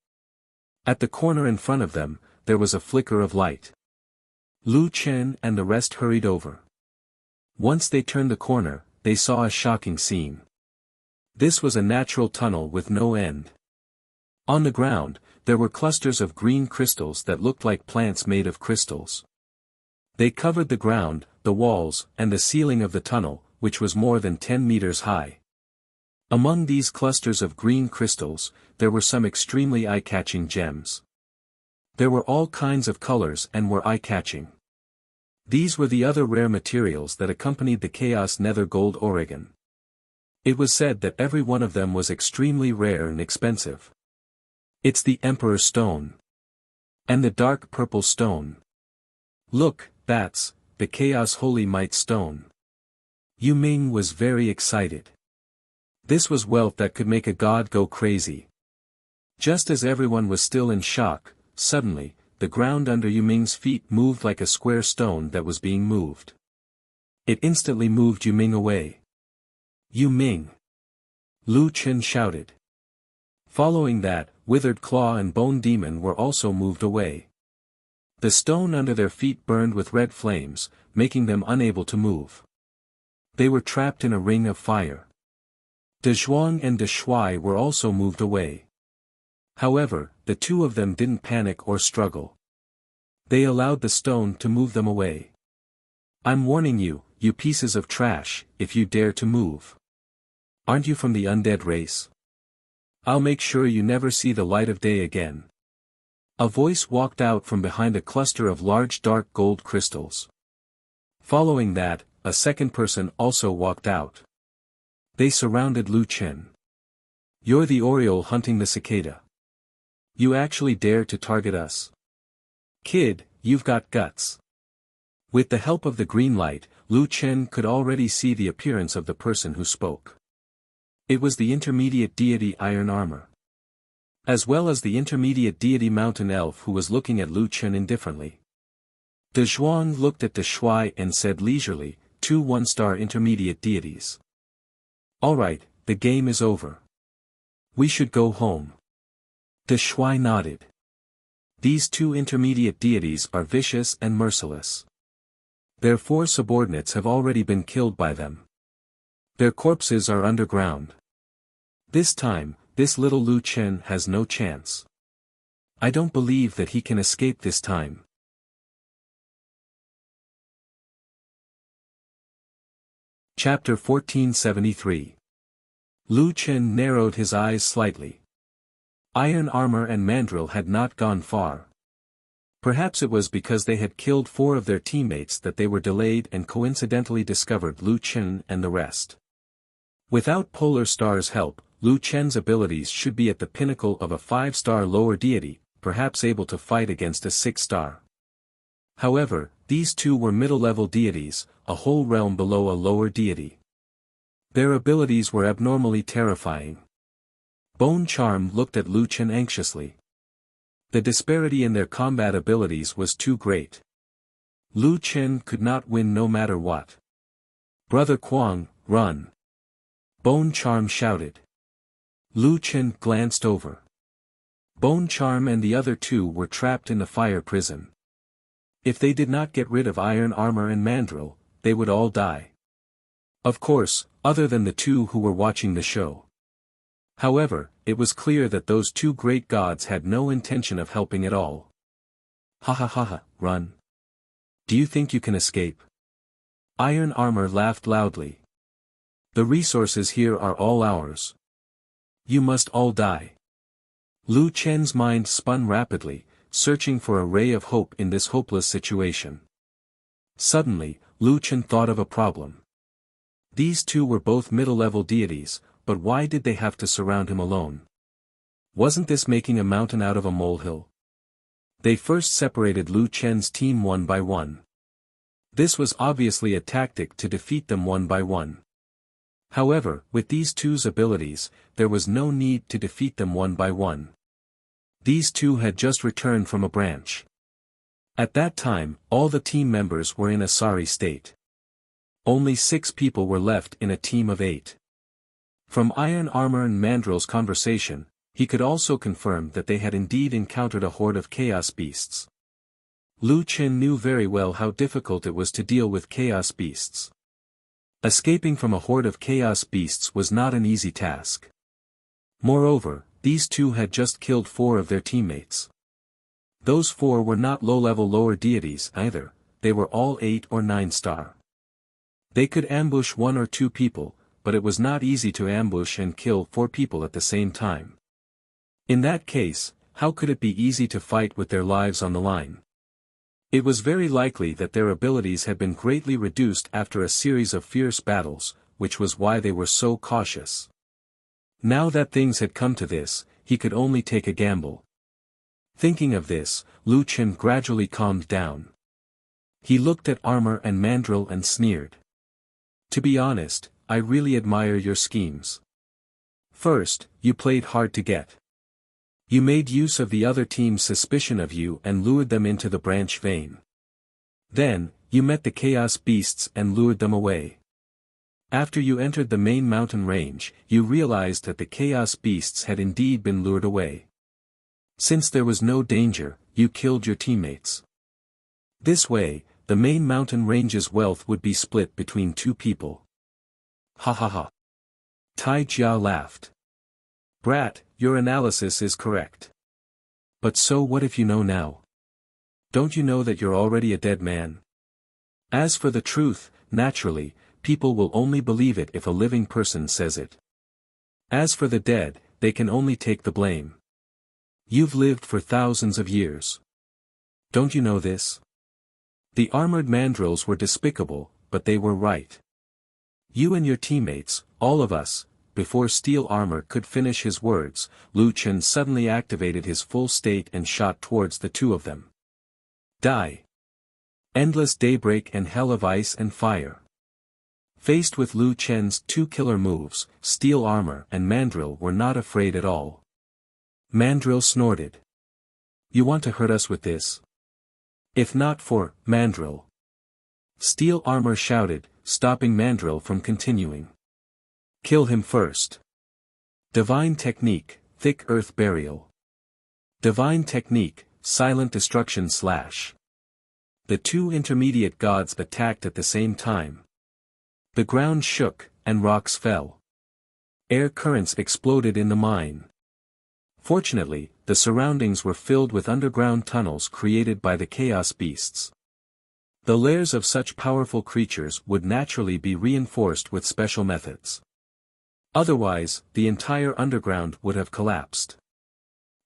At the corner in front of them, there was a flicker of light. Lu Chen and the rest hurried over. Once they turned the corner, they saw a shocking scene. This was a natural tunnel with no end. On the ground, there were clusters of green crystals that looked like plants made of crystals. They covered the ground, the walls, and the ceiling of the tunnel, which was more than 10 meters high. Among these clusters of green crystals, there were some extremely eye-catching gems. There were all kinds of colors and were eye-catching. These were the other rare materials that accompanied the Chaos Nether Gold Oregon. It was said that every one of them was extremely rare and expensive. It's the Emperor's Stone. And the dark purple stone. Look, that's the Chaos Holy Might Stone. Yu Ming was very excited. This was wealth that could make a god go crazy. Just as everyone was still in shock, suddenly, the ground under Yu Ming's feet moved like a square stone that was being moved. It instantly moved Yu Ming away. Yu Ming! Lu Chen shouted. Following that, Withered Claw and Bone Demon were also moved away. The stone under their feet burned with red flames, making them unable to move. They were trapped in a ring of fire. De Zhuang and De Shuai were also moved away. However, the two of them didn't panic or struggle. They allowed the stone to move them away. I'm warning you, you pieces of trash, if you dare to move. Aren't you from the undead race? I'll make sure you never see the light of day again. A voice walked out from behind a cluster of large dark gold crystals. Following that, a second person also walked out. They surrounded Lu Chen. You're the Oriole hunting the cicada. You actually dare to target us? Kid, you've got guts. With the help of the green light, Lu Chen could already see the appearance of the person who spoke. It was the intermediate deity Iron Armor. As well as the intermediate deity Mountain Elf who was looking at Lu Chen indifferently. De Zhuang looked at De Shuai and said leisurely, 2 one-star intermediate deities. Alright, the game is over. We should go home. De Shuai nodded. These 2 intermediate deities are vicious and merciless. Their 4 subordinates have already been killed by them. Their corpses are underground. This time, this little Lu Chen has no chance. I don't believe that he can escape this time. Chapter 1473. Lu Chen narrowed his eyes slightly. Iron Armor and Mandrill had not gone far. Perhaps it was because they had killed 4 of their teammates that they were delayed and coincidentally discovered Lu Chen and the rest. Without Polar Star's help, Lu Chen's abilities should be at the pinnacle of a 5-star lower deity, perhaps able to fight against a 6-star. However, these 2 were middle-level deities, a whole realm below a lower deity. Their abilities were abnormally terrifying. Bone Charm looked at Lu Chen anxiously. The disparity in their combat abilities was too great. Lu Chen could not win no matter what. Brother Quang, run! Bone Charm shouted. Lu Chen glanced over. Bone Charm and the other 2 were trapped in the fire prison. If they did not get rid of Iron Armor and Mandrill, they would all die. Of course, other than the 2 who were watching the show. However, it was clear that those 2 great gods had no intention of helping at all. Ha ha ha ha, run. Do you think you can escape? Iron Armor laughed loudly. The resources here are all ours. You must all die. Lu Chen's mind spun rapidly, searching for a ray of hope in this hopeless situation. Suddenly, Lu Chen thought of a problem. These 2 were both middle-level deities, but why did they have to surround him alone? Wasn't this making a mountain out of a molehill? They first separated Lu Chen's team one by one. This was obviously a tactic to defeat them one by one. However, with these 2's abilities, there was no need to defeat them one by one. These 2 had just returned from a branch. At that time, all the team members were in a sorry state. Only 6 people were left in a team of 8. From Iron Armor and Mandrill's conversation, he could also confirm that they had indeed encountered a horde of chaos beasts. Lu Chen knew very well how difficult it was to deal with chaos beasts. Escaping from a horde of chaos beasts was not an easy task. Moreover, these 2 had just killed 4 of their teammates. Those 4 were not low-level lower deities either, they were all 8 or 9-star. They could ambush 1 or 2 people, but it was not easy to ambush and kill 4 people at the same time. In that case, how could it be easy to fight with their lives on the line? It was very likely that their abilities had been greatly reduced after a series of fierce battles, which was why they were so cautious. Now that things had come to this, he could only take a gamble. Thinking of this, Lu Chen gradually calmed down. He looked at Armor and Mandrill and sneered. To be honest, I really admire your schemes. First, you played hard to get. You made use of the other team's suspicion of you and lured them into the branch vein. Then, you met the chaos beasts and lured them away. After you entered the main mountain range, you realized that the chaos beasts had indeed been lured away. Since there was no danger, you killed your teammates. This way, the main mountain range's wealth would be split between two people. Ha ha ha. Tai Jia laughed. Brat, your analysis is correct. But so what if you know now? Don't you know that you're already a dead man? As for the truth, naturally, people will only believe it if a living person says it. As for the dead, they can only take the blame. You've lived for thousands of years. Don't you know this? The armored mandrills were despicable, but they were right. You and your teammates, all of us. Before Steel Armor could finish his words, Lu Chen suddenly activated his full state and shot towards the two of them. Die! Endless Daybreak and Hell of Ice and Fire. Faced with Lu Chen's two killer moves, Steel Armor and Mandrill were not afraid at all. Mandrill snorted. You want to hurt us with this? If not for Mandrill. Steel Armor shouted, stopping Mandrill from continuing. Kill him first. Divine Technique, Thick Earth Burial. Divine Technique, Silent Destruction / The two intermediate gods attacked at the same time. The ground shook, and rocks fell. Air currents exploded in the mine. Fortunately, the surroundings were filled with underground tunnels created by the chaos beasts. The lairs of such powerful creatures would naturally be reinforced with special methods. Otherwise, the entire underground would have collapsed.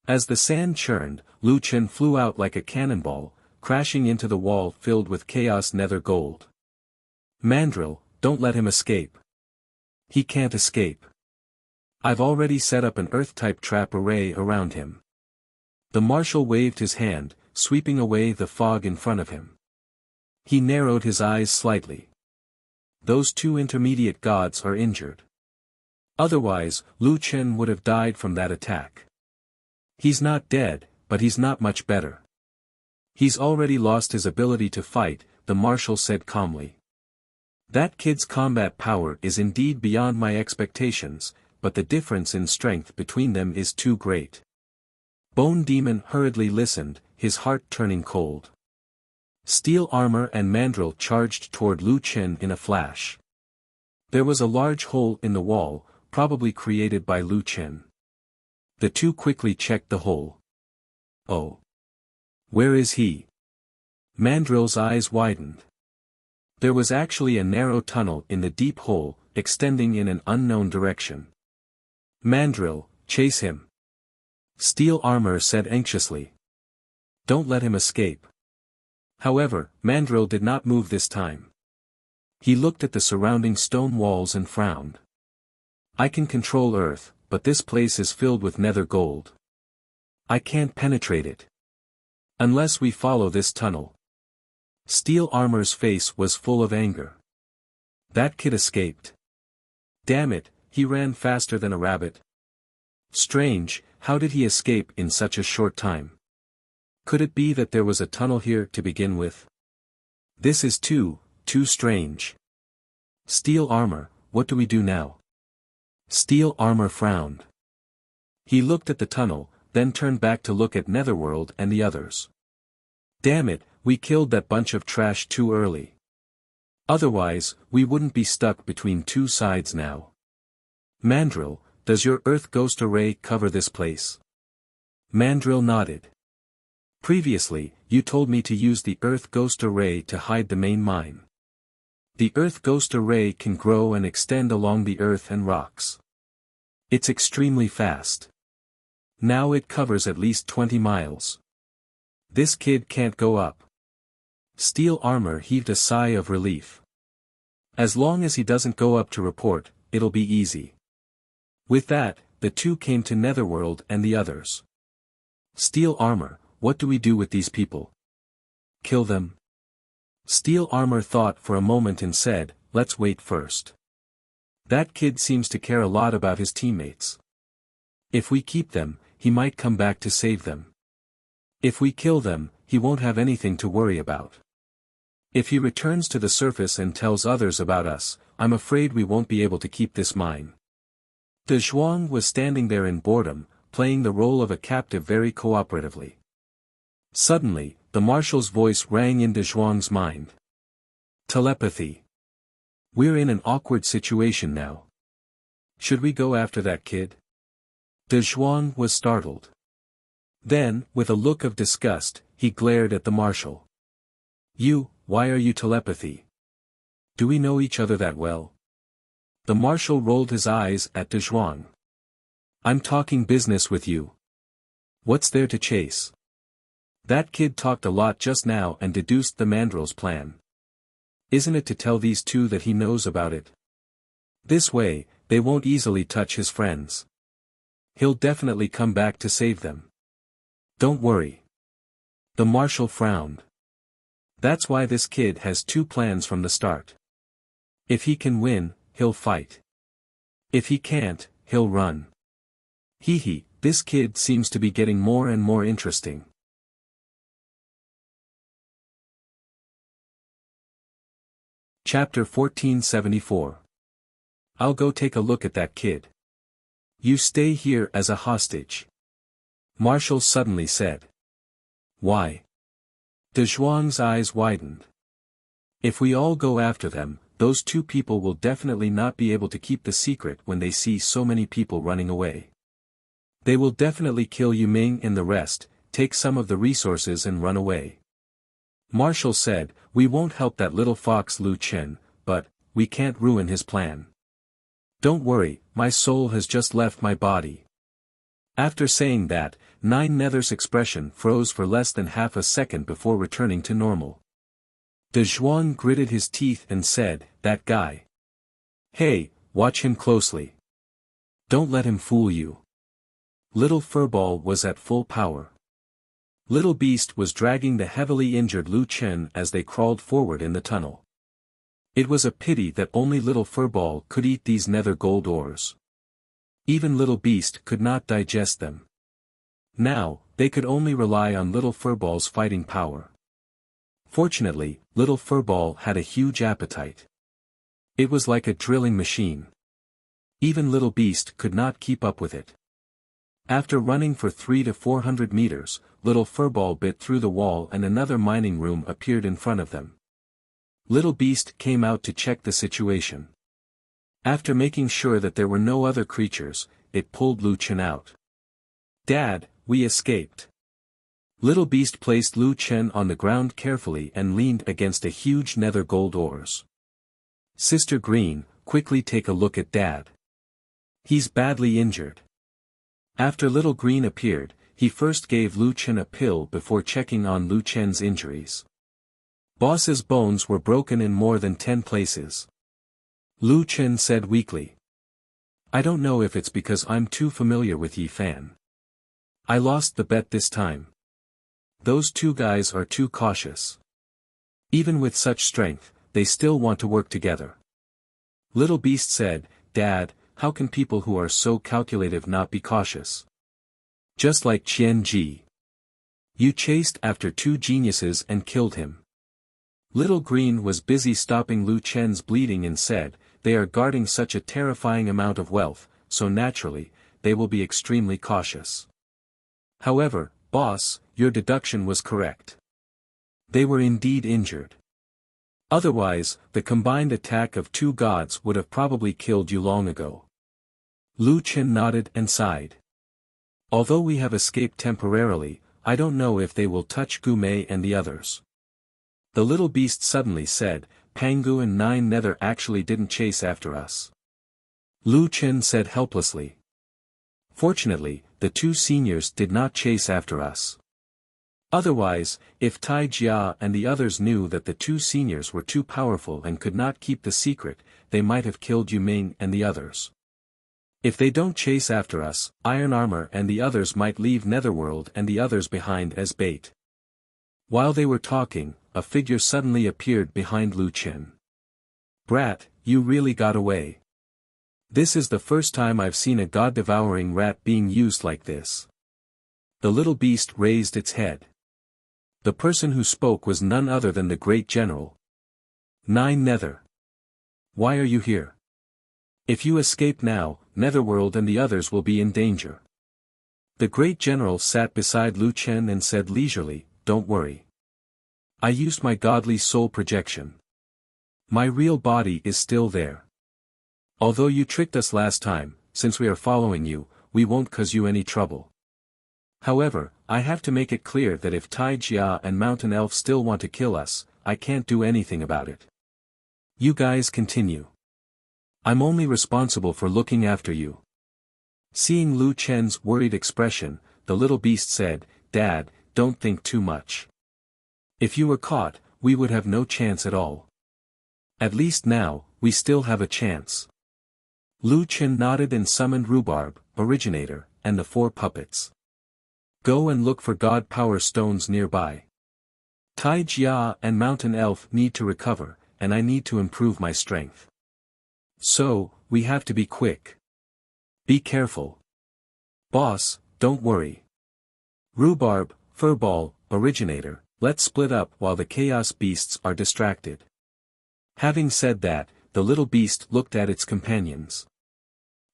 As the sand churned, Lu Chen flew out like a cannonball, crashing into the wall filled with chaos nether gold. Mandrill, don't let him escape. He can't escape. I've already set up an Earth-type trap array around him. The marshal waved his hand, sweeping away the fog in front of him. He narrowed his eyes slightly. Those two intermediate gods are injured. Otherwise, Lu Chen would have died from that attack. He's not dead, but he's not much better. He's already lost his ability to fight, the marshal said calmly. That kid's combat power is indeed beyond my expectations, but the difference in strength between them is too great. Bone Demon hurriedly listened, his heart turning cold. Steel Armor and Mandrill charged toward Lu Chen in a flash. There was a large hole in the wall, probably created by Lu Chen. The two quickly checked the hole. Oh. Where is he? Mandrill's eyes widened. There was actually a narrow tunnel in the deep hole, extending in an unknown direction. Mandrill, chase him. Steel Armor said anxiously. Don't let him escape. However, Mandrill did not move this time. He looked at the surrounding stone walls and frowned. I can control Earth, but this place is filled with nether gold. I can't penetrate it. Unless we follow this tunnel. Steel Armor's face was full of anger. That kid escaped. Damn it, he ran faster than a rabbit. Strange, how did he escape in such a short time? Could it be that there was a tunnel here to begin with? This is too strange. Steel Armor, what do we do now? Steel Armor frowned. He looked at the tunnel, then turned back to look at Netherworld and the others. Damn it, we killed that bunch of trash too early. Otherwise, we wouldn't be stuck between two sides now. Mandrill, does your Earth Ghost Array cover this place? Mandrill nodded. Previously, you told me to use the Earth Ghost Array to hide the main mine. The Earth Ghost Array can grow and extend along the earth and rocks. It's extremely fast. Now it covers at least 20 miles. This kid can't go up. Steel Armor heaved a sigh of relief. As long as he doesn't go up to report, it'll be easy. With that, the two came to Netherworld and the others. Steel Armor, what do we do with these people? Kill them? Steel Armor thought for a moment and said, let's wait first. That kid seems to care a lot about his teammates. If we keep them, he might come back to save them. If we kill them, he won't have anything to worry about. If he returns to the surface and tells others about us, I'm afraid we won't be able to keep this mine. De Zhuang was standing there in boredom, playing the role of a captive very cooperatively. Suddenly, the marshal's voice rang in De Zhuang's mind. Telepathy. We're in an awkward situation now. Should we go after that kid? De Zhuang was startled. Then, with a look of disgust, he glared at the marshal. Why are you telepathy? Do we know each other that well? The marshal rolled his eyes at De Zhuang. I'm talking business with you. What's there to chase? That kid talked a lot just now and deduced the mandril's plan. Isn't it to tell these two that he knows about it? This way, they won't easily touch his friends. He'll definitely come back to save them. Don't worry. The marshal frowned. That's why this kid has two plans from the start. If he can win, he'll fight. If he can't, he'll run. This kid seems to be getting more and more interesting. Chapter 1474. I'll go take a look at that kid. You stay here as a hostage. Marshal suddenly said. Why? De Zhuang's eyes widened. If we all go after them, those two people will definitely not be able to keep the secret when they see so many people running away. They will definitely kill Yu Ming and the rest, take some of the resources and run away. Marshal said, we won't help that little fox Lu Chen, but, we can't ruin his plan. Don't worry, my soul has just left my body. After saying that, Nine Nether's expression froze for less than half a second before returning to normal. De Zhuang gritted his teeth and said, that guy. Hey, watch him closely. Don't let him fool you. Little Furball was at full power. Little Beast was dragging the heavily injured Lu Chen as they crawled forward in the tunnel. It was a pity that only Little Furball could eat these nether gold ores. Even Little Beast could not digest them. Now, they could only rely on Little Furball's fighting power. Fortunately, Little Furball had a huge appetite. It was like a drilling machine. Even Little Beast could not keep up with it. After running for 300 to 400 meters, Little Furball bit through the wall and another mining room appeared in front of them. Little Beast came out to check the situation. After making sure that there were no other creatures, it pulled Lu Chen out. Dad, we escaped. Little Beast placed Lu Chen on the ground carefully and leaned against a huge nether gold ores. Sister Green, quickly take a look at Dad. He's badly injured. After Little Green appeared, he first gave Lu Chen a pill before checking on Lu Chen's injuries. Boss's bones were broken in more than 10 places. Lu Chen said weakly. I don't know if it's because I'm too familiar with Yi Fan. I lost the bet this time. Those two guys are too cautious. Even with such strength, they still want to work together. Little Beast said, Dad, how can people who are so calculative not be cautious? Just like Qian Ji. You chased after two geniuses and killed him. Little Green was busy stopping Lu Chen's bleeding and said, they are guarding such a terrifying amount of wealth, so naturally, they will be extremely cautious. However, boss, your deduction was correct. They were indeed injured. Otherwise, the combined attack of two gods would have probably killed you long ago. Lu Chen nodded and sighed. Although we have escaped temporarily, I don't know if they will touch Gu Mei and the others. The Little Beast suddenly said, Pangu and Nine Nether actually didn't chase after us. Lu Chen said helplessly. Fortunately, the two seniors did not chase after us. Otherwise, if Tai Jia and the others knew that the two seniors were too powerful and could not keep the secret, they might have killed Yu Ming and the others. If they don't chase after us, Iron Armor and the others might leave Netherworld and the others behind as bait. While they were talking, a figure suddenly appeared behind Lu Chen. Brat, you really got away. This is the first time I've seen a god-devouring rat being used like this. The Little Beast raised its head. The person who spoke was none other than the great general. Nine Nether. Why are you here? If you escape now, Netherworld and the others will be in danger. The great general sat beside Lu Chen and said leisurely, don't worry. I used my godly soul projection. My real body is still there. Although you tricked us last time, since we are following you, we won't cause you any trouble. However, I have to make it clear that if Tai Jia and Mountain Elf still want to kill us, I can't do anything about it. You guys continue. I'm only responsible for looking after you. Seeing Lu Chen's worried expression, the little beast said, Dad, don't think too much. If you were caught, we would have no chance at all. At least now, we still have a chance. Lu Chen nodded and summoned Rhubarb, Originator, and the 4 puppets. Go and look for God Power Stones nearby. Tai Jia and Mountain Elf need to recover, and I need to improve my strength. So, we have to be quick. Be careful. Boss, don't worry. Rhubarb, Furball, Originator, let's split up while the Chaos Beasts are distracted. Having said that, the little beast looked at its companions.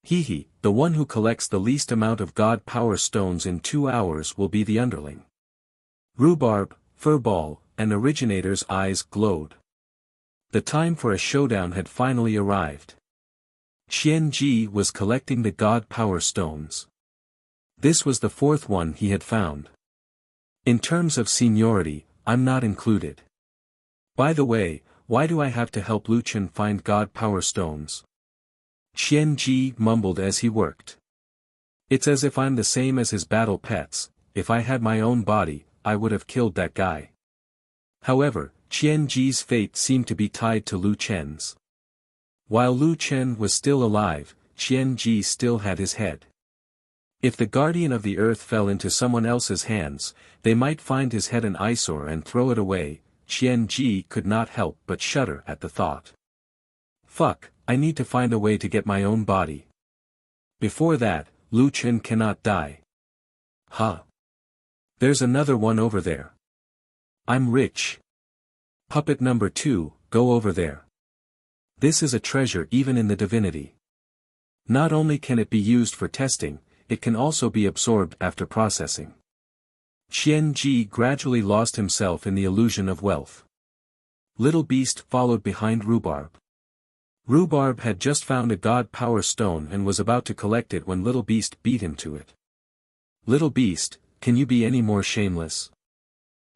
Hehe, the one who collects the least amount of God Power Stones in 2 hours will be the underling. Rhubarb, Furball, and Originator's eyes glowed. The time for a showdown had finally arrived. Qian Ji was collecting the God Power Stones. This was the 4th one he had found. In terms of seniority, I'm not included. By the way, why do I have to help Lu Chen find God Power Stones? Qian Ji mumbled as he worked. It's as if I'm the same as his battle pets. If I had my own body, I would have killed that guy. However, Qian Ji's fate seemed to be tied to Lu Chen's. While Lu Chen was still alive, Qian Ji still had his head. If the Guardian of the Earth fell into someone else's hands, they might find his head an eyesore and throw it away. Qian Ji could not help but shudder at the thought. Fuck, I need to find a way to get my own body. Before that, Lu Chen cannot die. Huh. There's another one over there. I'm rich. Puppet number 2, go over there. This is a treasure even in the divinity. Not only can it be used for testing, it can also be absorbed after processing. Qian Ji gradually lost himself in the illusion of wealth. Little Beast followed behind Rhubarb. Rhubarb had just found a God Power Stone and was about to collect it when Little Beast beat him to it. Little Beast, can you be any more shameless?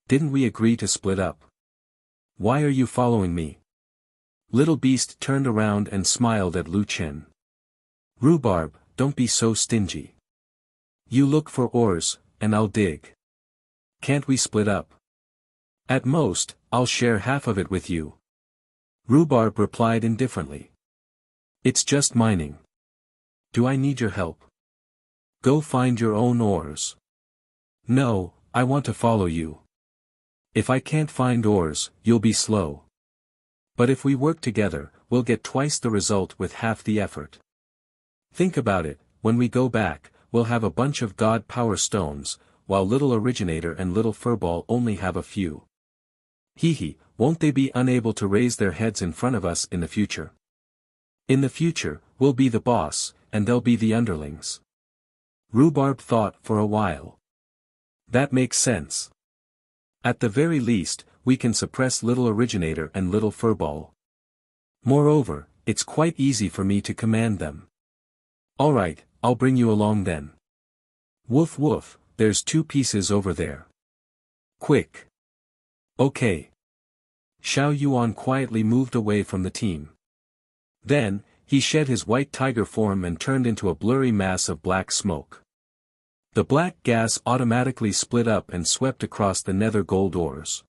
Didn't we agree to split up? Why are you following me? Little Beast turned around and smiled at Lu Chen. Rhubarb, don't be so stingy. You look for ores, and I'll dig. Can't we split up? At most, I'll share half of it with you. Rhubarb replied indifferently. It's just mining. Do I need your help? Go find your own ores. No, I want to follow you. If I can't find ores, you'll be slow. But if we work together, we'll get twice the result with half the effort. Think about it, when we go back, we'll have a bunch of God Power Stones, while Little Originator and Little Furball only have a few. Hehe, won't they be unable to raise their heads in front of us in the future? In the future, we'll be the boss, and they'll be the underlings. Rhubarb thought for a while. That makes sense. At the very least, we can suppress Little Originator and Little Furball. Moreover, it's quite easy for me to command them. Alright, I'll bring you along then. Woof woof, there's 2 pieces over there. Quick. Okay. Xiao Yuan quietly moved away from the team. Then, he shed his white tiger form and turned into a blurry mass of black smoke. The black gas automatically split up and swept across the nether gold ores.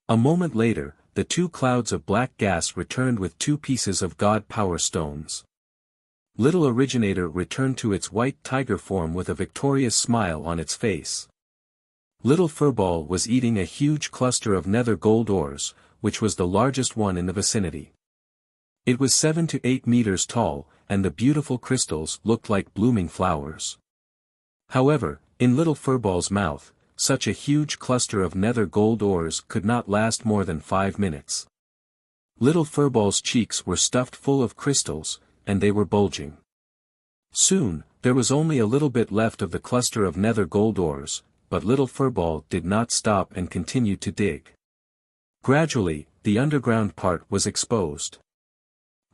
A moment later, the 2 clouds of black gas returned with 2 pieces of God Power Stones. Little Originator returned to its white tiger form with a victorious smile on its face. Little Furball was eating a huge cluster of nether gold ores, which was the largest one in the vicinity. It was 7 to 8 meters tall, and the beautiful crystals looked like blooming flowers. However, in Little Furball's mouth, such a huge cluster of nether gold ores could not last more than 5 minutes. Little Furball's cheeks were stuffed full of crystals, and they were bulging. Soon, there was only a little bit left of the cluster of nether gold ores, but Little Furball did not stop and continued to dig. Gradually, the underground part was exposed.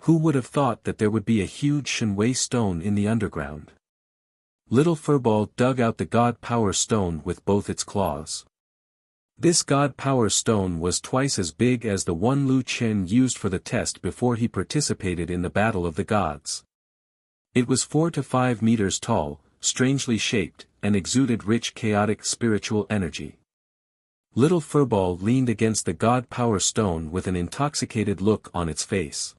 Who would have thought that there would be a huge Shenwei stone in the underground? Little Furball dug out the God Power Stone with both its claws. This God Power Stone was twice as big as the one Lu Chen used for the test before he participated in the Battle of the Gods. It was 4 to 5 meters tall, strangely shaped, and exuded rich chaotic spiritual energy. Little Furball leaned against the God Power Stone with an intoxicated look on its face.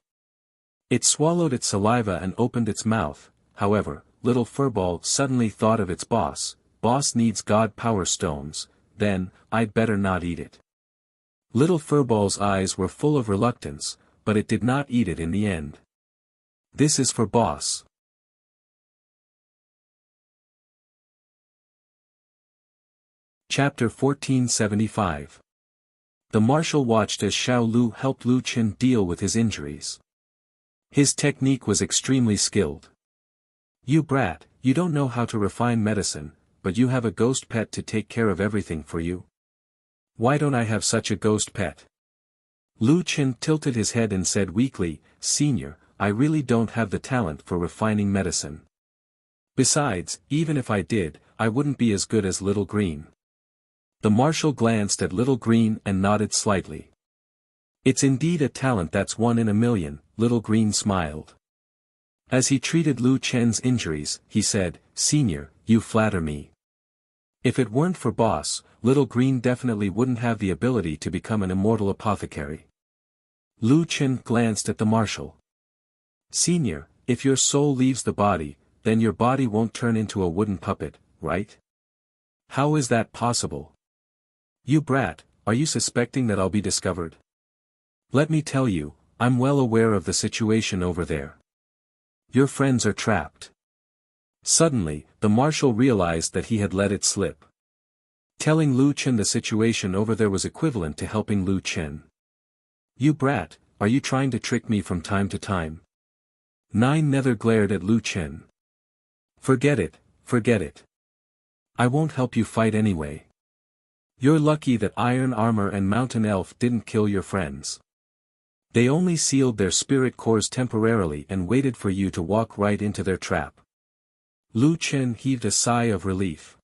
It swallowed its saliva and opened its mouth. However, Little Furball suddenly thought of its boss. Boss needs God Power Stones, then, I'd better not eat it. Little Furball's eyes were full of reluctance, but it did not eat it in the end. This is for boss. Chapter 1475. The marshal watched as Xiao Lu helped Lu Chen deal with his injuries. His technique was extremely skilled. You brat, you don't know how to refine medicine, but you have a ghost pet to take care of everything for you. Why don't I have such a ghost pet? Lu Chen tilted his head and said weakly, Senior, I really don't have the talent for refining medicine. Besides, even if I did, I wouldn't be as good as Little Green. The marshal glanced at Little Green and nodded slightly. It's indeed a talent that's 1 in a million, Little Green smiled. As he treated Lu Chen's injuries, he said, Senior, you flatter me. If it weren't for boss, Little Green definitely wouldn't have the ability to become an immortal apothecary. Lu Chen glanced at the marshal. Senior, if your soul leaves the body, then your body won't turn into a wooden puppet, right? How is that possible? You brat, are you suspecting that I'll be discovered? Let me tell you, I'm well aware of the situation over there. Your friends are trapped. Suddenly, the marshal realized that he had let it slip. Telling Lu Chen the situation over there was equivalent to helping Lu Chen. You brat, are you trying to trick me from time to time? Nine Nether glared at Lu Chen. Forget it, forget it. I won't help you fight anyway. You're lucky that Iron Armor and Mountain Elf didn't kill your friends. They only sealed their spirit cores temporarily and waited for you to walk right into their trap. Lu Chen heaved a sigh of relief.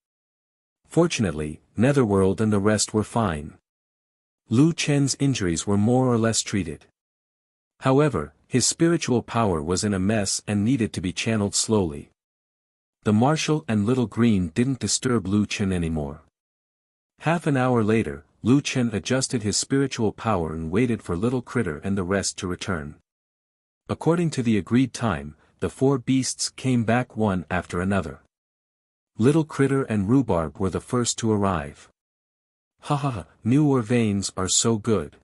Fortunately, Netherworld and the rest were fine. Lu Chen's injuries were more or less treated. However, his spiritual power was in a mess and needed to be channeled slowly. The marshal and Little Green didn't disturb Lu Chen anymore. Half an hour later, Lu Chen adjusted his spiritual power and waited for Little Critter and the rest to return. According to the agreed time, the 4 beasts came back one after another. Little Critter and Rhubarb were the first to arrive. Ha ha ha, new ore veins are so good.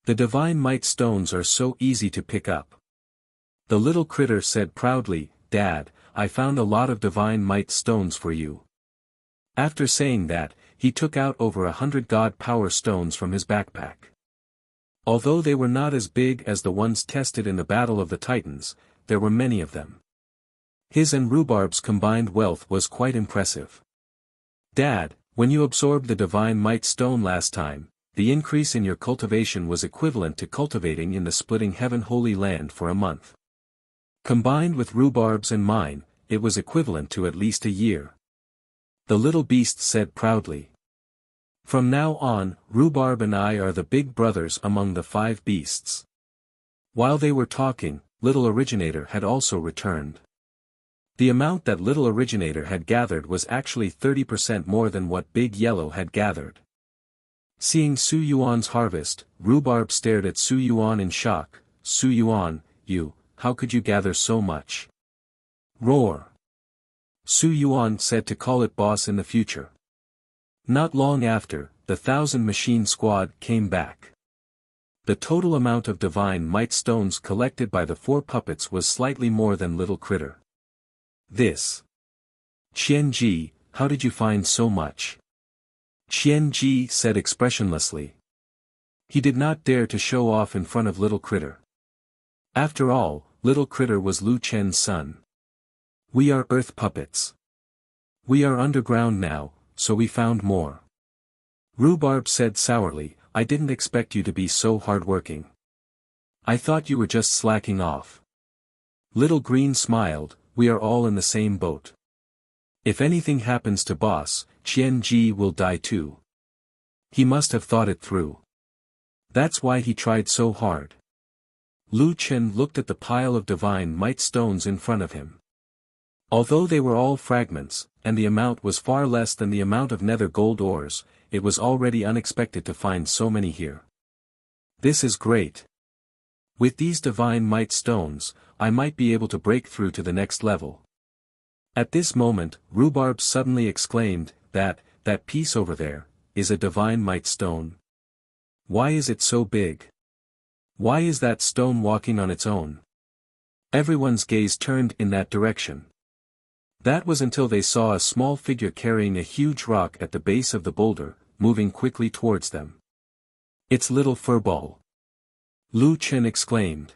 The divine might stones are so easy to pick up. The Little Critter said proudly, Dad, I found a lot of divine might stones for you. After saying that, he took out over 100 God Power Stones from his backpack. Although they were not as big as the ones tested in the Battle of the Titans, there were many of them. His and Rhubarb's combined wealth was quite impressive. Dad, when you absorbed the Divine Might Stone last time, the increase in your cultivation was equivalent to cultivating in the Splitting Heaven Holy Land for a month. Combined with Rhubarb's and mine, it was equivalent to at least a year. The little beast said proudly. From now on, Rhubarb and I are the big brothers among the 5 beasts. While they were talking, Little Originator had also returned. The amount that Little Originator had gathered was actually 30% more than what Big Yellow had gathered. Seeing Su Yuan's harvest, Rhubarb stared at Su Yuan in shock. Su Yuan, how could you gather so much? Roar. Su Yuan said to call it boss in the future. Not long after, the 1,000 Machine Squad came back. The total amount of Divine Might Stones collected by the 4 puppets was slightly more than Little Critter. This. Qian-Ji, how did you find so much? Qian-Ji said expressionlessly. He did not dare to show off in front of Little Critter. After all, Little Critter was Lu Chen's son. We are earth puppets. We are underground now, so we found more. Rhubarb said sourly, I didn't expect you to be so hardworking. I thought you were just slacking off. Little Green smiled, we are all in the same boat. If anything happens to Boss, Qian-Ji will die too. He must have thought it through. That's why he tried so hard. Lu Chen looked at the pile of divine might stones in front of him. Although they were all fragments, and the amount was far less than the amount of nether gold ores, it was already unexpected to find so many here. This is great. With these divine might stones, I might be able to break through to the next level. At this moment, Rhubarb suddenly exclaimed, that piece over there, is a divine might stone. Why is it so big? Why is that stone walking on its own? Everyone's gaze turned in that direction. That was until they saw a small figure carrying a huge rock at the base of the boulder, moving quickly towards them. It's Little Furball. Lu Chen exclaimed.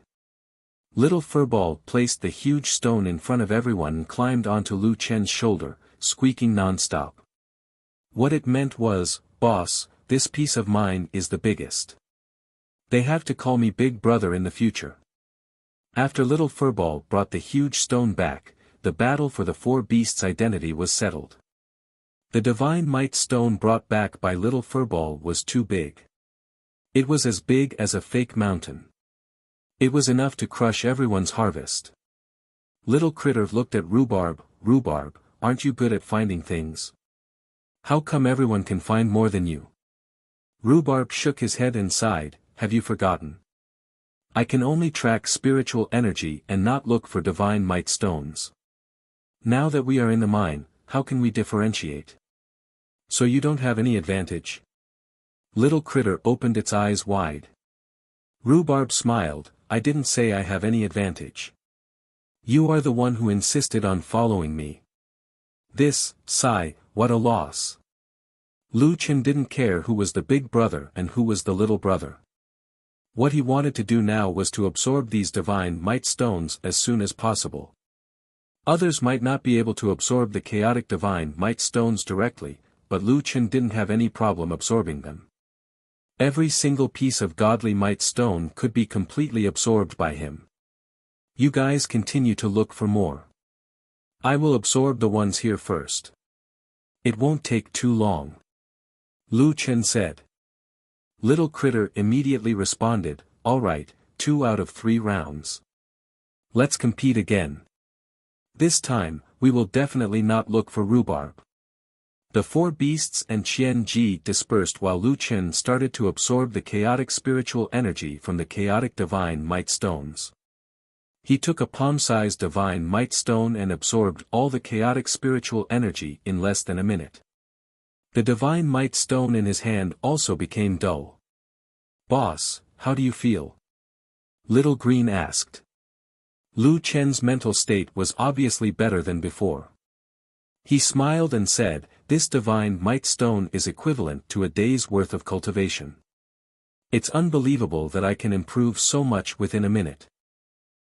Little Furball placed the huge stone in front of everyone and climbed onto Lu Chen's shoulder, squeaking non-stop. What it meant was, Boss, this piece of mine is the biggest. They have to call me Big Brother in the future. After Little Furball brought the huge stone back, the battle for the four beasts' identity was settled. The divine might stone brought back by Little Furball was too big. It was as big as a fake mountain. It was enough to crush everyone's harvest. Little Critter looked at Rhubarb, Rhubarb, aren't you good at finding things? How come everyone can find more than you? Rhubarb shook his head and sighed, have you forgotten? I can only track spiritual energy and not look for divine might stones. Now that we are in the mine, how can we differentiate? So you don't have any advantage? Little Critter opened its eyes wide. Rhubarb smiled, I didn't say I have any advantage. You are the one who insisted on following me. This, sigh, what a loss. Lu Chen didn't care who was the big brother and who was the little brother. What he wanted to do now was to absorb these divine might stones as soon as possible. Others might not be able to absorb the chaotic divine might stones directly, but Lu Chen didn't have any problem absorbing them. Every single piece of godly might stone could be completely absorbed by him. You guys continue to look for more. I will absorb the ones here first. It won't take too long. Lu Chen said. Little Critter immediately responded, all right, 2 out of 3 rounds. Let's compete again. This time, we will definitely not look for Rhubarb. The four beasts and Qian-Ji dispersed while Lu Chen started to absorb the chaotic spiritual energy from the chaotic divine might stones. He took a palm-sized divine might stone and absorbed all the chaotic spiritual energy in less than a minute. The divine might stone in his hand also became dull. Boss, how do you feel? Little Green asked. Lu Chen's mental state was obviously better than before. He smiled and said, this divine might stone is equivalent to a day's worth of cultivation. It's unbelievable that I can improve so much within a minute.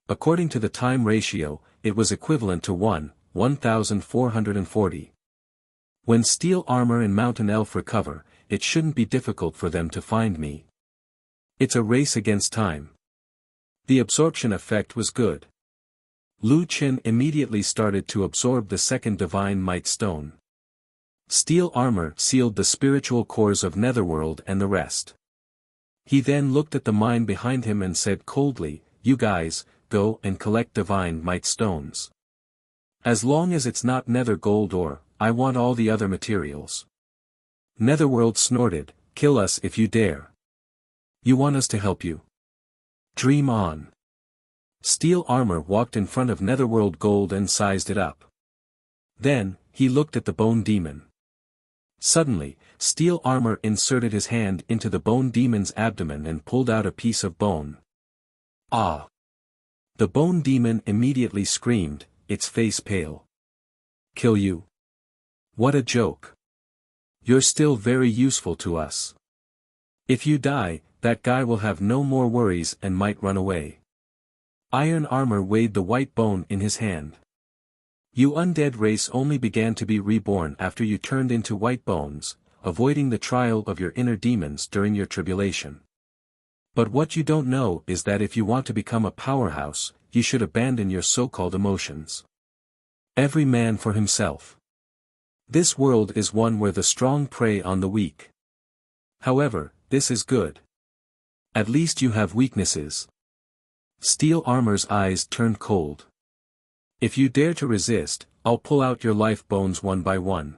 According to the time ratio, it was equivalent to 1,440. When Steel Armor and Mountain Elf recover, it shouldn't be difficult for them to find me. It's a race against time. The absorption effect was good. Lu Chen immediately started to absorb the second divine might stone. Steel Armor sealed the spiritual cores of Netherworld and the rest. He then looked at the mine behind him and said coldly, you guys, go and collect divine might stones. As long as it's not nether gold ore, I want all the other materials. Netherworld snorted, kill us if you dare. You want us to help you? Dream on. Steel Armor walked in front of Netherworld gold and sized it up. Then, he looked at the Bone Demon. Suddenly, Steel Armor inserted his hand into the Bone Demon's abdomen and pulled out a piece of bone. Ah! The Bone Demon immediately screamed, its face pale. Kill you? What a joke. You're still very useful to us. If you die, that guy will have no more worries and might run away. Iron Armor weighed the white bone in his hand. You undead race only began to be reborn after you turned into white bones, avoiding the trial of your inner demons during your tribulation. But what you don't know is that if you want to become a powerhouse, you should abandon your so-called emotions. Every man for himself. This world is one where the strong prey on the weak. However, this is good. At least you have weaknesses. Steel Armor's eyes turned cold. If you dare to resist, I'll pull out your life bones one by one.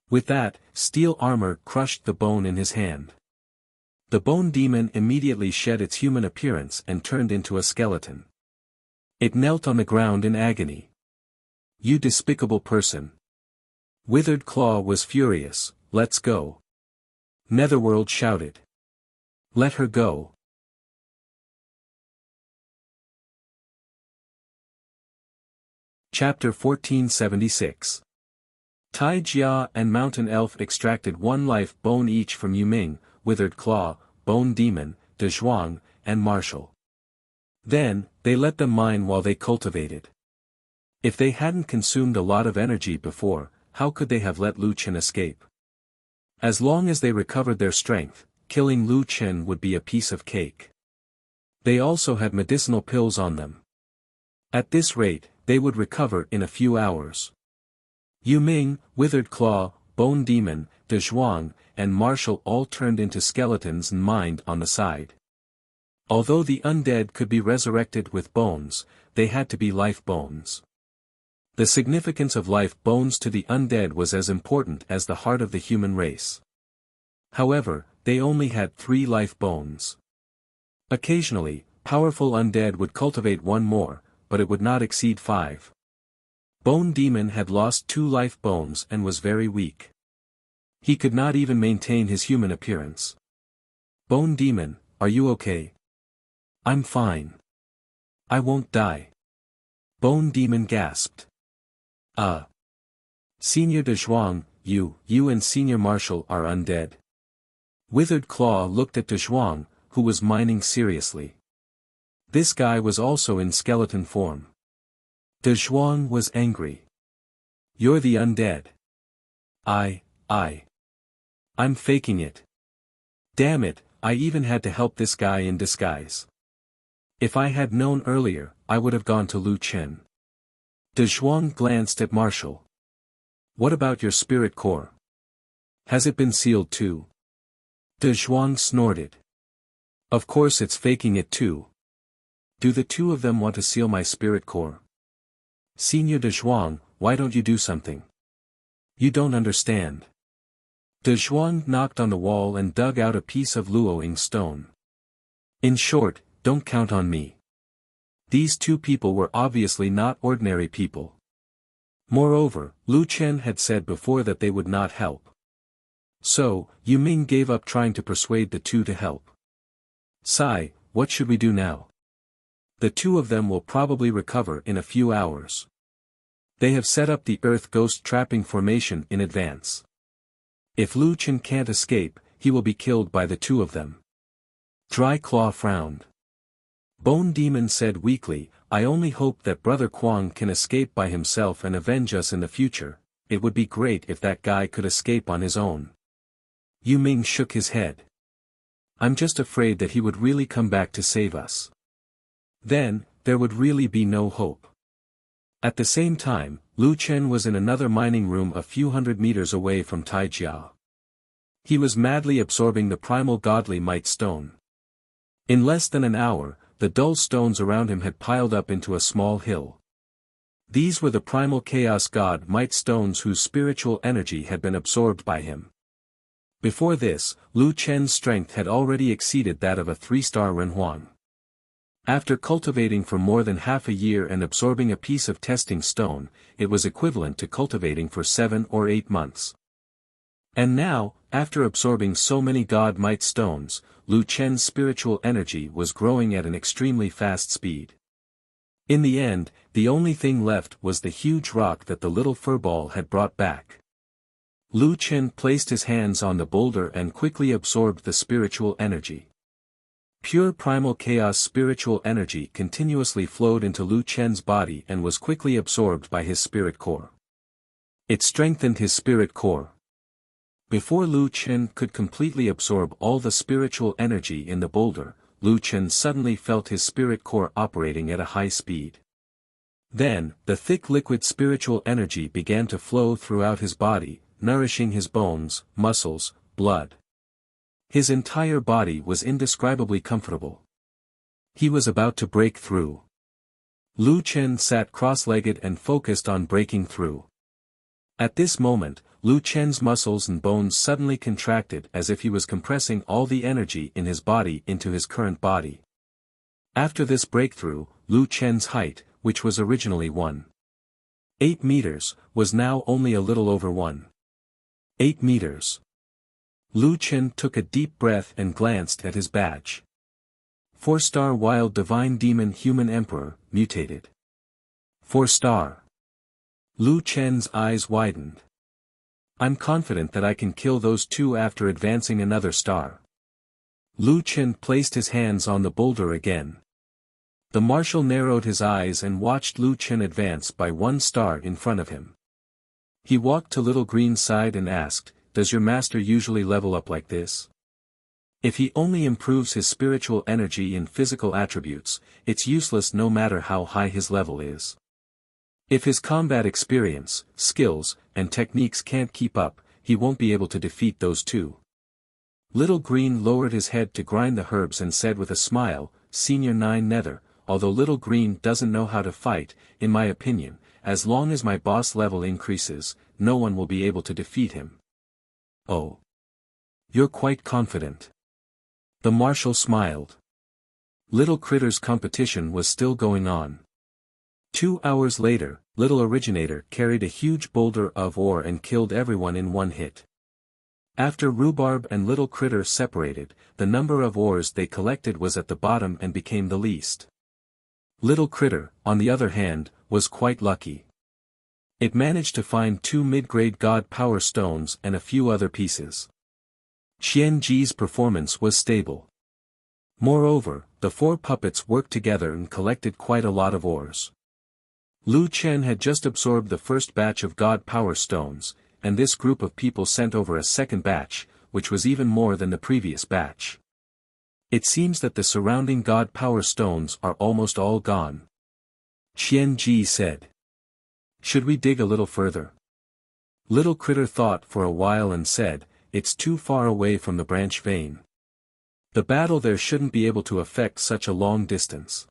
With that, Steel Armor crushed the bone in his hand. The bone demon immediately shed its human appearance and turned into a skeleton. It knelt on the ground in agony. You despicable person. Withered Claw was furious. Let's go. Netherworld shouted. Let her go. Chapter 1476. Tai Jia and Mountain Elf extracted one life bone each from Yuming, Withered Claw, Bone Demon, De Zhuang, and Marshall. Then, they let them mine while they cultivated. If they hadn't consumed a lot of energy before, how could they have let Lu Chen escape? As long as they recovered their strength, killing Lu Chen would be a piece of cake. They also had medicinal pills on them. At this rate, they would recover in a few hours. Yuming, Withered Claw, Bone Demon, De Zhuang, and Marshall all turned into skeletons and mined on the side. Although the undead could be resurrected with bones, they had to be life bones. The significance of life bones to the undead was as important as the heart of the human race. However, they only had 3 life bones. Occasionally, powerful undead would cultivate one more, but it would not exceed 5. Bone Demon had lost 2 life bones and was very weak. He could not even maintain his human appearance. Bone Demon, are you okay? I'm fine. I won't die. Bone Demon gasped. Senior De Zhuang, you and Senior Marshall are undead. Withered Claw looked at De Zhuang, who was mining seriously. This guy was also in skeleton form. De Zhuang was angry. You're the undead. I'm faking it. Damn it, I even had to help this guy in disguise. If I had known earlier, I would have gone to Lu Chen. De Zhuang glanced at Marshall. What about your spirit core? Has it been sealed too? De Zhuang snorted. Of course it's faking it too. Do the two of them want to seal my spirit core? Senior De Zhuang, why don't you do something? You don't understand. De Zhuang knocked on the wall and dug out a piece of Luoying stone. In short, don't count on me. These 2 people were obviously not ordinary people. Moreover, Lu Chen had said before that they would not help. So, Yuming gave up trying to persuade the 2 to help. Sai, what should we do now? The 2 of them will probably recover in a few hours. They have set up the Earth Ghost trapping formation in advance. If Lu Chen can't escape, he will be killed by the 2 of them. Dry Claw frowned. Bone Demon said weakly, I only hope that Brother Quang can escape by himself and avenge us in the future. It would be great if that guy could escape on his own. Yuming shook his head. I'm just afraid that he would really come back to save us. Then, there would really be no hope. At the same time, Lu Chen was in another mining room a few hundred meters away from Tai Jia. He was madly absorbing the primal godly might stone. In less than an hour, the dull stones around him had piled up into a small hill. These were the primal chaos god might stones whose spiritual energy had been absorbed by him. Before this, Lu Chen's strength had already exceeded that of a 3-star Renhuang. After cultivating for more than half a year and absorbing a piece of testing stone, it was equivalent to cultivating for 7 or 8 months. And now, after absorbing so many god might stones, Lu Chen's spiritual energy was growing at an extremely fast speed. In the end, the only thing left was the huge rock that the little furball had brought back. Lu Chen placed his hands on the boulder and quickly absorbed the spiritual energy. Pure primal chaos spiritual energy continuously flowed into Lu Chen's body and was quickly absorbed by his spirit core. It strengthened his spirit core. Before Lu Chen could completely absorb all the spiritual energy in the boulder, Lu Chen suddenly felt his spirit core operating at a high speed. Then, the thick liquid spiritual energy began to flow throughout his body, nourishing his bones, muscles, blood. His entire body was indescribably comfortable. He was about to break through. Lu Chen sat cross-legged and focused on breaking through. At this moment, Lu Chen's muscles and bones suddenly contracted as if he was compressing all the energy in his body into his current body. After this breakthrough, Lu Chen's height, which was originally 1.8 meters, was now only a little over 1.8 meters. Lu Chen took a deep breath and glanced at his badge. 4-star Wild Divine Demon Human Emperor, mutated. 4-star. Lu Chen's eyes widened. I'm confident that I can kill those two after advancing another star. Lu Chen placed his hands on the boulder again. The marshal narrowed his eyes and watched Lu Chen advance by 1 star in front of him. He walked to Little Green's side and asked, "Does your master usually level up like this? If he only improves his spiritual energy and physical attributes, it's useless no matter how high his level is. If his combat experience, skills, and techniques can't keep up, he won't be able to defeat those two." Little Green lowered his head to grind the herbs and said with a smile, "Senior 9 Nether, although Little Green doesn't know how to fight, in my opinion, as long as my boss level increases, no one will be able to defeat him." "Oh. You're quite confident." The marshal smiled. Little Critter's competition was still going on. 2 hours later, Little Originator carried a huge boulder of ore and killed everyone in 1 hit. After Rhubarb and Little Critter separated, the number of ores they collected was at the bottom and became the least. Little Critter, on the other hand, was quite lucky. It managed to find 2 mid-grade God Power Stones and a few other pieces. Qian Ji's performance was stable. Moreover, the 4 puppets worked together and collected quite a lot of ores. Lu Chen had just absorbed the first batch of God Power Stones, and this group of people sent over a second batch, which was even more than the previous batch. It seems that the surrounding God Power Stones are almost all gone. Qian Ji said. "Should we dig a little further?" Little Critter thought for a while and said, "It's too far away from the branch vein. The battle there shouldn't be able to affect such a long distance.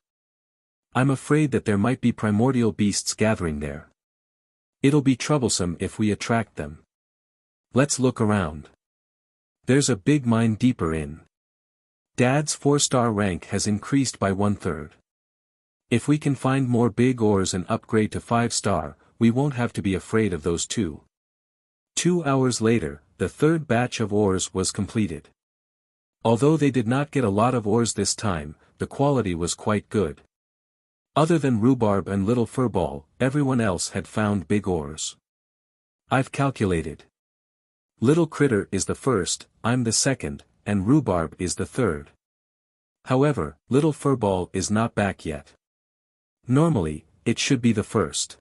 I'm afraid that there might be primordial beasts gathering there. It'll be troublesome if we attract them. Let's look around. There's a big mine deeper in. Dad's 4-star rank has increased by 1/3. If we can find more big ores and upgrade to 5-star, we won't have to be afraid of those two." 2 hours later, the 3rd batch of ores was completed. Although they did not get a lot of ores this time, the quality was quite good. Other than Rhubarb and Little Furball, everyone else had found big ores. "I've calculated. Little Critter is the first, I'm the second, and Rhubarb is the third. However, Little Furball is not back yet. Normally, it should be the first.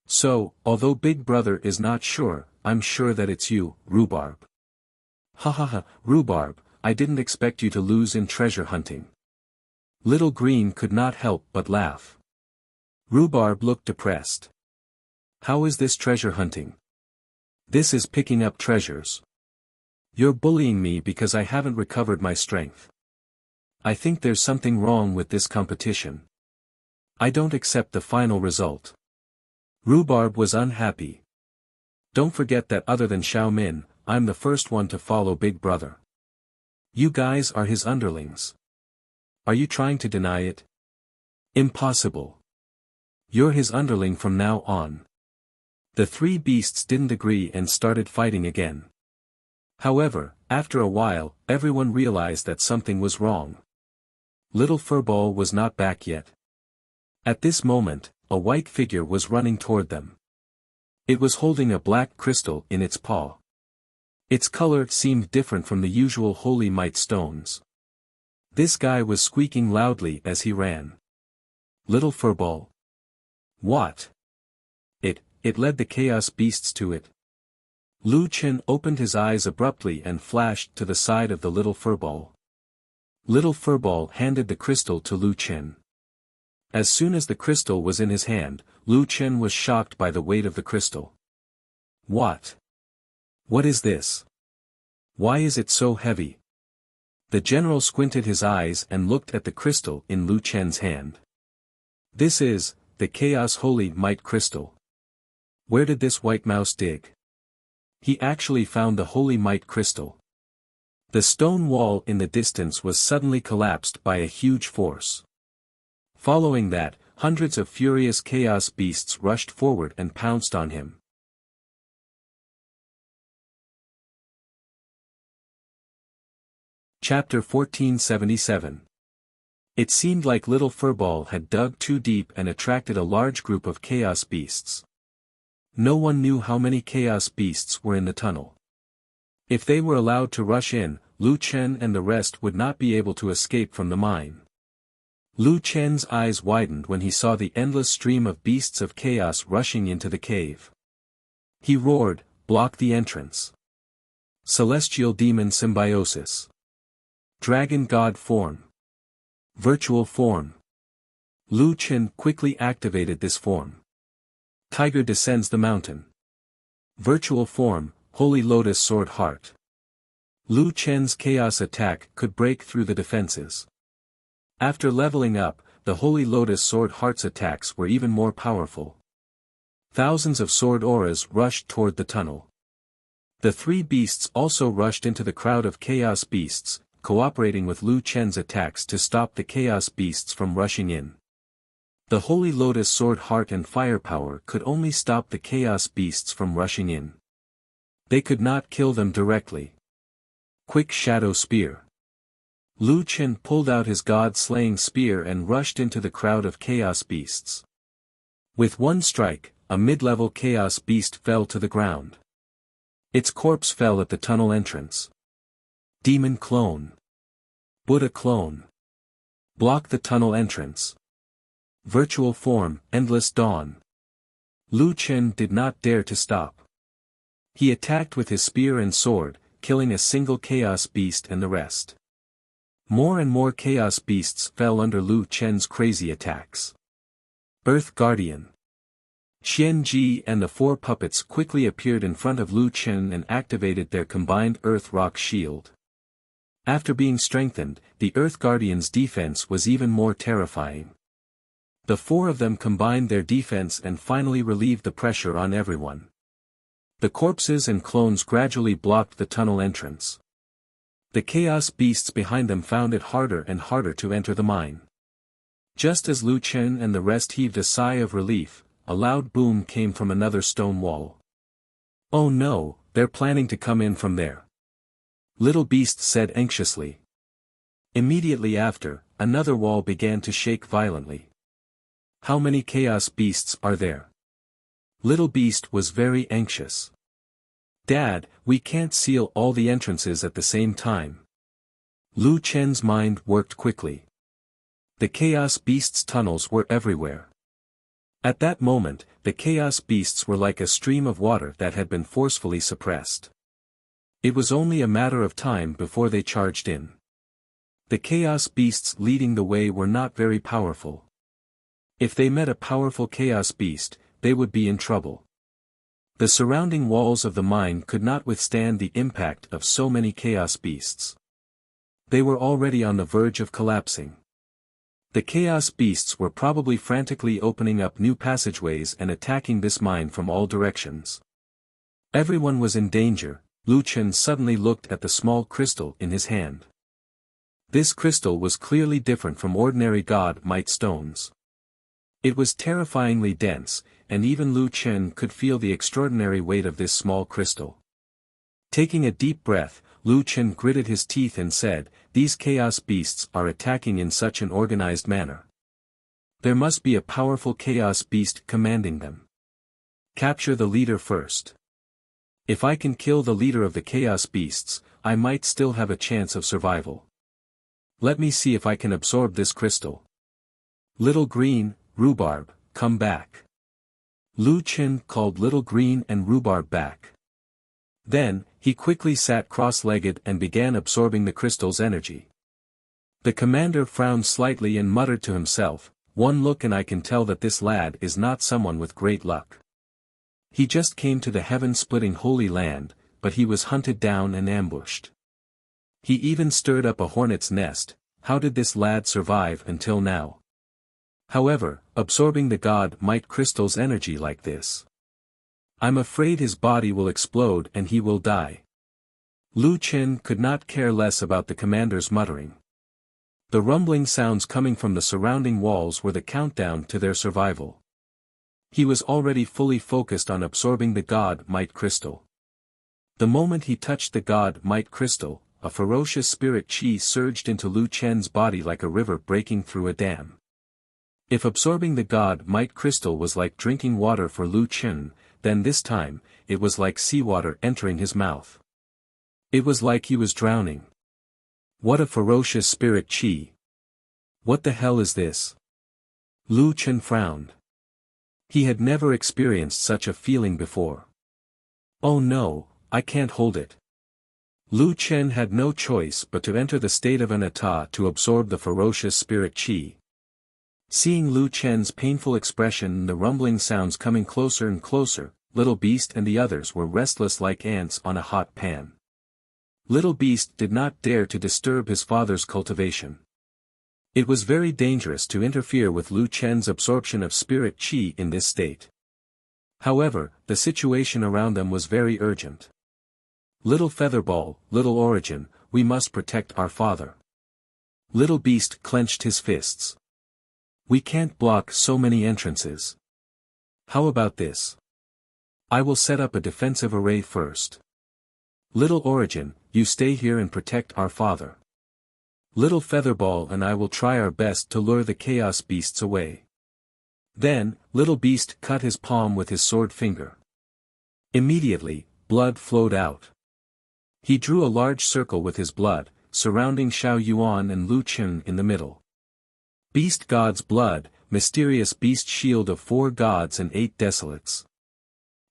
So, although Big Brother is not sure, I'm sure that it's you, Rhubarb." "Ha ha ha, Rhubarb, I didn't expect you to lose in treasure hunting." Little Green could not help but laugh. Rhubarb looked depressed. "How is this treasure hunting? This is picking up treasures. You're bullying me because I haven't recovered my strength. I think there's something wrong with this competition. I don't accept the final result." Rhubarb was unhappy. "Don't forget that other than Xiaomin, I'm the first one to follow Big Brother. You guys are his underlings. Are you trying to deny it? Impossible. You're his underling from now on." The 3 beasts didn't agree and started fighting again. However, after a while, everyone realized that something was wrong. Little Furball was not back yet. At this moment, a white figure was running toward them. It was holding a black crystal in its paw. Its color seemed different from the usual holy mite stones. This guy was squeaking loudly as he ran. Little furball. What? It led the chaos beasts to it. Lu Chen opened his eyes abruptly and flashed to the side of the little furball. Little furball handed the crystal to Lu Chen. As soon as the crystal was in his hand, Lu Chen was shocked by the weight of the crystal. What? What is this? Why is it so heavy? The general squinted his eyes and looked at the crystal in Lu Chen's hand. This is the Chaos Holy Might Crystal. Where did this white mouse dig? He actually found the Holy Might Crystal. The stone wall in the distance was suddenly collapsed by a huge force. Following that, hundreds of furious chaos beasts rushed forward and pounced on him. Chapter 1477. It seemed like Little Furball had dug too deep and attracted a large group of chaos beasts. No one knew how many chaos beasts were in the tunnel. If they were allowed to rush in, Lu Chen and the rest would not be able to escape from the mine. Lu Chen's eyes widened when he saw the endless stream of beasts of chaos rushing into the cave. He roared, "Block the entrance! Celestial Demon Symbiosis! Dragon God Form! Virtual Form!" Lu Chen quickly activated this form. Tiger descends the mountain. Virtual Form, Holy Lotus Sword Heart. Lu Chen's chaos attack could break through the defenses. After leveling up, the Holy Lotus Sword Heart's attacks were even more powerful. Thousands of sword auras rushed toward the tunnel. The three beasts also rushed into the crowd of chaos beasts, cooperating with Lu Chen's attacks to stop the chaos beasts from rushing in. The Holy Lotus Sword Heart and firepower could only stop the chaos beasts from rushing in. They could not kill them directly. Quick Shadow Spear. Lu Chen pulled out his god-slaying spear and rushed into the crowd of chaos beasts. With one strike, a mid-level chaos beast fell to the ground. Its corpse fell at the tunnel entrance. Demon Clone. Buddha Clone. Block the tunnel entrance. Virtual Form, Endless Dawn. Lu Chen did not dare to stop. He attacked with his spear and sword, killing a single chaos beast and the rest. More and more chaos beasts fell under Lu Chen's crazy attacks. Earth Guardian. Xian Ji and the four puppets quickly appeared in front of Lu Chen and activated their combined Earth-Rock shield. After being strengthened, the Earth Guardian's defense was even more terrifying. The four of them combined their defense and finally relieved the pressure on everyone. The corpses and clones gradually blocked the tunnel entrance. The chaos beasts behind them found it harder and harder to enter the mine. Just as Lu Chen and the rest heaved a sigh of relief, a loud boom came from another stone wall. "Oh no, they're planning to come in from there," Little Beast said anxiously. Immediately after, another wall began to shake violently. "How many chaos beasts are there?" Little Beast was very anxious. "Dad, we can't seal all the entrances at the same time." Lu Chen's mind worked quickly. The chaos beasts' tunnels were everywhere. At that moment, the chaos beasts were like a stream of water that had been forcefully suppressed. It was only a matter of time before they charged in. The chaos beasts leading the way were not very powerful. If they met a powerful chaos beast, they would be in trouble. The surrounding walls of the mine could not withstand the impact of so many chaos beasts. They were already on the verge of collapsing. The chaos beasts were probably frantically opening up new passageways and attacking this mine from all directions. Everyone was in danger. Lu Chen suddenly looked at the small crystal in his hand. This crystal was clearly different from ordinary god might stones. It was terrifyingly dense, and even Lu Chen could feel the extraordinary weight of this small crystal. Taking a deep breath, Lu Chen gritted his teeth and said, "These chaos beasts are attacking in such an organized manner. There must be a powerful chaos beast commanding them. Capture the leader first. If I can kill the leader of the chaos beasts, I might still have a chance of survival." Let me see if I can absorb this crystal. Little Green, Rhubarb, come back. Lu Qin called Little Green and Rhubarb back. Then, he quickly sat cross-legged and began absorbing the crystal's energy. The commander frowned slightly and muttered to himself, "One look and I can tell that this lad is not someone with great luck. He just came to the heaven-splitting Holy Land, but he was hunted down and ambushed. He even stirred up a hornet's nest. How did this lad survive until now? However, absorbing the God Might Crystal's energy like this, I'm afraid his body will explode and he will die." Lu Qin could not care less about the commander's muttering. The rumbling sounds coming from the surrounding walls were the countdown to their survival. He was already fully focused on absorbing the God Might Crystal. The moment he touched the God Might Crystal, a ferocious spirit chi surged into Lu Chen's body like a river breaking through a dam. If absorbing the God Might Crystal was like drinking water for Lu Chen, then this time, it was like seawater entering his mouth. It was like he was drowning. What a ferocious spirit chi! What the hell is this? Lu Chen frowned. He had never experienced such a feeling before. Oh no, I can't hold it. Lu Chen had no choice but to enter the state of anatta to absorb the ferocious spirit chi. Seeing Lu Chen's painful expression and the rumbling sounds coming closer and closer, Little Beast and the others were restless like ants on a hot pan. Little Beast did not dare to disturb his father's cultivation. It was very dangerous to interfere with Lu Chen's absorption of spirit chi in this state. However, the situation around them was very urgent. Little Featherball, Little Origin, we must protect our father. Little Beast clenched his fists. We can't block so many entrances. How about this? I will set up a defensive array first. Little Origin, you stay here and protect our father. Little Featherball and I will try our best to lure the chaos beasts away. Then, Little Beast cut his palm with his sword finger. Immediately, blood flowed out. He drew a large circle with his blood, surrounding Xiao Yuan and Lu Qin in the middle. Beast God's blood, mysterious beast shield of 4 gods and 8 desolates.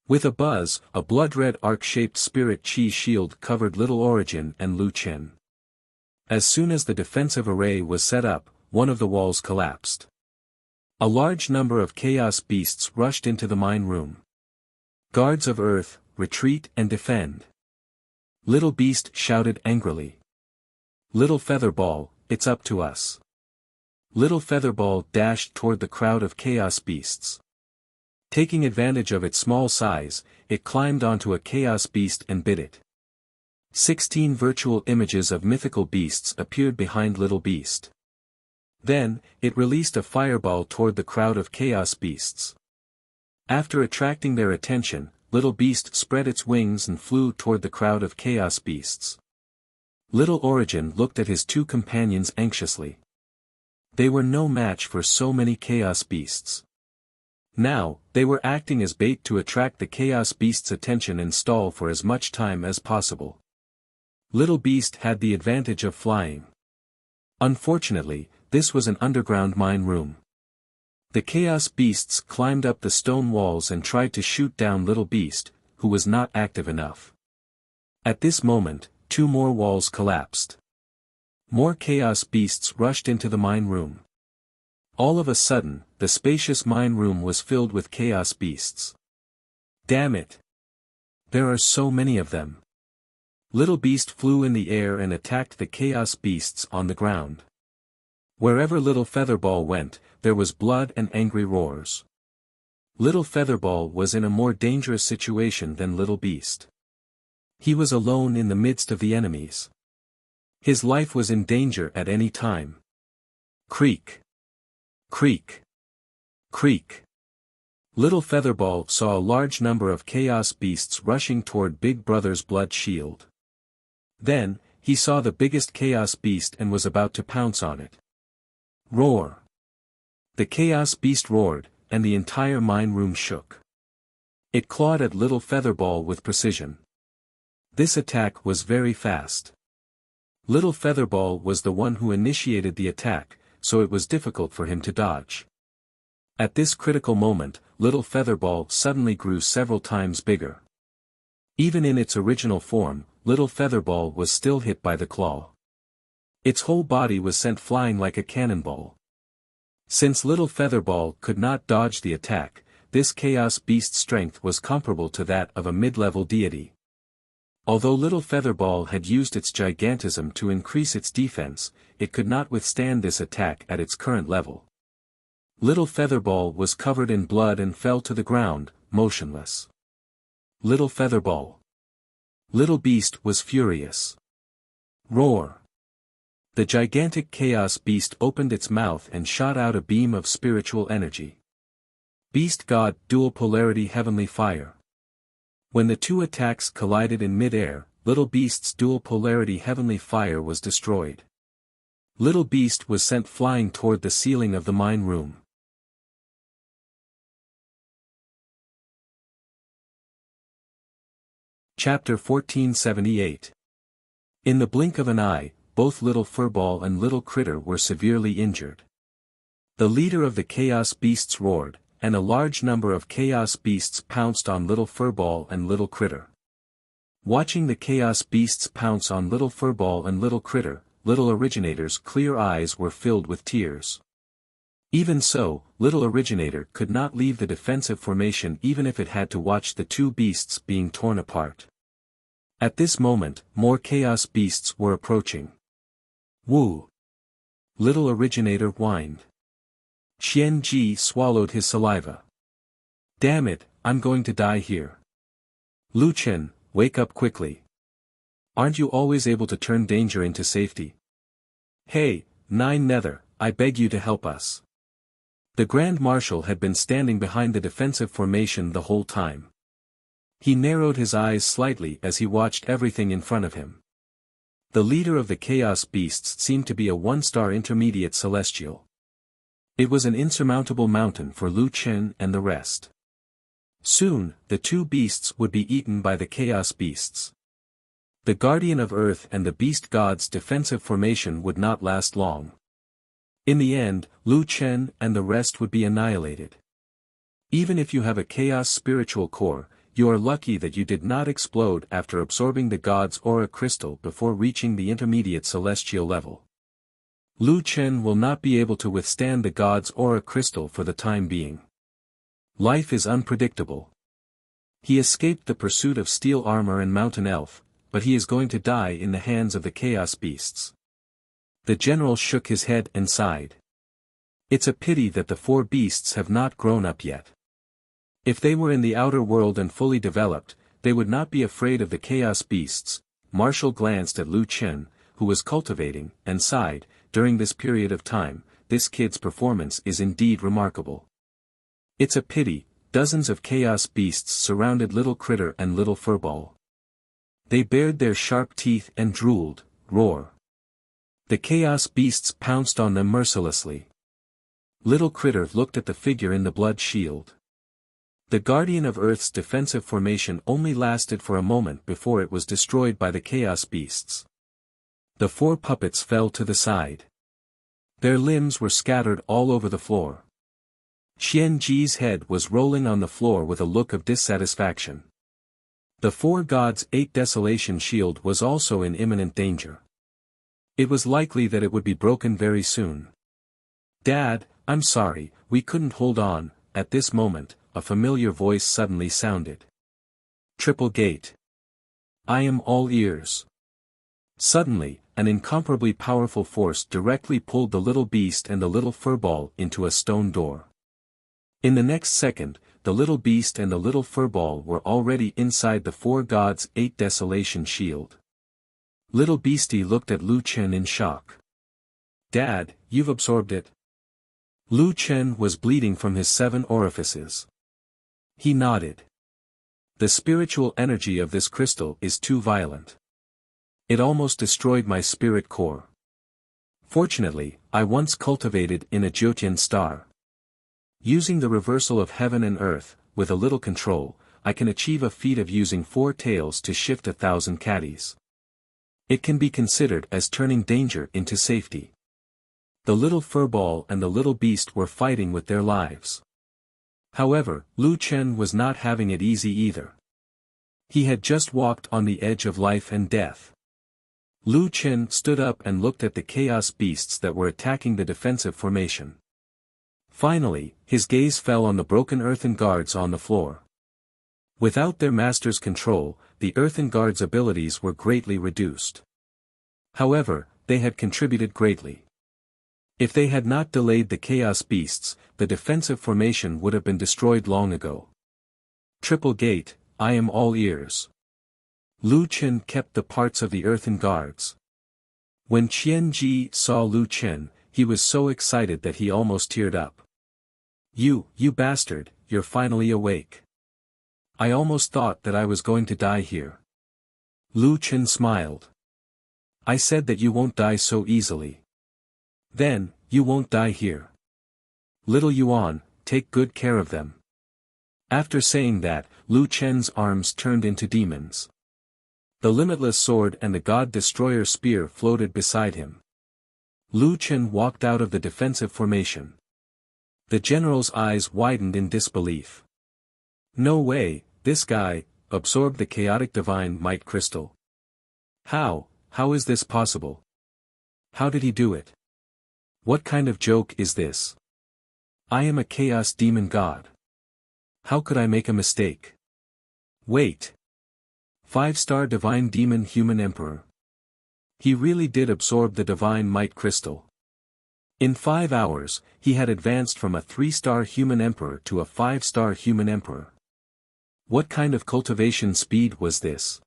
With a buzz, a blood-red arc-shaped spirit chi shield covered Little Origin and Lu Qin. As soon as the defensive array was set up, one of the walls collapsed. A large number of chaos beasts rushed into the mine room. Guards of Earth, retreat and defend. Little Beast shouted angrily. Little Featherball, it's up to us. Little Featherball dashed toward the crowd of chaos beasts. Taking advantage of its small size, it climbed onto a chaos beast and bit it. 16 virtual images of mythical beasts appeared behind Little Beast. Then, it released a fireball toward the crowd of chaos beasts. After attracting their attention, Little Beast spread its wings and flew toward the crowd of chaos beasts. Little Origin looked at his 2 companions anxiously. They were no match for so many chaos beasts. Now, they were acting as bait to attract the chaos beast's attention and stall for as much time as possible. Little Beast had the advantage of flying. Unfortunately, this was an underground mine room. The chaos beasts climbed up the stone walls and tried to shoot down Little Beast, who was not active enough. At this moment, 2 more walls collapsed. More chaos beasts rushed into the mine room. All of a sudden, the spacious mine room was filled with chaos beasts. Damn it! There are so many of them. Little Beast flew in the air and attacked the chaos beasts on the ground. Wherever Little Featherball went, there was blood and angry roars. Little Featherball was in a more dangerous situation than Little Beast. He was alone in the midst of the enemies. His life was in danger at any time. Creak. Creak. Creak. Little Featherball saw a large number of chaos beasts rushing toward Big Brother's blood shield. Then, he saw the biggest chaos beast and was about to pounce on it. Roar. The chaos beast roared, and the entire mine room shook. It clawed at Little Featherball with precision. This attack was very fast. Little Featherball was the one who initiated the attack, so it was difficult for him to dodge. At this critical moment, Little Featherball suddenly grew several times bigger. Even in its original form, Little Featherball was still hit by the claw. Its whole body was sent flying like a cannonball. Since Little Featherball could not dodge the attack, this Chaos Beast's strength was comparable to that of a mid-level deity. Although Little Featherball had used its gigantism to increase its defense, it could not withstand this attack at its current level. Little Featherball was covered in blood and fell to the ground, motionless. Little Featherball. Little Beast was furious. Roar. The gigantic Chaos Beast opened its mouth and shot out a beam of spiritual energy. Beast God, Dual Polarity Heavenly Fire. When the two attacks collided in mid-air, Little Beast's Dual Polarity Heavenly Fire was destroyed. Little Beast was sent flying toward the ceiling of the mine room. Chapter 1478. In the blink of an eye, both Little Furball and Little Critter were severely injured. The leader of the Chaos Beasts roared, and a large number of Chaos Beasts pounced on Little Furball and Little Critter. Watching the Chaos Beasts pounce on Little Furball and Little Critter, Little Originator's clear eyes were filled with tears. Even so, Little Originator could not leave the defensive formation even if it had to watch the two beasts being torn apart. At this moment, more Chaos Beasts were approaching. Woo! Little Originator whined. Qian-Ji swallowed his saliva. Damn it, I'm going to die here. Lu Chen, wake up quickly. Aren't you always able to turn danger into safety? Hey, Nine Nether, I beg you to help us. The Grand Marshal had been standing behind the defensive formation the whole time. He narrowed his eyes slightly as he watched everything in front of him. The leader of the Chaos Beasts seemed to be a one-star intermediate celestial. It was an insurmountable mountain for Lu Chen and the rest. Soon, the two beasts would be eaten by the Chaos Beasts. The Guardian of Earth and the Beast God's defensive formation would not last long. In the end, Lu Chen and the rest would be annihilated. Even if you have a Chaos spiritual core, you are lucky that you did not explode after absorbing the God's aura crystal before reaching the intermediate celestial level. Lu Chen will not be able to withstand the God's aura crystal for the time being. Life is unpredictable. He escaped the pursuit of steel armor and mountain elf, but he is going to die in the hands of the Chaos Beasts. The general shook his head and sighed. It's a pity that the four beasts have not grown up yet. If they were in the outer world and fully developed, they would not be afraid of the Chaos Beasts. Marshall glanced at Lu Chen, who was cultivating, and sighed, during this period of time, this kid's performance is indeed remarkable. It's a pity, dozens of Chaos Beasts surrounded Little Critter and Little Furball. They bared their sharp teeth and drooled, roar. The Chaos Beasts pounced on them mercilessly. Little Critter looked at the figure in the blood shield. The Guardian of Earth's defensive formation only lasted for a moment before it was destroyed by the Chaos Beasts. The four puppets fell to the side. Their limbs were scattered all over the floor. Qian-Ji's head was rolling on the floor with a look of dissatisfaction. The four gods' 8 desolation shield was also in imminent danger. It was likely that it would be broken very soon. Dad, I'm sorry, we couldn't hold on. At this moment, a familiar voice suddenly sounded. Triple Gate. I am all ears. Suddenly, an incomparably powerful force directly pulled the little beast and the little furball into a stone door. In the next second, the little beast and the little furball were already inside the four gods' 8 desolation shield. Little Beastie looked at Lu Chen in shock. Dad, you've absorbed it? Lu Chen was bleeding from his 7 orifices. He nodded. The spiritual energy of this crystal is too violent. It almost destroyed my spirit core. Fortunately, I once cultivated in a Jyotian star. Using the reversal of heaven and earth, with a little control, I can achieve a feat of using 4 tails to shift 1,000 caddies. It can be considered as turning danger into safety. The little furball and the little beast were fighting with their lives. However, Lu Chen was not having it easy either. He had just walked on the edge of life and death. Lu Chen stood up and looked at the chaos beasts that were attacking the defensive formation. Finally, his gaze fell on the broken earthen guards on the floor. Without their master's control, the earthen guards' abilities were greatly reduced. However, they had contributed greatly. If they had not delayed the chaos beasts, the defensive formation would have been destroyed long ago. Triple gate, I am all ears. Lu Chen kept the parts of the earthen guards. When Qian Ji saw Lu Chen, he was so excited that he almost teared up. You bastard, you're finally awake. I almost thought that I was going to die here. Lu Chen smiled. I said that you won't die so easily. Then, you won't die here. Little Yuan, take good care of them. After saying that, Lu Chen's arms turned into demons. The limitless sword and the God Destroyer spear floated beside him. Lu Chen walked out of the defensive formation. The general's eyes widened in disbelief. No way, this guy absorbed the chaotic divine might crystal. How is this possible? How did he do it? What kind of joke is this? I am a chaos demon god. How could I make a mistake? Wait. 5-star divine demon human emperor. He really did absorb the divine might crystal. In 5 hours, he had advanced from a 3-star human emperor to a 5-star human emperor. What kind of cultivation speed was this?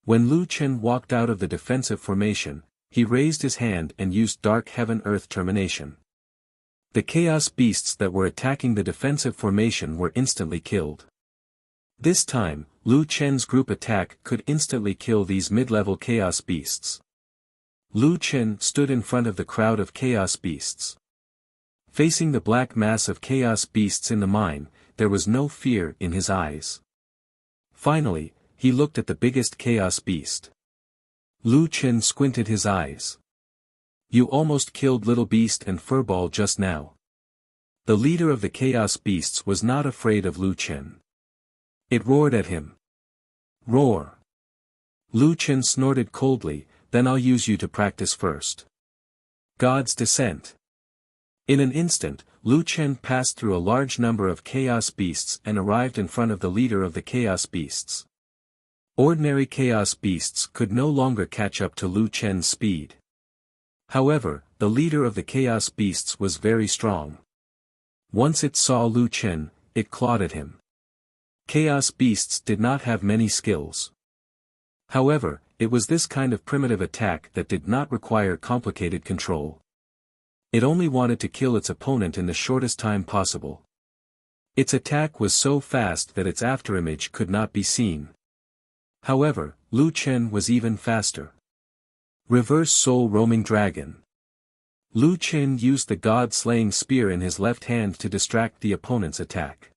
When Lu Chen walked out of the defensive formation, he raised his hand and used Dark Heaven Earth Termination. The chaos beasts that were attacking the defensive formation were instantly killed. This time, Lu Chen's group attack could instantly kill these mid-level chaos beasts. Lu Chen stood in front of the crowd of chaos beasts. Facing the black mass of chaos beasts in the mine, there was no fear in his eyes. Finally, he looked at the biggest chaos beast. Lu Chen squinted his eyes. You almost killed Little Beast and Furball just now. The leader of the chaos beasts was not afraid of Lu Chen. It roared at him. Roar. Lu Chen snorted coldly, then I'll use you to practice first. God's Descent. In an instant, Lu Chen passed through a large number of chaos beasts and arrived in front of the leader of the chaos beasts. Ordinary chaos beasts could no longer catch up to Lu Chen's speed. However, the leader of the chaos beasts was very strong. Once it saw Lu Chen, it clawed at him. Chaos beasts did not have many skills. However, it was this kind of primitive attack that did not require complicated control. It only wanted to kill its opponent in the shortest time possible. Its attack was so fast that its afterimage could not be seen. However, Lu Chen was even faster. Reverse Soul Roaming Dragon. Lu Chen used the God-slaying spear in his left hand to distract the opponent's attack.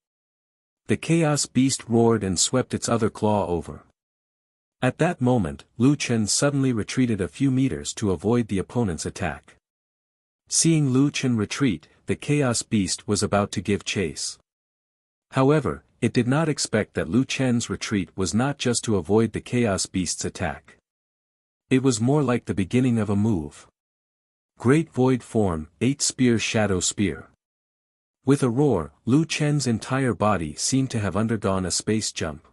The chaos beast roared and swept its other claw over. At that moment, Lu Chen suddenly retreated a few meters to avoid the opponent's attack. Seeing Lu Chen retreat, the chaos beast was about to give chase. However, it did not expect that Lu Chen's retreat was not just to avoid the chaos beast's attack. It was more like the beginning of a move. Great Void Form, 8-Spear Shadow Spear. With a roar, Lu Chen's entire body seemed to have undergone a space jump.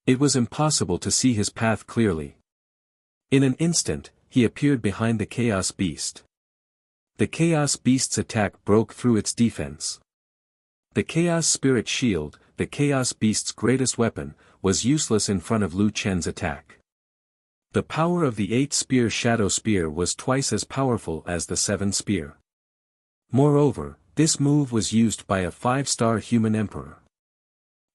It was impossible to see his path clearly. In an instant, he appeared behind the chaos beast. The chaos beast's attack broke through its defense. The chaos spirit shield, the chaos beast's greatest weapon, was useless in front of Lu Chen's attack. The power of the 8-Spear Shadow Spear was twice as powerful as the 7-Spear. Moreover, this move was used by a 5-star human emperor.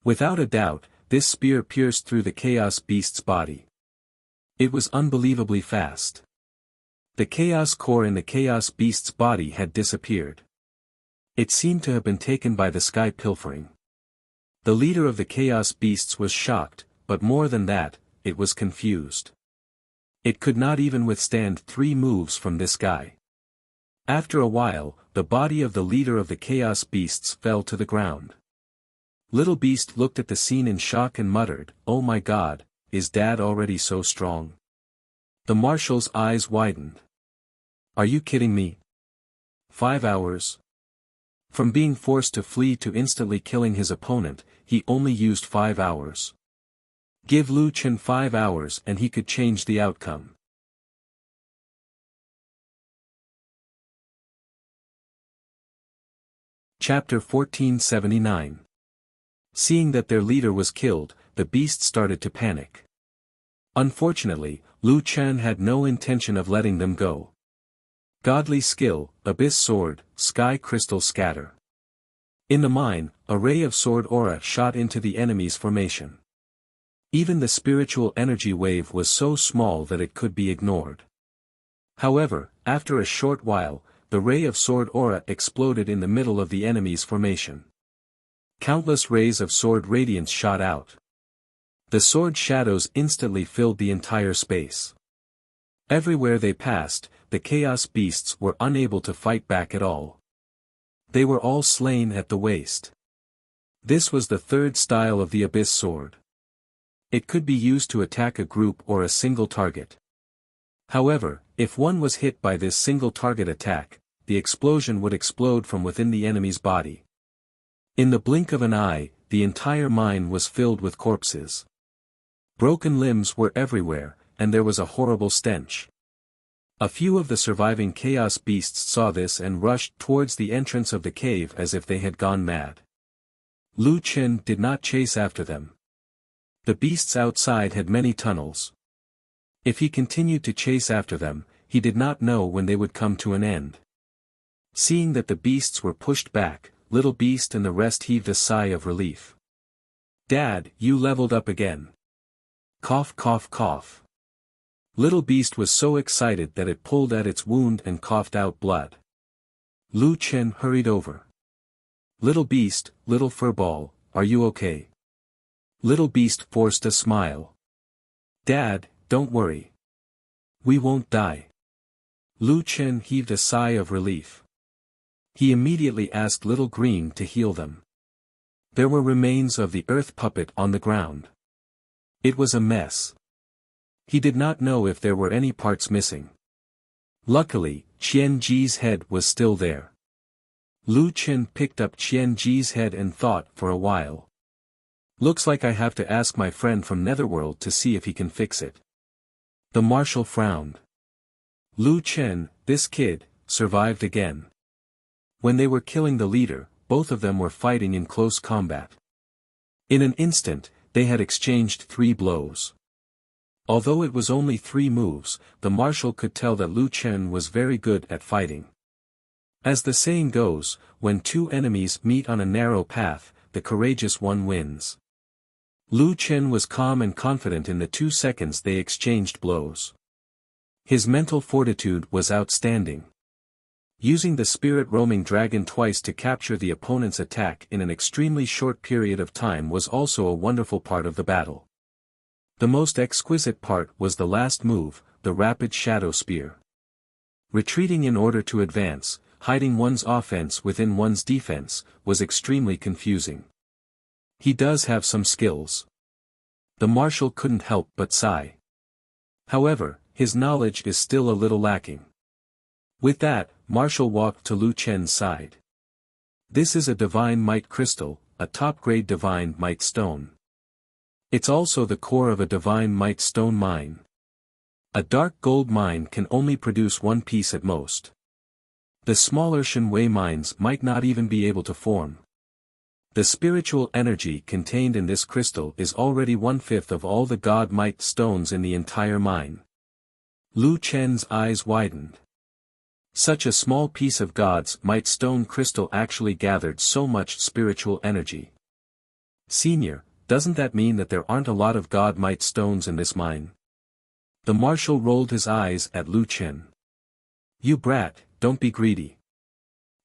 Without a doubt, this spear pierced through the chaos beast's body. It was unbelievably fast. The chaos core in the chaos beast's body had disappeared. It seemed to have been taken by the sky pilfering. The leader of the chaos beasts was shocked, but more than that, it was confused. It could not even withstand 3 moves from this guy. After a while, the body of the leader of the Chaos Beasts fell to the ground. Little Beast looked at the scene in shock and muttered, "Oh my God, is Dad already so strong?" The marshal's eyes widened. "Are you kidding me? 5 hours?" From being forced to flee to instantly killing his opponent, he only used 5 hours. Give Lu Chen 5 hours and he could change the outcome. Chapter 1479. Seeing that their leader was killed, the beast started to panic. Unfortunately, Lu Chen had no intention of letting them go. Godly skill, abyss sword, sky crystal scatter. In the mine, a ray of sword aura shot into the enemy's formation. Even the spiritual energy wave was so small that it could be ignored. However, after a short while, the ray of sword aura exploded in the middle of the enemy's formation. Countless rays of sword radiance shot out. The sword shadows instantly filled the entire space. Everywhere they passed, the Chaos Beasts were unable to fight back at all. They were all slain at the waist. This was the third style of the Abyss Sword. It could be used to attack a group or a single target. However, if one was hit by this single target attack, the explosion would explode from within the enemy's body. In the blink of an eye, the entire mine was filled with corpses. Broken limbs were everywhere, and there was a horrible stench. A few of the surviving Chaos Beasts saw this and rushed towards the entrance of the cave as if they had gone mad. Lu Chen did not chase after them. The beasts outside had many tunnels. If he continued to chase after them, he did not know when they would come to an end. Seeing that the beasts were pushed back, Little Beast and the rest heaved a sigh of relief. "Dad, you leveled up again." Cough cough cough. Little Beast was so excited that it pulled at its wound and coughed out blood. Lu Chen hurried over. "Little Beast, little furball, are you okay?" Little Beast forced a smile. "Dad, don't worry. We won't die." Lu Chen heaved a sigh of relief. He immediately asked Little Green to heal them. There were remains of the earth puppet on the ground. It was a mess. He did not know if there were any parts missing. Luckily, Qian Ji's head was still there. Lu Chen picked up Qian Ji's head and thought for a while. "Looks like I have to ask my friend from Netherworld to see if he can fix it." The marshal frowned. Lu Chen, this kid, survived again. When they were killing the leader, both of them were fighting in close combat. In an instant, they had exchanged 3 blows. Although it was only 3 moves, the marshal could tell that Lu Chen was very good at fighting. As the saying goes, when 2 enemies meet on a narrow path, the courageous one wins. Lu Chen was calm and confident in the 2 seconds they exchanged blows. His mental fortitude was outstanding. Using the spirit roaming dragon twice to capture the opponent's attack in an extremely short period of time was also a wonderful part of the battle. The most exquisite part was the last move, the rapid shadow spear. Retreating in order to advance, hiding one's offense within one's defense, was extremely confusing. He does have some skills. The marshal couldn't help but sigh. However, his knowledge is still a little lacking. With that, Marshal walked to Lu Chen's side. This is a divine might crystal, a top-grade divine might stone. It's also the core of a divine might stone mine. A dark gold mine can only produce 1 piece at most. The smaller Shenwei mines might not even be able to form. The spiritual energy contained in this crystal is already 1/5 of all the god might stones in the entire mine. Lu Chen's eyes widened. Such a small piece of god's might stone crystal actually gathered so much spiritual energy. Senior, doesn't that mean that there aren't a lot of god might stones in this mine? The marshal rolled his eyes at Lu Chen. You brat, don't be greedy.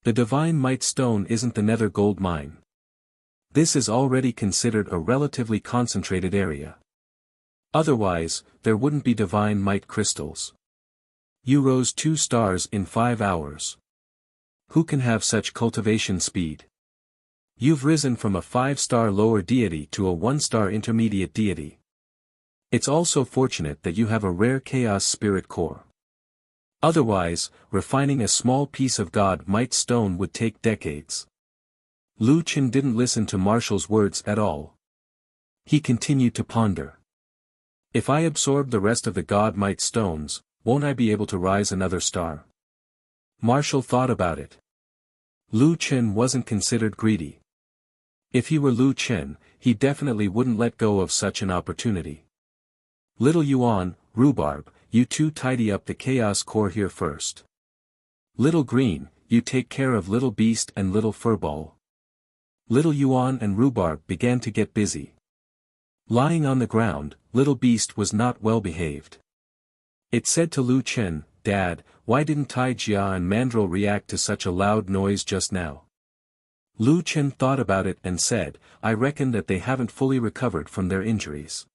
The divine might stone isn't the nether gold mine. This is already considered a relatively concentrated area. Otherwise, there wouldn't be divine might crystals. You rose 2 stars in 5 hours. Who can have such cultivation speed? You've risen from a 5-star lower deity to a 1-star intermediate deity. It's also fortunate that you have a rare chaos spirit core. Otherwise, refining a small piece of God might stone would take decades. Lu Qin didn't listen to Marshall's words at all. He continued to ponder. If I absorb the rest of the God might stones, won't I be able to rise another star? Marshall thought about it. Lu Qin wasn't considered greedy. If he were Lu Qin, he definitely wouldn't let go of such an opportunity. Little Yuan, Rhubarb, you two tidy up the chaos core here first. Little Green, you take care of Little Beast and Little Furball. Little Yuan and Rhubarb began to get busy. Lying on the ground, Little Beast was not well behaved. It said to Lu Qin, "Dad, why didn't Tai Jia and Mandrill react to such a loud noise just now?" Lu Qin thought about it and said, "I reckon that they haven't fully recovered from their injuries.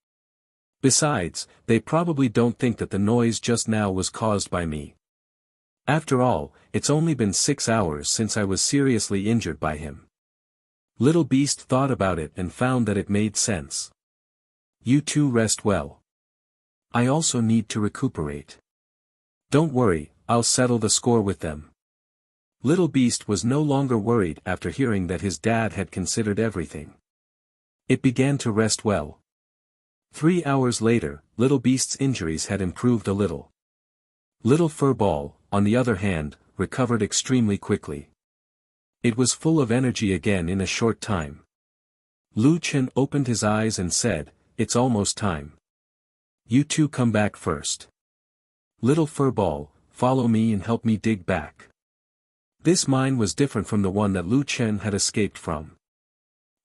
Besides, they probably don't think that the noise just now was caused by me. After all, it's only been 6 hours since I was seriously injured by him." Little Beast thought about it and found that it made sense. You two rest well. I also need to recuperate. Don't worry, I'll settle the score with them. Little Beast was no longer worried after hearing that his dad had considered everything. It began to rest well. 3 hours later, Little Beast's injuries had improved a little. Little Furball, on the other hand, recovered extremely quickly. It was full of energy again in a short time. Lu Qin opened his eyes and said, "It's almost time. You two come back first. Little Furball, follow me and help me dig back." This mine was different from the one that Lu Qin had escaped from.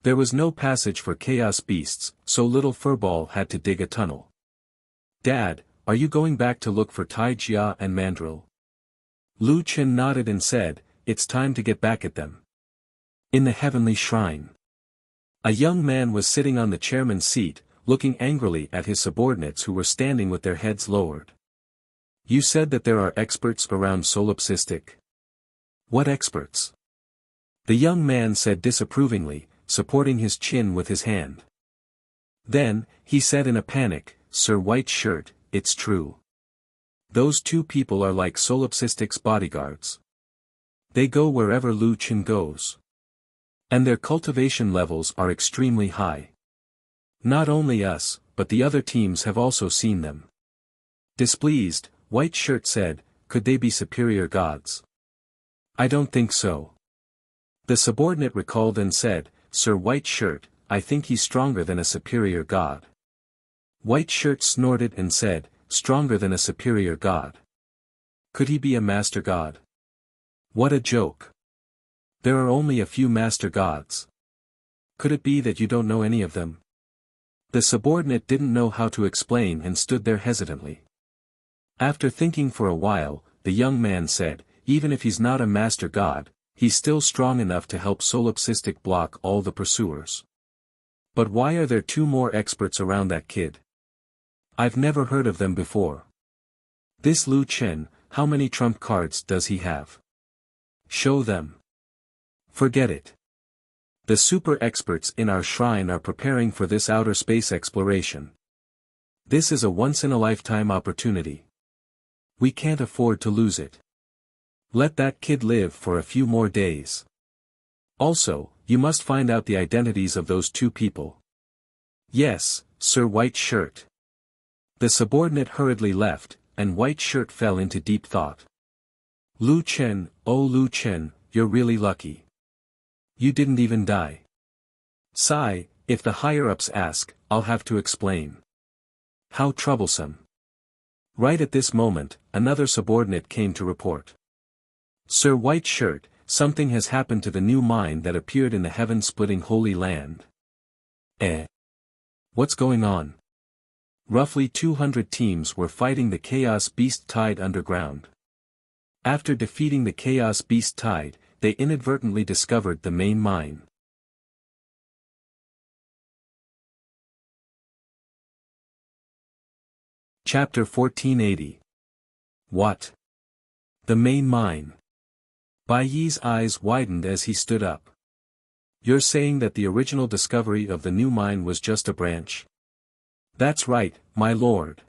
There was no passage for chaos beasts, so Little Furball had to dig a tunnel. "Dad, are you going back to look for Tai Jia and Mandrill?" Lu Qin nodded and said, "It's time to get back at them." In the heavenly shrine, a young man was sitting on the chairman's seat, looking angrily at his subordinates who were standing with their heads lowered. "You said that there are experts around solipsistic." "What experts?" The young man said disapprovingly, supporting his chin with his hand. Then, he said in a panic, "Sir White Shirt, it's true. Those 2 people are like solipsistic's bodyguards. They go wherever Lu Qin goes. And their cultivation levels are extremely high. Not only us, but the other teams have also seen them." Displeased, White Shirt said, "Could they be superior gods?" "I don't think so." The subordinate recalled and said, "Sir White Shirt, I think he's stronger than a superior god." White Shirt snorted and said, "Stronger than a superior god? Could he be a master god? What a joke. There are only a few master gods. Could it be that you don't know any of them?" The subordinate didn't know how to explain and stood there hesitantly. After thinking for a while, the young man said, "Even if he's not a master god, he's still strong enough to help solipsistic block all the pursuers. But why are there 2 more experts around that kid? I've never heard of them before. This Lu Qin, how many trump cards does he have? Show them." "Forget it. The super experts in our shrine are preparing for this outer space exploration. This is a once-in-a-lifetime opportunity. We can't afford to lose it. Let that kid live for a few more days. Also, you must find out the identities of those 2 people." "Yes, Sir White Shirt." The subordinate hurriedly left, and White Shirt fell into deep thought. "Lu Qin, oh Lu Qin, you're really lucky. You didn't even die." "Sigh, if the higher-ups ask, I'll have to explain." "How troublesome." Right at this moment, another subordinate came to report. "Sir White Shirt, something has happened to the new mine that appeared in the heaven-splitting Holy Land." "Eh? What's going on?" Roughly 200 teams were fighting the Chaos Beast Tide underground. After defeating the Chaos Beast Tide, they inadvertently discovered the main mine. Chapter 1480. What? The main mine. Bai Yi's eyes widened as he stood up. You're saying that the original discovery of the new mine was just a branch? That's right, my lord.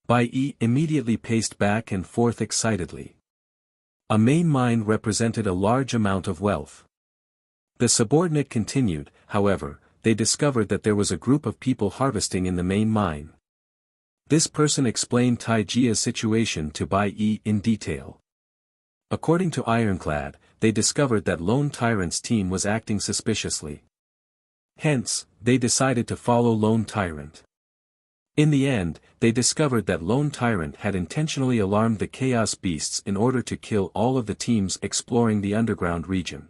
Bai Yi immediately paced back and forth excitedly. A main mine represented a large amount of wealth. The subordinate continued, however, they discovered that there was a group of people harvesting in the main mine. This person explained Tai Jia's situation to Bai Yi in detail. According to Ironclad, they discovered that Lone Tyrant's team was acting suspiciously. Hence, they decided to follow Lone Tyrant. In the end, they discovered that Lone Tyrant had intentionally alarmed the Chaos Beasts in order to kill all of the teams exploring the underground region.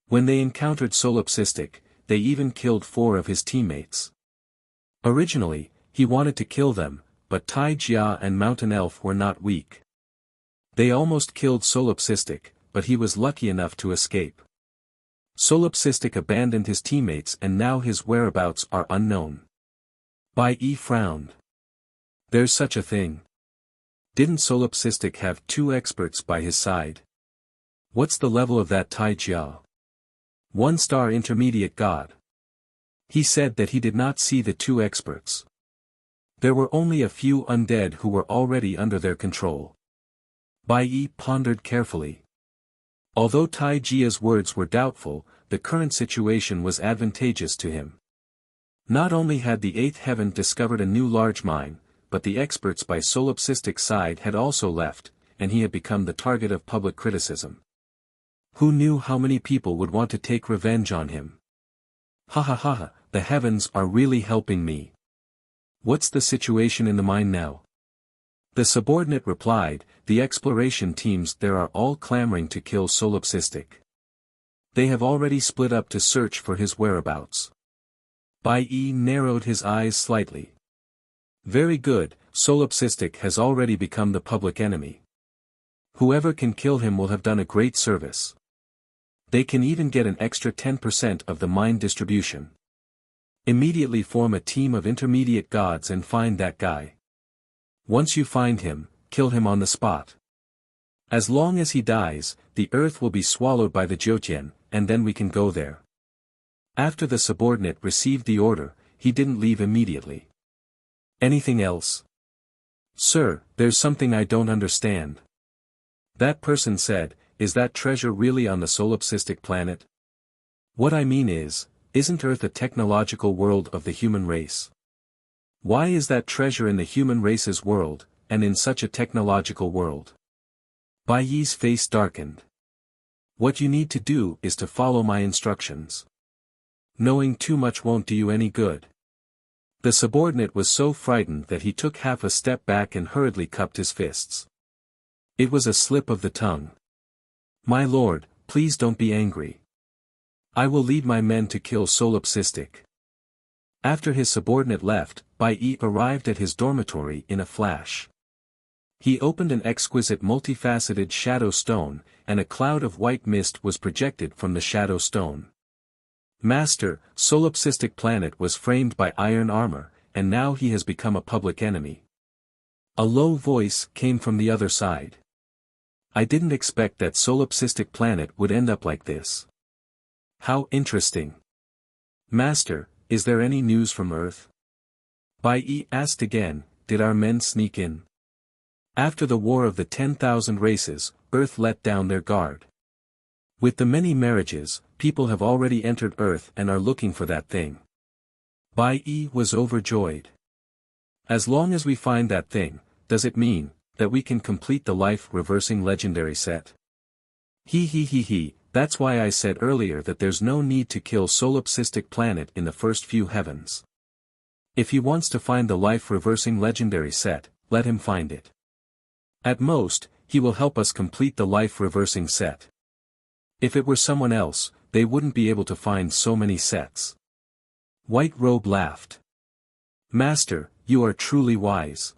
When they encountered Solipsistic, they even killed 4 of his teammates. Originally, he wanted to kill them, but Tai Jia and Mountain Elf were not weak. They almost killed Solipsistic, but he was lucky enough to escape. Solipsistic abandoned his teammates and now his whereabouts are unknown. Bai Yi frowned. There's such a thing. Didn't Solipsistic have 2 experts by his side? What's the level of that Tai Jia? 1-star intermediate god. He said that he did not see the 2 experts. There were only a few undead who were already under their control. Bai Yi pondered carefully. Although Tai Jia's words were doubtful, the current situation was advantageous to him. Not only had the 8th heaven discovered a new large mine, but the experts by Solipsistic's side had also left, and he had become the target of public criticism. Who knew how many people would want to take revenge on him? Ha ha ha ha, the heavens are really helping me. What's the situation in the mine now? The subordinate replied, the exploration teams there are all clamoring to kill Solipsistic. They have already split up to search for his whereabouts. Bai Yi narrowed his eyes slightly. Very good, Solipsistic has already become the public enemy. Whoever can kill him will have done a great service. They can even get an extra 10% of the mine distribution. Immediately form a team of intermediate gods and find that guy. Once you find him, kill him on the spot. As long as he dies, the earth will be swallowed by the Jiutian, and then we can go there. After the subordinate received the order, he didn't leave immediately. Anything else? Sir, there's something I don't understand. That person said, is that treasure really on the Solipsistic planet? What I mean is, isn't Earth a technological world of the human race? Why is that treasure in the human race's world, and in such a technological world? Bai Yi's face darkened. What you need to do is to follow my instructions. Knowing too much won't do you any good. The subordinate was so frightened that he took half a step back and hurriedly cupped his fists. It was a slip of the tongue. My lord, please don't be angry. I will lead my men to kill Solipsistic. After his subordinate left, Bai Yi arrived at his dormitory in a flash. He opened an exquisite multifaceted shadow stone, and a cloud of white mist was projected from the shadow stone. Master, Solipsistic planet was framed by iron armor, and now he has become a public enemy. A low voice came from the other side. I didn't expect that Solipsistic planet would end up like this. How interesting. Master, is there any news from Earth? Bai Yi asked again, did our men sneak in? After the war of the 10,000 races, Earth let down their guard. With the many marriages, people have already entered Earth and are looking for that thing. Bai Yi was overjoyed. As long as we find that thing, does it mean that we can complete the life-reversing legendary set? He, that's why I said earlier that there's no need to kill Solipsistic planet in the first few heavens. If he wants to find the life-reversing legendary set, let him find it. At most, he will help us complete the life-reversing set. If it were someone else, they wouldn't be able to find so many sets. White Robe laughed. Master, you are truly wise.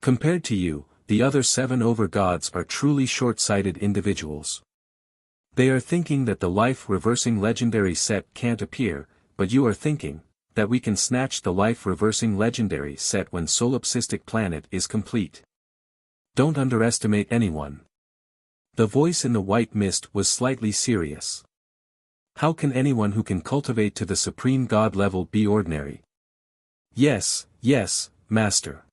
Compared to you, the other 7 over-gods are truly short-sighted individuals. They are thinking that the life-reversing legendary set can't appear, but you are thinking that we can snatch the life-reversing legendary set when solipsistic planet is complete. Don't underestimate anyone. The voice in the white mist was slightly serious. How can anyone who can cultivate to the supreme god level be ordinary? Yes, yes, master.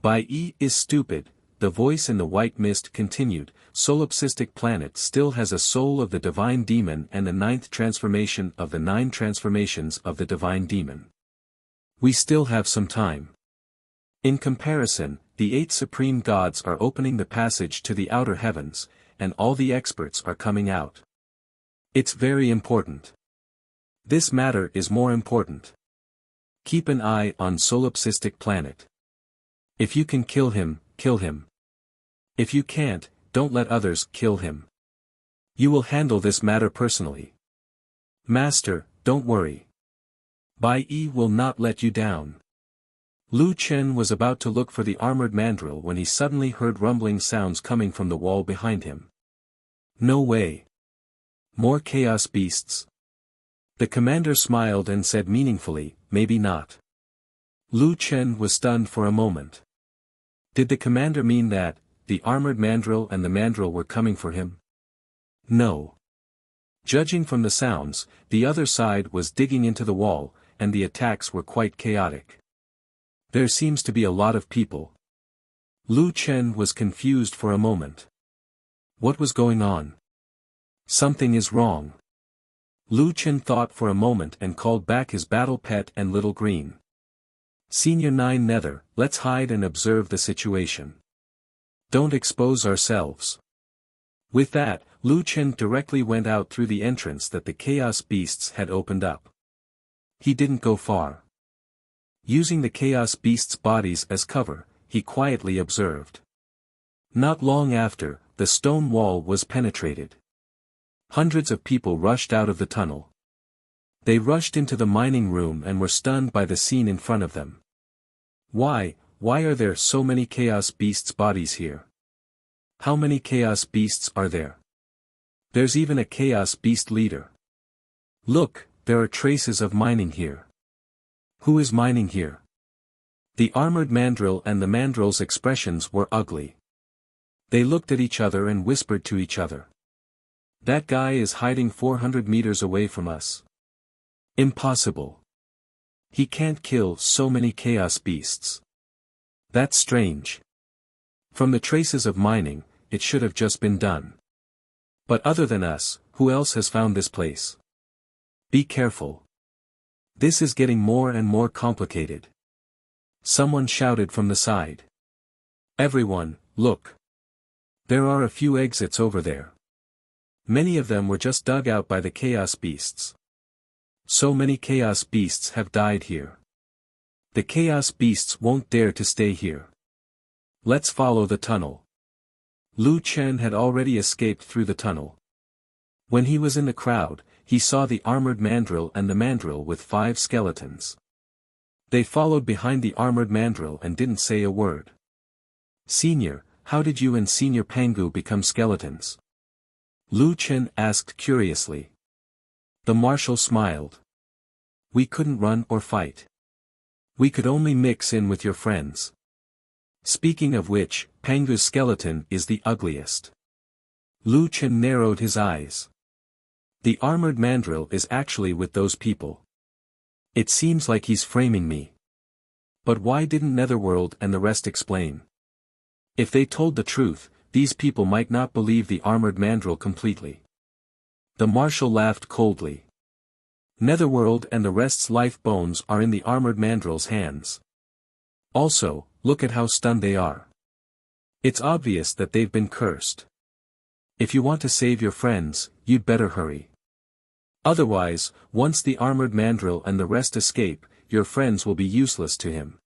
Bai is stupid, the voice in the white mist continued. Solipsistic planet still has a soul of the divine demon and the 9th transformation of the 9 transformations of the divine demon. We still have some time. In comparison, the 8 supreme gods are opening the passage to the outer heavens, and all the experts are coming out. It's very important. This matter is more important. Keep an eye on solipsistic planet. If you can kill him, kill him. If you can't, don't let others kill him. You will handle this matter personally. Master, don't worry. Bai Yi will not let you down. Lu Chen was about to look for the armored mandrill when he suddenly heard rumbling sounds coming from the wall behind him. No way. More chaos beasts. The commander smiled and said meaningfully, maybe not. Lu Chen was stunned for a moment. Did the commander mean that the armored mandrill and the mandrill were coming for him? No. Judging from the sounds, the other side was digging into the wall, and the attacks were quite chaotic. There seems to be a lot of people. Lu Chen was confused for a moment. What was going on? Something is wrong. Lu Chen thought for a moment and called back his battle pet and Little Green. Senior 9 Nether, let's hide and observe the situation. Don't expose ourselves. With that, Lu Chen directly went out through the entrance that the chaos beasts had opened up. He didn't go far. Using the chaos beasts' bodies as cover, he quietly observed. Not long after, the stone wall was penetrated. Hundreds of people rushed out of the tunnel. They rushed into the mining room and were stunned by the scene in front of them. Why are there so many chaos beasts' bodies here? How many chaos beasts are there? There's even a chaos beast leader. Look, there are traces of mining here. Who is mining here? The armored mandrill and the mandrill's expressions were ugly. They looked at each other and whispered to each other. That guy is hiding 400 meters away from us. Impossible. He can't kill so many chaos beasts. That's strange. From the traces of mining, it should have just been done. But other than us, who else has found this place? Be careful. This is getting more and more complicated. Someone shouted from the side. Everyone, look. There are a few exits over there. Many of them were just dug out by the chaos beasts. So many chaos beasts have died here. The chaos beasts won't dare to stay here. Let's follow the tunnel. Lu Chen had already escaped through the tunnel. When he was in the crowd, he saw the armored mandrill and the mandrill with 5 skeletons. They followed behind the armored mandrill and didn't say a word. Senior, how did you and Senior Pangu become skeletons? Lu Chen asked curiously. The marshal smiled. We couldn't run or fight. We could only mix in with your friends. Speaking of which, Pangu's skeleton is the ugliest. Lu Chen narrowed his eyes. The armored mandrill is actually with those people. It seems like he's framing me. But why didn't Netherworld and the rest explain? If they told the truth, these people might not believe the armored mandrill completely. The marshal laughed coldly. Netherworld and the rest's life bones are in the armored mandrill's hands. Also, look at how stunned they are. It's obvious that they've been cursed. If you want to save your friends, you'd better hurry. Otherwise, once the armored mandrill and the rest escape, your friends will be useless to him.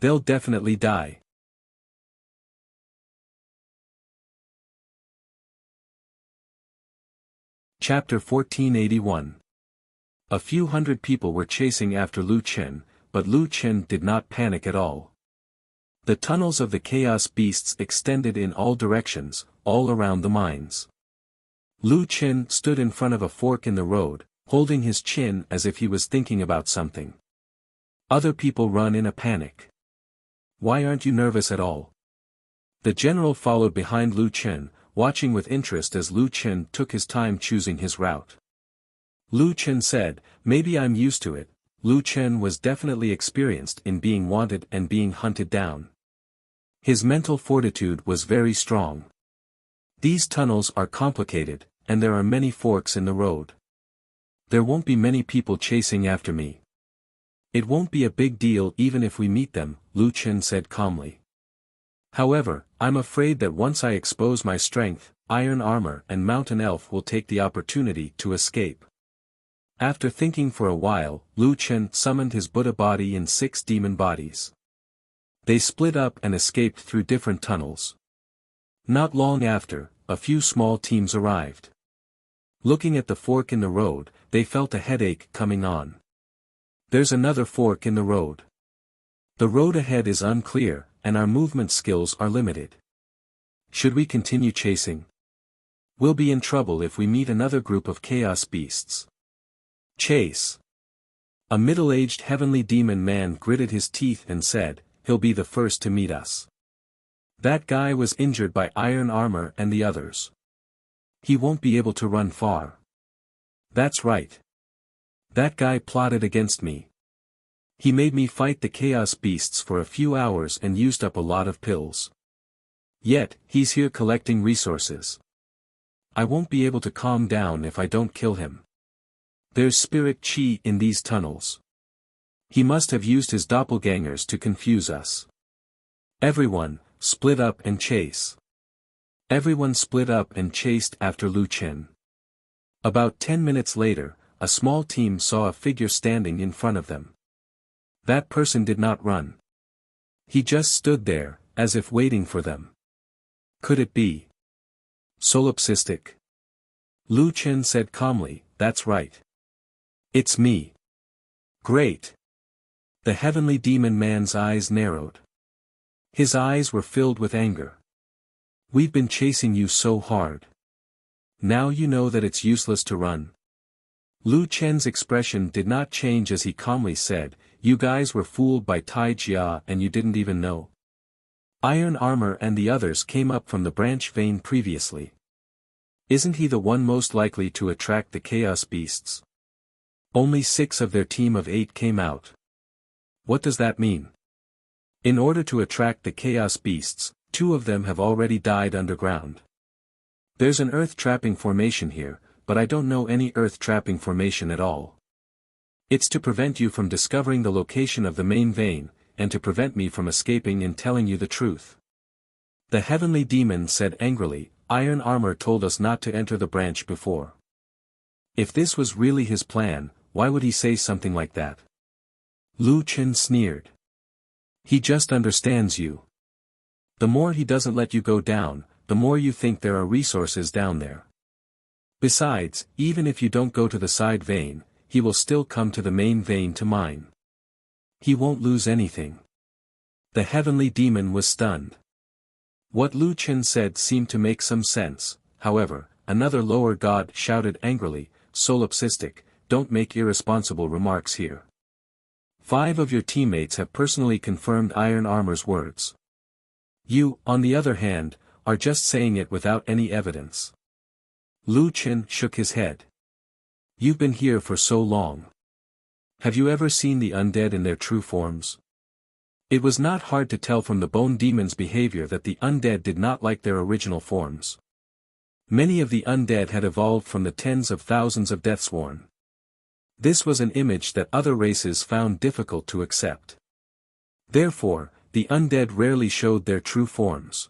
They'll definitely die. Chapter 1481. A few hundred people were chasing after Lu Chen, but Lu Chen did not panic at all. The tunnels of the chaos beasts extended in all directions, all around the mines. Lu Chen stood in front of a fork in the road, holding his chin as if he was thinking about something. Other people run in a panic. Why aren't you nervous at all? The general followed behind Lu Chen, watching with interest as Lu Chen took his time choosing his route. Lu Chen said, maybe I'm used to it. Lu Chen was definitely experienced in being wanted and being hunted down. His mental fortitude was very strong. These tunnels are complicated, and there are many forks in the road. There won't be many people chasing after me. It won't be a big deal even if we meet them, Lu Chen said calmly. However, I'm afraid that once I expose my strength, iron armor and mountain elf will take the opportunity to escape. After thinking for a while, Lu Chen summoned his Buddha body in 6 demon bodies. They split up and escaped through different tunnels. Not long after, a few small teams arrived. Looking at the fork in the road, they felt a headache coming on. There's another fork in the road. The road ahead is unclear, and our movement skills are limited. Should we continue chasing? We'll be in trouble if we meet another group of chaos beasts. Chase. A middle-aged heavenly demon man gritted his teeth and said, he'll be the first to meet us. That guy was injured by iron armor and the others. He won't be able to run far. That's right. That guy plotted against me. He made me fight the chaos beasts for a few hours and used up a lot of pills. Yet, he's here collecting resources. I won't be able to calm down if I don't kill him. There's spirit chi in these tunnels. He must have used his doppelgangers to confuse us. Everyone, split up and chase. Everyone split up and chased after Lu Chen. About 10 minutes later, a small team saw a figure standing in front of them. That person did not run. He just stood there, as if waiting for them. Could it be solipsistic? Lu Chen said calmly, that's right. It's me. Great. The heavenly demon man's eyes narrowed. His eyes were filled with anger. We've been chasing you so hard. Now you know that it's useless to run. Lu Chen's expression did not change as he calmly said, you guys were fooled by Tai Jia and you didn't even know. Iron Armor and the others came up from the branch vein previously. Isn't he the one most likely to attract the chaos beasts? Only 6 of their team of 8 came out. What does that mean? In order to attract the chaos beasts, 2 of them have already died underground. There's an earth-trapping formation here, but I don't know any earth-trapping formation at all. It's to prevent you from discovering the location of the main vein, and to prevent me from escaping and telling you the truth. The heavenly demon said angrily, Iron Armor told us not to enter the branch before. If this was really his plan, why would he say something like that? Lu Chen sneered. He just understands you. The more he doesn't let you go down, the more you think there are resources down there. Besides, even if you don't go to the side vein, he will still come to the main vein to mine. He won't lose anything. The heavenly demon was stunned. What Lu Chen said seemed to make some sense, however, another lower god shouted angrily, solipsistic, don't make irresponsible remarks here. 5 of your teammates have personally confirmed Iron Armor's words. You, on the other hand, are just saying it without any evidence. Lu Chen shook his head. You've been here for so long. Have you ever seen the undead in their true forms? It was not hard to tell from the bone demon's behavior that the undead did not like their original forms. Many of the undead had evolved from the tens of thousands of Deathsworn. This was an image that other races found difficult to accept. Therefore, the undead rarely showed their true forms.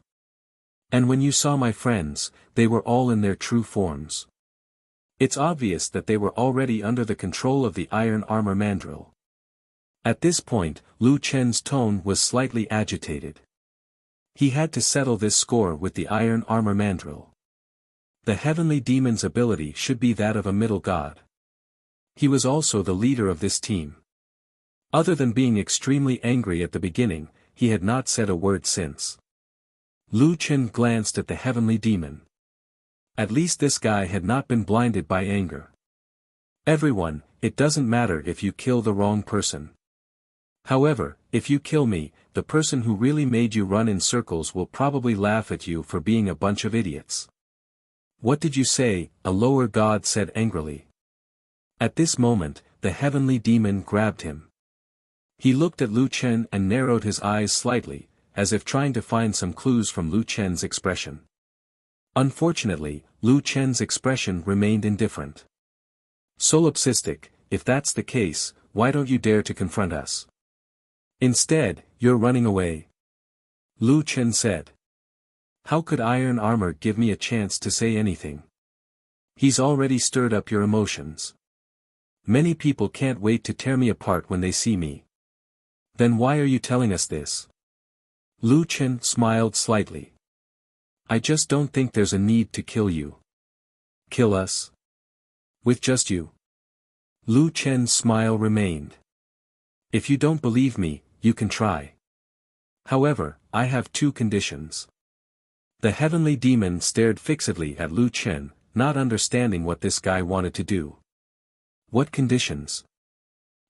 And when you saw my friends, they were all in their true forms. It's obvious that they were already under the control of the Iron Armor Mandrill. At this point, Lu Chen's tone was slightly agitated. He had to settle this score with the Iron Armor Mandrill. The heavenly demon's ability should be that of a middle god. He was also the leader of this team. Other than being extremely angry at the beginning, he had not said a word since. Lu Chen glanced at the heavenly demon. At least this guy had not been blinded by anger. Everyone, it doesn't matter if you kill the wrong person. However, if you kill me, the person who really made you run in circles will probably laugh at you for being a bunch of idiots. What did you say? A lower god said angrily. At this moment, the heavenly demon grabbed him. He looked at Lu Chen and narrowed his eyes slightly, as if trying to find some clues from Lu Chen's expression. Unfortunately, Lu Chen's expression remained indifferent. Solipsistic, if that's the case, why don't you dare to confront us? Instead, you're running away. Lu Chen said. How could iron armor give me a chance to say anything? He's already stirred up your emotions. Many people can't wait to tear me apart when they see me. Then why are you telling us this? Lu Chen smiled slightly. I just don't think there's a need to kill you. Kill us? With just you? Lu Chen's smile remained. If you don't believe me, you can try. However, I have two conditions. The heavenly demon stared fixedly at Lu Chen, not understanding what this guy wanted to do. What conditions?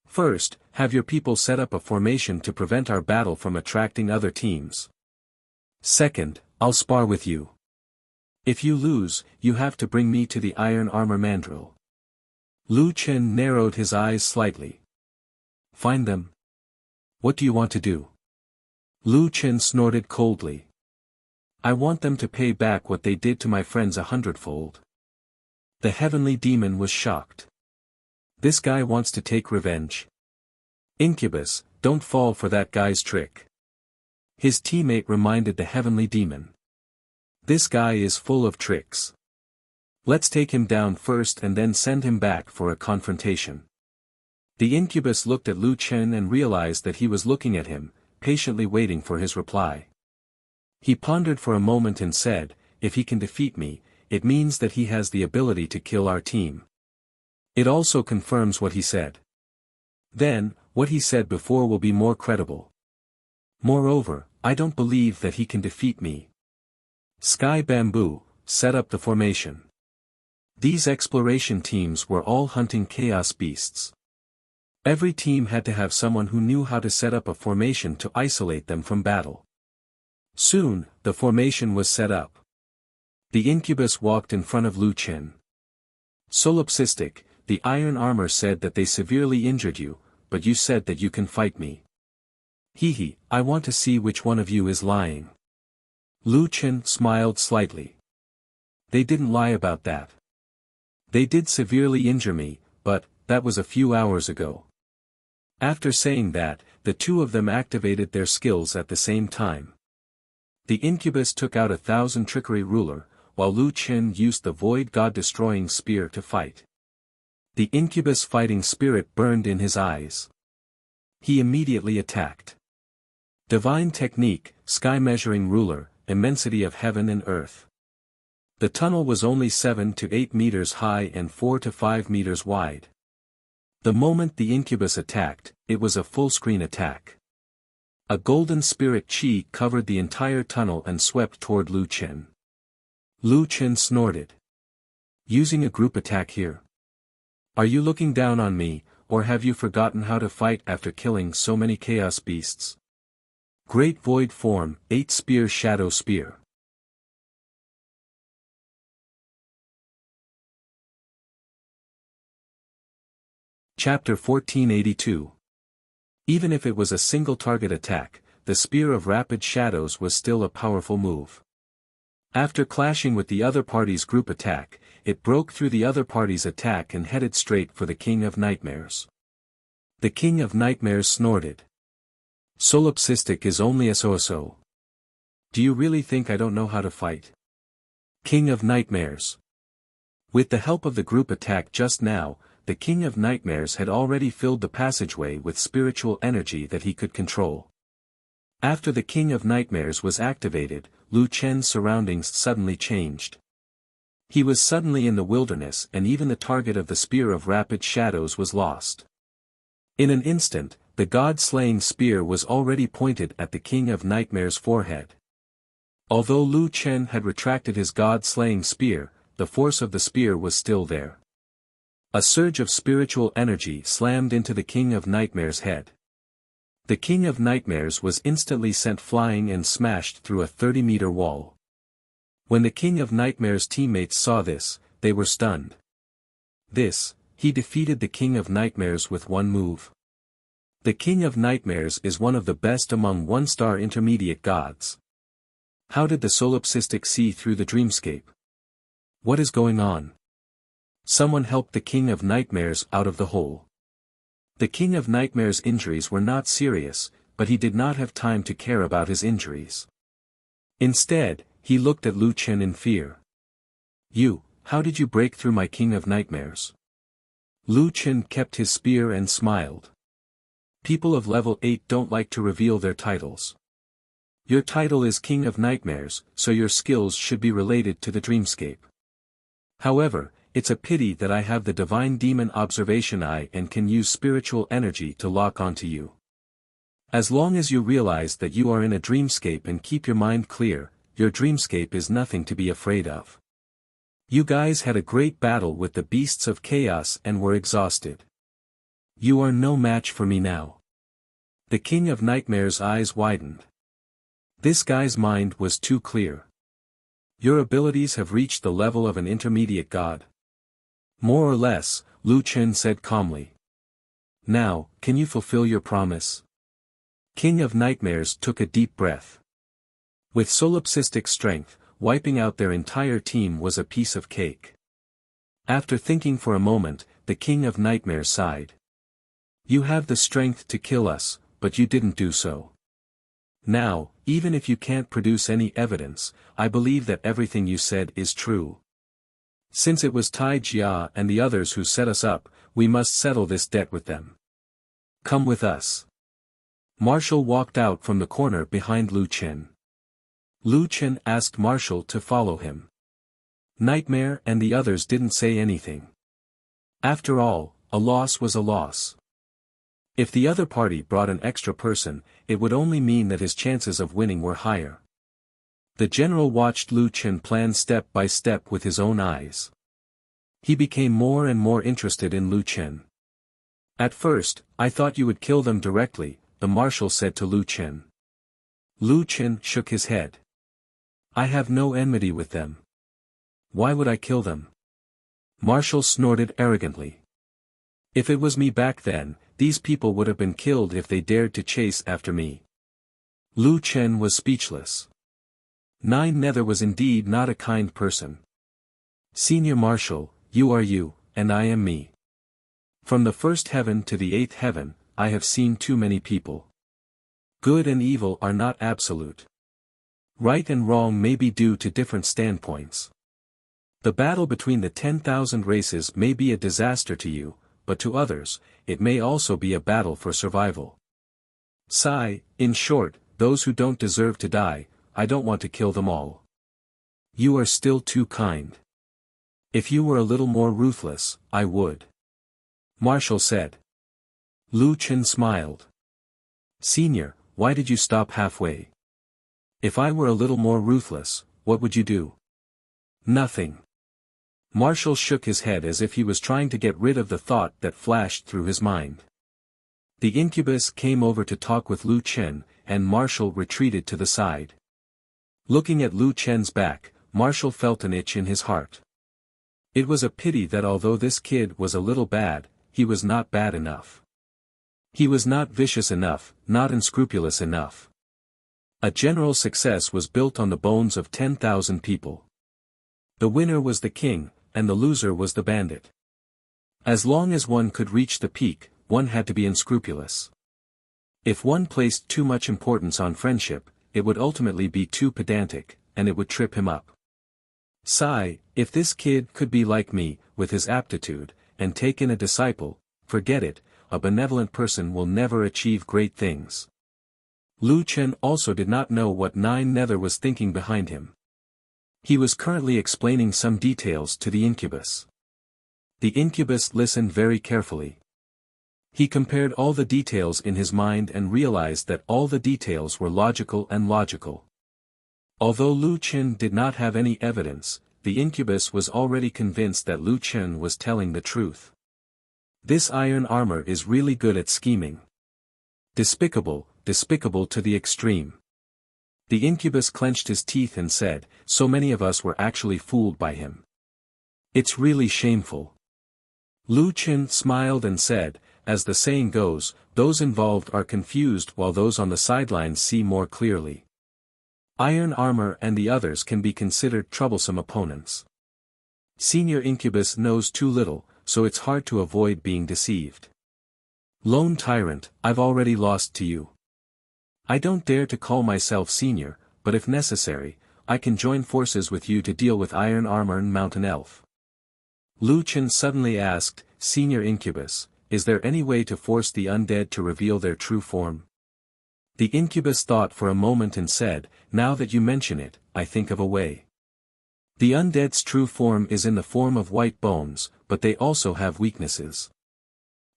First, have your people set up a formation to prevent our battle from attracting other teams. Second, I'll spar with you. If you lose, you have to bring me to the iron armor mandrill. Lu Chen narrowed his eyes slightly. Find them? What do you want to do? Lu Chen snorted coldly. I want them to pay back what they did to my friends 100-fold. The heavenly demon was shocked. This guy wants to take revenge. Incubus, don't fall for that guy's trick. His teammate reminded the heavenly demon. This guy is full of tricks. Let's take him down first and then send him back for a confrontation. The incubus looked at Lu Chen and realized that he was looking at him, patiently waiting for his reply. He pondered for a moment and said, if he can defeat me, it means that he has the ability to kill our team. It also confirms what he said. Then, what he said before will be more credible. Moreover, I don't believe that he can defeat me. Sky Bamboo, set up the formation. These exploration teams were all hunting chaos beasts. Every team had to have someone who knew how to set up a formation to isolate them from battle. Soon, the formation was set up. The incubus walked in front of Lu Chen. Solipsistic, the iron armor said that they severely injured you, but you said that you can fight me. Hehe, I want to see which one of you is lying. Lu Chen smiled slightly. They didn't lie about that. They did severely injure me, but that was a few hours ago. After saying that, the two of them activated their skills at the same time. The incubus took out 1,000 trickery ruler, while Lu Chen used the void god-destroying spear to fight. The incubus fighting spirit burned in his eyes. He immediately attacked. Divine technique, sky measuring ruler, immensity of heaven and earth. The tunnel was only 7 to 8 meters high and 4 to 5 meters wide. The moment the incubus attacked, it was a full-screen attack. A golden spirit chi covered the entire tunnel and swept toward Lu Chen. Lu Chen snorted. Using a group attack here? Are you looking down on me, or have you forgotten how to fight after killing so many chaos beasts? Great void form, 8 spear shadow spear. Chapter 1482. Even if it was a single target attack, the Spear of Rapid Shadows was still a powerful move. After clashing with the other party's group attack, it broke through the other party's attack and headed straight for the King of Nightmares. The King of Nightmares snorted. Solipsistic is only a so-so. Do you really think I don't know how to fight? King of Nightmares. With the help of the group attack just now, the King of Nightmares had already filled the passageway with spiritual energy that he could control. After the King of Nightmares was activated, Lu Chen's surroundings suddenly changed. He was suddenly in the wilderness and even the target of the Spear of Rapid Shadows was lost. In an instant, the god-slaying spear was already pointed at the King of Nightmares' forehead. Although Lu Chen had retracted his god-slaying spear, the force of the spear was still there. A surge of spiritual energy slammed into the King of Nightmares' head. The King of Nightmares was instantly sent flying and smashed through a 30-meter wall. When the King of Nightmares' teammates saw this, they were stunned. He defeated the King of Nightmares with one move. The King of Nightmares is one of the best among one-star intermediate gods. How did the solipsistic see through the dreamscape? What is going on? Someone helped the King of Nightmares out of the hole. The King of Nightmares' injuries were not serious, but he did not have time to care about his injuries. Instead, he looked at Lu Chen in fear. How did you break through my King of Nightmares? Lu Chen kept his spear and smiled. People of level 8 don't like to reveal their titles. Your title is King of Nightmares, so your skills should be related to the dreamscape. However, it's a pity that I have the Divine Demon Observation Eye and can use spiritual energy to lock onto you. As long as you realize that you are in a dreamscape and keep your mind clear, your dreamscape is nothing to be afraid of. You guys had a great battle with the beasts of chaos and were exhausted. You are no match for me now. The King of Nightmares' eyes widened. This guy's mind was too clear. Your abilities have reached the level of an intermediate god. More or less, Lu Chen said calmly. Now, can you fulfill your promise? King of Nightmares took a deep breath. With solipsistic strength, wiping out their entire team was a piece of cake. After thinking for a moment, the King of Nightmares sighed. You have the strength to kill us, but you didn't do so. Now, even if you can't produce any evidence, I believe that everything you said is true. Since it was Tai Jia and the others who set us up, we must settle this debt with them. Come with us. Marshall walked out from the corner behind Lu Chen. Lu Chen asked Marshall to follow him. Nightmare and the others didn't say anything. After all, a loss was a loss. If the other party brought an extra person, it would only mean that his chances of winning were higher. The general watched Lu Chen plan step by step with his own eyes. He became more and more interested in Lu Chen. At first, I thought you would kill them directly, the marshal said to Lu Chen. Lu Chen shook his head. I have no enmity with them. Why would I kill them? Marshall snorted arrogantly. If it was me back then, these people would have been killed if they dared to chase after me. Lu Chen was speechless. Nine Nether was indeed not a kind person. Senior Marshal, you are you, and I am me. From the first heaven to the eighth heaven, I have seen too many people. Good and evil are not absolute. Right and wrong may be due to different standpoints. The battle between the 10,000 races may be a disaster to you, but to others, it may also be a battle for survival. In short, those who don't deserve to die, I don't want to kill them all. You are still too kind. If you were a little more ruthless, I would. Marshall said. Lu Chen smiled. Senior, why did you stop halfway? If I were a little more ruthless, what would you do? Nothing. Marshall shook his head as if he was trying to get rid of the thought that flashed through his mind. The incubus came over to talk with Lu Chen, and Marshall retreated to the side. Looking at Lu Chen's back, Marshall felt an itch in his heart. It was a pity that although this kid was a little bad, he was not bad enough. He was not vicious enough, not unscrupulous enough. A general success was built on the bones of 10,000 people. The winner was the king, and the loser was the bandit. As long as one could reach the peak, one had to be unscrupulous. If one placed too much importance on friendship, it would ultimately be too pedantic, and it would trip him up. If this kid could be like me, with his aptitude, and take in a disciple, forget it, a benevolent person will never achieve great things. Lu Chen also did not know what Nine Nether was thinking behind him. He was currently explaining some details to the incubus. The incubus listened very carefully. He compared all the details in his mind and realized that all the details were logical and logical. Although Lu Chen did not have any evidence, the incubus was already convinced that Lu Chen was telling the truth. This iron armor is really good at scheming. Despicable, despicable to the extreme. The incubus clenched his teeth and said, so many of us were actually fooled by him. It's really shameful. Lu Qin smiled and said, as the saying goes, those involved are confused while those on the sidelines see more clearly. Iron armor and the others can be considered troublesome opponents. Senior Incubus knows too little, so it's hard to avoid being deceived. Lone Tyrant, I've already lost to you. I don't dare to call myself senior, but if necessary, I can join forces with you to deal with Iron Armor and Mountain Elf. Lu Qin suddenly asked, Senior Incubus, is there any way to force the undead to reveal their true form? The Incubus thought for a moment and said, now that you mention it, I think of a way. The undead's true form is in the form of white bones, but they also have weaknesses.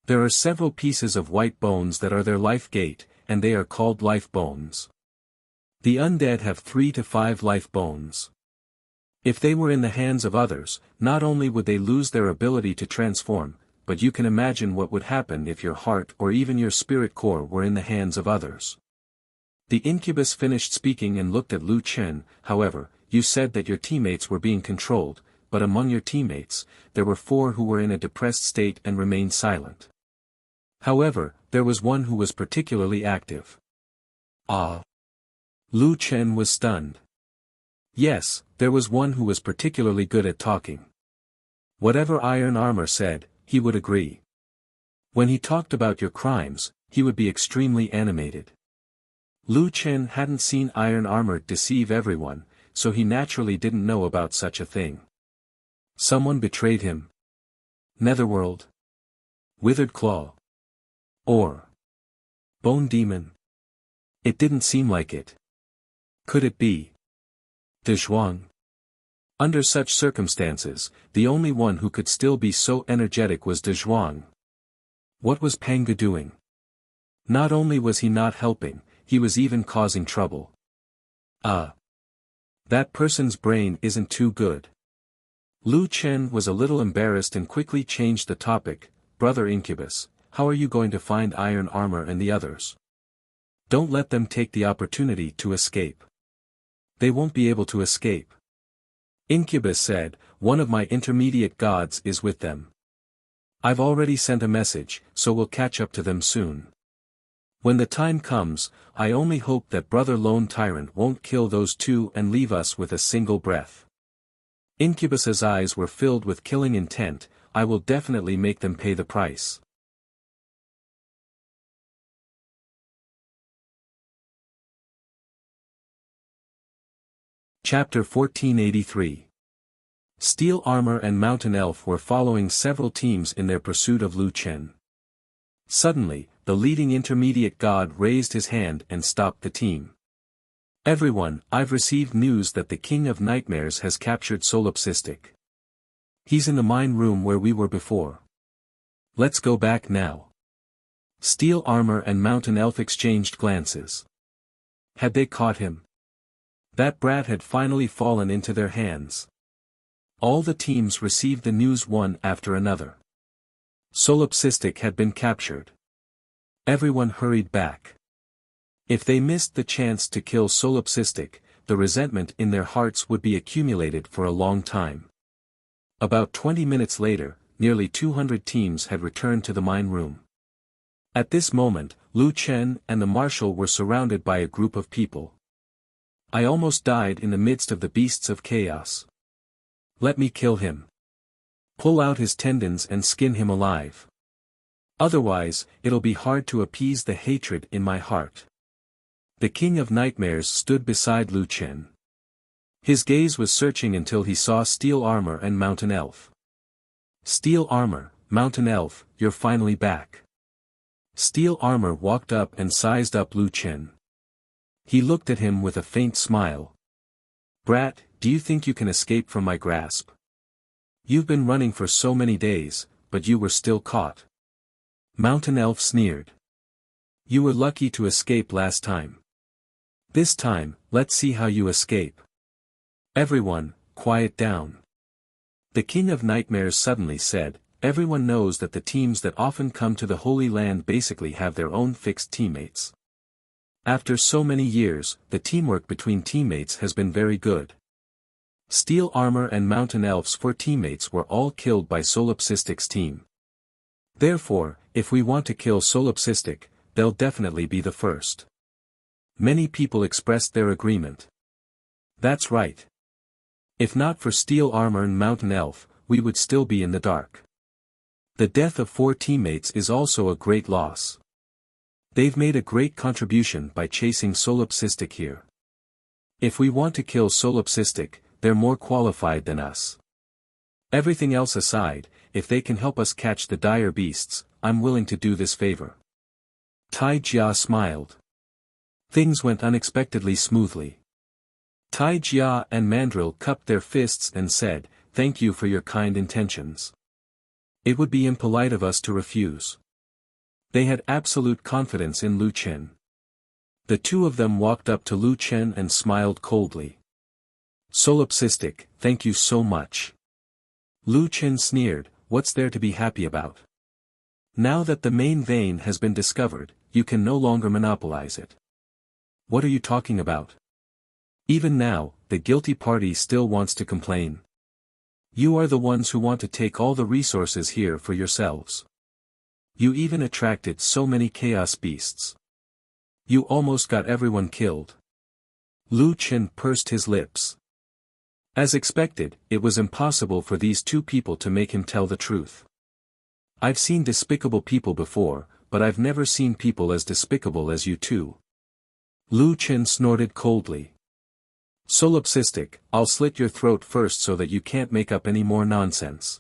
There are several pieces of white bones that are their life gate, and they are called life bones. The undead have 3 to 5 life bones. If they were in the hands of others, not only would they lose their ability to transform, but you can imagine what would happen if your heart or even your spirit core were in the hands of others. The Incubus finished speaking and looked at Lu Qin. However, you said that your teammates were being controlled, but among your teammates, there were 4 who were in a depressed state and remained silent. However, there was one who was particularly active. Ah! Lu Qin was stunned. Yes, there was one who was particularly good at talking. Whatever Iron Armor said, he would agree. When he talked about your crimes, he would be extremely animated. Lu Qin hadn't seen Iron Armor deceive everyone, so he naturally didn't know about such a thing. Someone betrayed him. Netherworld? Withered Claw? Or Bone Demon? It didn't seem like it. Could it be De Zhuang? Under such circumstances, the only one who could still be so energetic was De Zhuang. What was Panga doing? Not only was he not helping, he was even causing trouble. That person's brain isn't too good. Lu Qin was a little embarrassed and quickly changed the topic. Brother Incubus, how are you going to find Iron Armor and the others? Don't let them take the opportunity to escape. They won't be able to escape. Incubus said, one of my intermediate gods is with them. I've already sent a message, so we'll catch up to them soon. When the time comes, I only hope that Brother Lone Tyrant won't kill those 2 and leave us with a single breath. Incubus's eyes were filled with killing intent. I will definitely make them pay the price. Chapter 1483. Steel Armor and Mountain Elf were following several teams in their pursuit of Lu Qin. Suddenly, the leading intermediate god raised his hand and stopped the team. Everyone, I've received news that the King of Nightmares has captured Solipsistic. He's in the mine room where we were before. Let's go back now. Steel Armor and Mountain Elf exchanged glances. Had they caught him? That brat had finally fallen into their hands. All the teams received the news one after another. Solipsistic had been captured. Everyone hurried back. If they missed the chance to kill Solipsistic, the resentment in their hearts would be accumulated for a long time. About 20 minutes later, nearly 200 teams had returned to the mine room. At this moment, Lu Qin and the marshal were surrounded by a group of people. I almost died in the midst of the beasts of chaos. Let me kill him. Pull out his tendons and skin him alive. Otherwise, it'll be hard to appease the hatred in my heart. The King of Nightmares stood beside Lu Qin. His gaze was searching until he saw Steel Armor and Mountain Elf. Steel Armor, Mountain Elf, you're finally back. Steel Armor walked up and sized up Lu Qin. He looked at him with a faint smile. Brat, do you think you can escape from my grasp? You've been running for so many days, but you were still caught. Mountain Elf sneered. You were lucky to escape last time. This time, let's see how you escape. Everyone, quiet down. The King of Nightmares suddenly said, Everyone knows that the teams that often come to the Holy Land basically have their own fixed teammates. After so many years, the teamwork between teammates has been very good. Steel Armor and Mountain Elf's 4 teammates were all killed by Solipsistic's team. Therefore, if we want to kill Solipsistic, they'll definitely be the first. Many people expressed their agreement. That's right. If not for Steel Armor and Mountain Elf, we would still be in the dark. The death of 4 teammates is also a great loss. They've made a great contribution by chasing Solipsistic here. If we want to kill Solipsistic, they're more qualified than us. Everything else aside, if they can help us catch the dire beasts, I'm willing to do this favor. Tai Jia smiled. Things went unexpectedly smoothly. Tai Jia and Mandrill cupped their fists and said, "Thank you for your kind intentions. It would be impolite of us to refuse." They had absolute confidence in Lu Chen. The 2 of them walked up to Lu Chen and smiled coldly. "Solipsistic, thank you so much." Lu Chen sneered, "What's there to be happy about? Now that the main vein has been discovered, you can no longer monopolize it." "What are you talking about? Even now, the guilty party still wants to complain. You are the ones who want to take all the resources here for yourselves. You even attracted so many chaos beasts. You almost got everyone killed." Lu Chen pursed his lips. As expected, it was impossible for these 2 people to make him tell the truth. "I've seen despicable people before, but I've never seen people as despicable as you 2. Lu Chen snorted coldly. "Solipsistic, I'll slit your throat first so that you can't make up any more nonsense."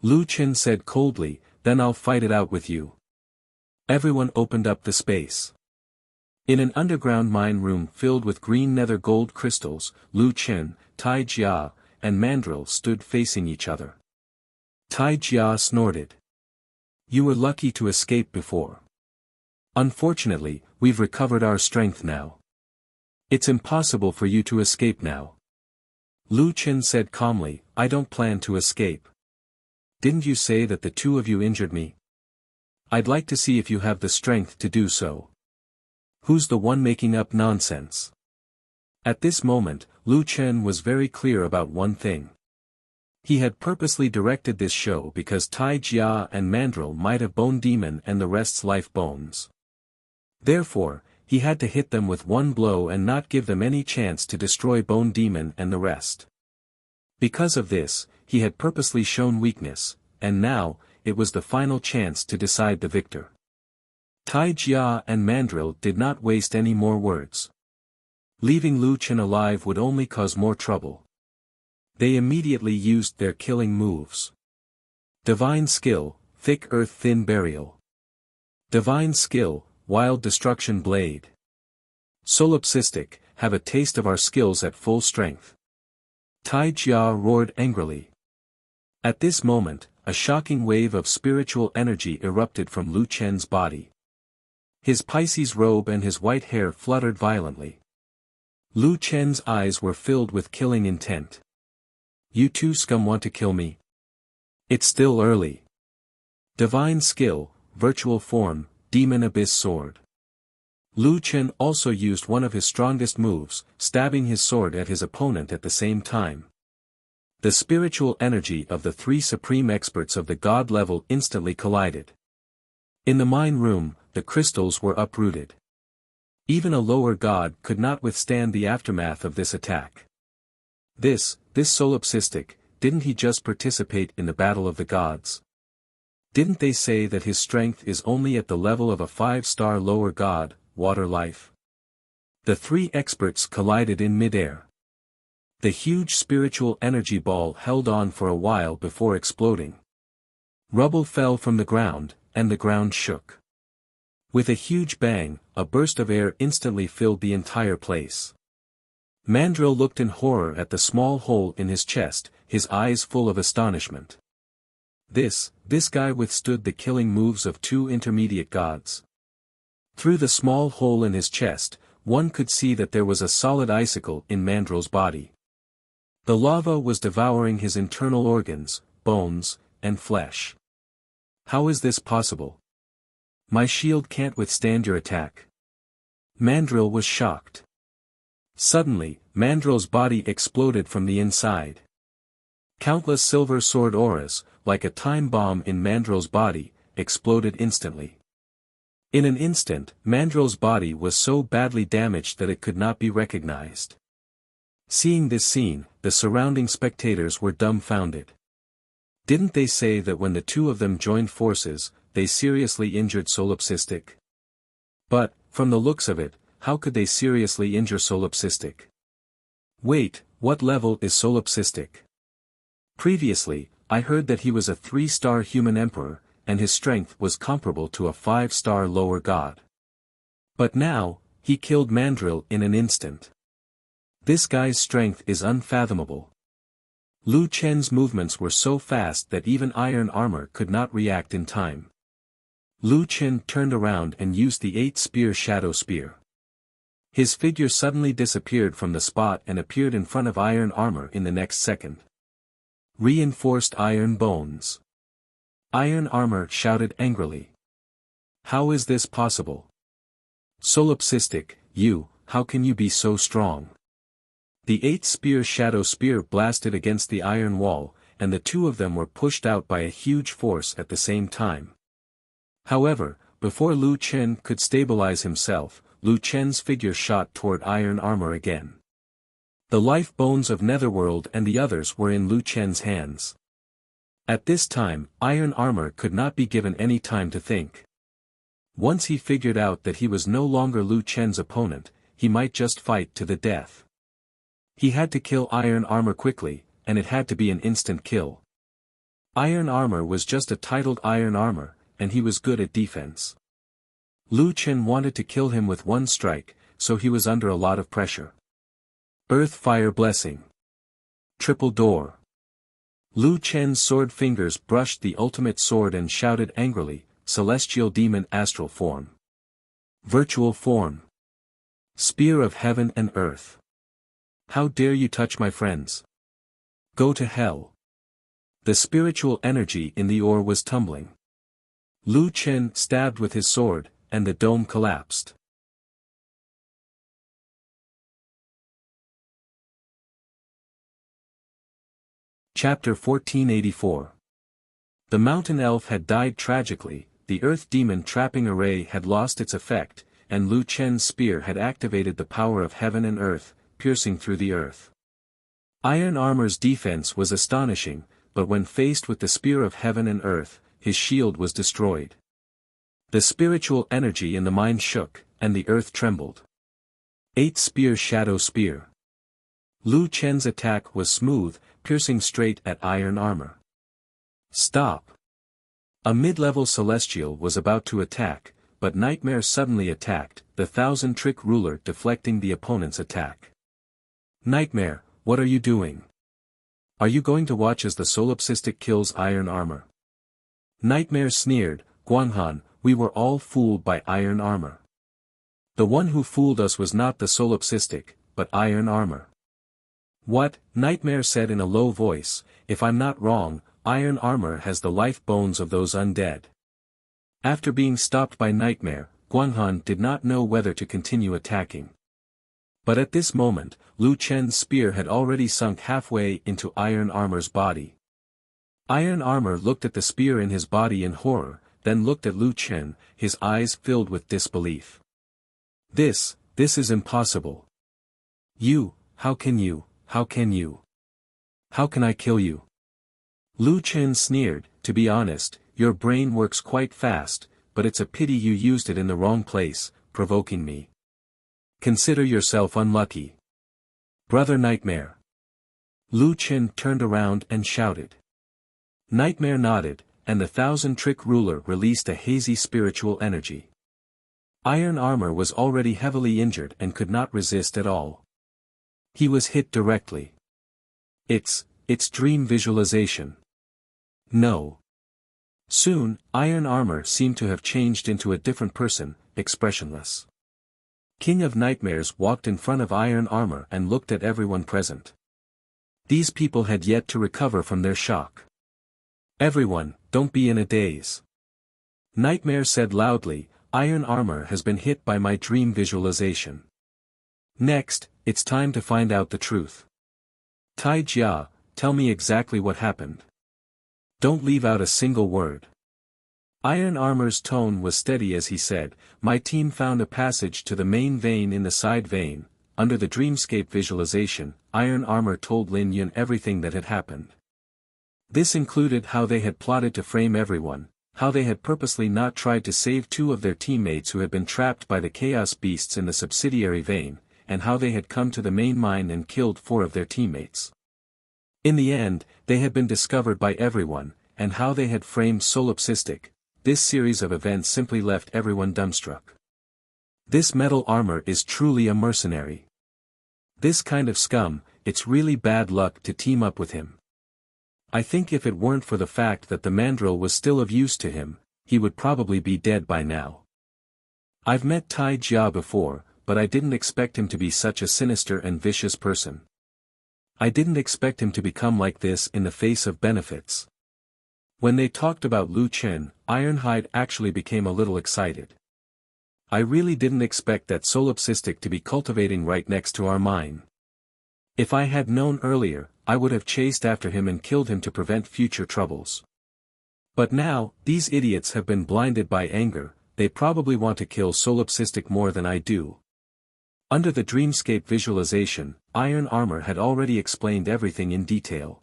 Lu Chen said coldly, "Then I'll fight it out with you." Everyone opened up the space. In an underground mine room filled with green nether gold crystals, Lu Chen, Tai Jia, and Mandrill stood facing each other. Tai Jia snorted. "You were lucky to escape before. Unfortunately, we've recovered our strength now. It's impossible for you to escape now." Lu Chen said calmly, "I don't plan to escape. Didn't you say that the 2 of you injured me? I'd like to see if you have the strength to do so. Who's the one making up nonsense?" At this moment, Lu Chen was very clear about one thing. He had purposely directed this show because Tai Jia and Mandrill might have Bone Demon and the rest's life bones. Therefore, he had to hit them with one blow and not give them any chance to destroy Bone Demon and the rest. Because of this, he had purposely shown weakness, and now, it was the final chance to decide the victor. Tai Jia and Mandrill did not waste any more words. Leaving Lu Chen alive would only cause more trouble. They immediately used their killing moves. Divine Skill, Thick Earth Thin Burial. Divine Skill, Wild Destruction Blade. Solipsistic, have a taste of our skills at full strength. Tai Jia roared angrily. At this moment, a shocking wave of spiritual energy erupted from Lu Chen's body. His Pisces robe and his white hair fluttered violently. Lu Chen's eyes were filled with killing intent. "You 2 scum want to kill me? It's still early." Divine Skill, Virtual Form, Demon Abyss Sword. Lu Chen also used one of his strongest moves, stabbing his sword at his opponent at the same time. The spiritual energy of the 3 supreme experts of the god level instantly collided. In the mine room, the crystals were uprooted. Even a lower god could not withstand the aftermath of this attack. This Solipsistic, didn't he just participate in the battle of the gods? Didn't they say that his strength is only at the level of a 5-star lower god, Water Life? The 3 experts collided in midair. The huge spiritual energy ball held on for a while before exploding. Rubble fell from the ground, and the ground shook. With a huge bang, a burst of air instantly filled the entire place. Mandrill looked in horror at the small hole in his chest, his eyes full of astonishment. This guy withstood the killing moves of 2 intermediate gods. Through the small hole in his chest, one could see that there was a solid icicle in Mandrill's body. The lava was devouring his internal organs, bones, and flesh. How is this possible? My shield can't withstand your attack. Mandrill was shocked. Suddenly, Mandrill's body exploded from the inside. Countless silver sword auras, like a time bomb in Mandrill's body, exploded instantly. In an instant, Mandrill's body was so badly damaged that it could not be recognized. Seeing this scene, the surrounding spectators were dumbfounded. Didn't they say that when the two of them joined forces, they seriously injured Solipsistic? But, from the looks of it, how could they seriously injure Solipsistic? Wait, what level is Solipsistic? Previously, I heard that he was a 3-star human emperor, and his strength was comparable to a 5-star lower god. But now, he killed Mandrill in an instant. This guy's strength is unfathomable. Lu Chen's movements were so fast that even iron armor could not react in time. Lu Chen turned around and used the 8-spear shadow spear. His figure suddenly disappeared from the spot and appeared in front of iron armor in the next second. Reinforced iron bones. Iron armor shouted angrily. How is this possible? Solipsistic, how can you be so strong? The 8-spear shadow spear blasted against the iron wall, and the two of them were pushed out by a huge force at the same time. However, before Lu Chen could stabilize himself, Lu Chen's figure shot toward iron armor again. The life bones of Netherworld and the others were in Lu Chen's hands. At this time, iron armor could not be given any time to think. Once he figured out that he was no longer Lu Chen's opponent, he might just fight to the death. He had to kill iron armor quickly, and it had to be an instant kill. Iron armor was just a titled iron armor, and he was good at defense. Lu Chen wanted to kill him with one strike, so he was under a lot of pressure. Earth Fire Blessing. Triple Door. Lu Chen's sword fingers brushed the ultimate sword and shouted angrily, Celestial Demon Astral Form. Virtual Form. Spear of Heaven and Earth. How dare you touch my friends? Go to hell. The spiritual energy in the ore was tumbling. Lu Chen stabbed with his sword, and the dome collapsed. Chapter 1484. The mountain elf had died tragically, the earth demon trapping array had lost its effect, and Lu Chen's spear had activated the power of heaven and earth, piercing through the earth. Iron armor's defense was astonishing, but when faced with the spear of heaven and earth, his shield was destroyed. The spiritual energy in the mine shook, and the earth trembled. 8-spear shadow spear. Lu Chen's attack was smooth, piercing straight at iron armor. Stop! A mid-level celestial was about to attack, but Nightmare suddenly attacked, the 1000-trick ruler deflecting the opponent's attack. Nightmare, what are you doing? Are you going to watch as the Solipsistic kills iron armor? Nightmare sneered, Guanghan, we were all fooled by iron armor. The one who fooled us was not the Solipsistic, but iron armor. What? Nightmare said in a low voice, if I'm not wrong, iron armor has the life bones of those undead. After being stopped by Nightmare, Guanghan did not know whether to continue attacking. But at this moment, Lu Chen's spear had already sunk halfway into iron armor's body. Iron armor looked at the spear in his body in horror, then looked at Lu Chen, his eyes filled with disbelief. This is impossible. How can you? How can I kill you? Lu Chen sneered, to be honest, your brain works quite fast, but it's a pity you used it in the wrong place, provoking me. Consider yourself unlucky. Brother Nightmare. Lu Chen turned around and shouted. Nightmare nodded, and the 1000-trick ruler released a hazy spiritual energy. Iron armor was already heavily injured and could not resist at all. He was hit directly. It's dream visualization. No. Soon, iron armor seemed to have changed into a different person, expressionless. King of Nightmares walked in front of iron armor and looked at everyone present. These people had yet to recover from their shock. Everyone, don't be in a daze. Nightmare said loudly, iron armor has been hit by my dream visualization. Next, it's time to find out the truth. Tai Jia, tell me exactly what happened. Don't leave out a single word. Iron Armor's tone was steady as he said, my team found a passage to the main vein in the side vein. Under the dreamscape visualization, Iron Armor told Lin Yun everything that had happened. This included how they had plotted to frame everyone, how they had purposely not tried to save two of their teammates who had been trapped by the Chaos Beasts in the subsidiary vein, and how they had come to the main mine and killed 4 of their teammates. In the end, they had been discovered by everyone, and how they had framed Solipsistic. This series of events simply left everyone dumbstruck. This metal armor is truly a mercenary. This kind of scum, it's really bad luck to team up with him. I think if it weren't for the fact that the mandrill was still of use to him, he would probably be dead by now. I've met Tai Jia before, but I didn't expect him to be such a sinister and vicious person. I didn't expect him to become like this in the face of benefits. When they talked about Lu Chen, Ironhide actually became a little excited. I really didn't expect that Solipsistic to be cultivating right next to our mine. If I had known earlier, I would have chased after him and killed him to prevent future troubles. But now, these idiots have been blinded by anger, they probably want to kill Solipsistic more than I do. Under the dreamscape visualization, Iron Armor had already explained everything in detail.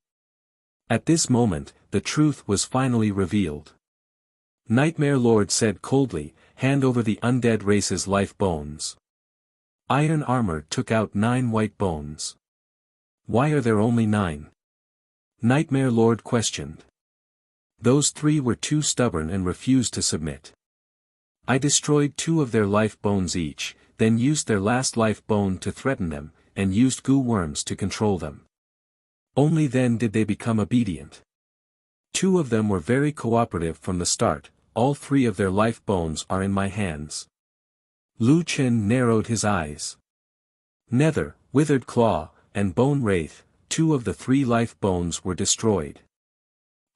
At this moment, the truth was finally revealed. Nightmare Lord said coldly, hand over the undead race's life bones. Iron Armor took out 9 white bones. Why are there only 9? Nightmare Lord questioned. Those 3 were too stubborn and refused to submit. I destroyed 2 of their life bones each, then used their last life bone to threaten them, and used goo worms to control them. Only then did they become obedient. 2 of them were very cooperative from the start, all 3 of their life bones are in my hands. Lu Chen narrowed his eyes. Nether, Withered Claw, and Bone Wraith, 2 of the 3 life bones were destroyed.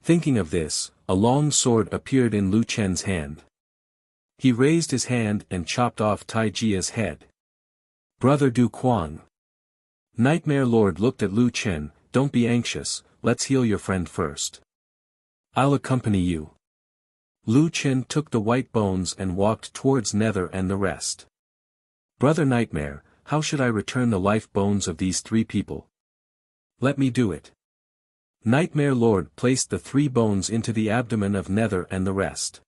Thinking of this, a long sword appeared in Lu Chen's hand. He raised his hand and chopped off Tai Jia's head. Brother Du Quang. Nightmare Lord looked at Lu Chen, don't be anxious, let's heal your friend first. I'll accompany you. Lu Chen took the white bones and walked towards Nether and the rest. Brother Nightmare, how should I return the life bones of these 3 people? Let me do it. Nightmare Lord placed the 3 bones into the abdomen of Nether and the rest.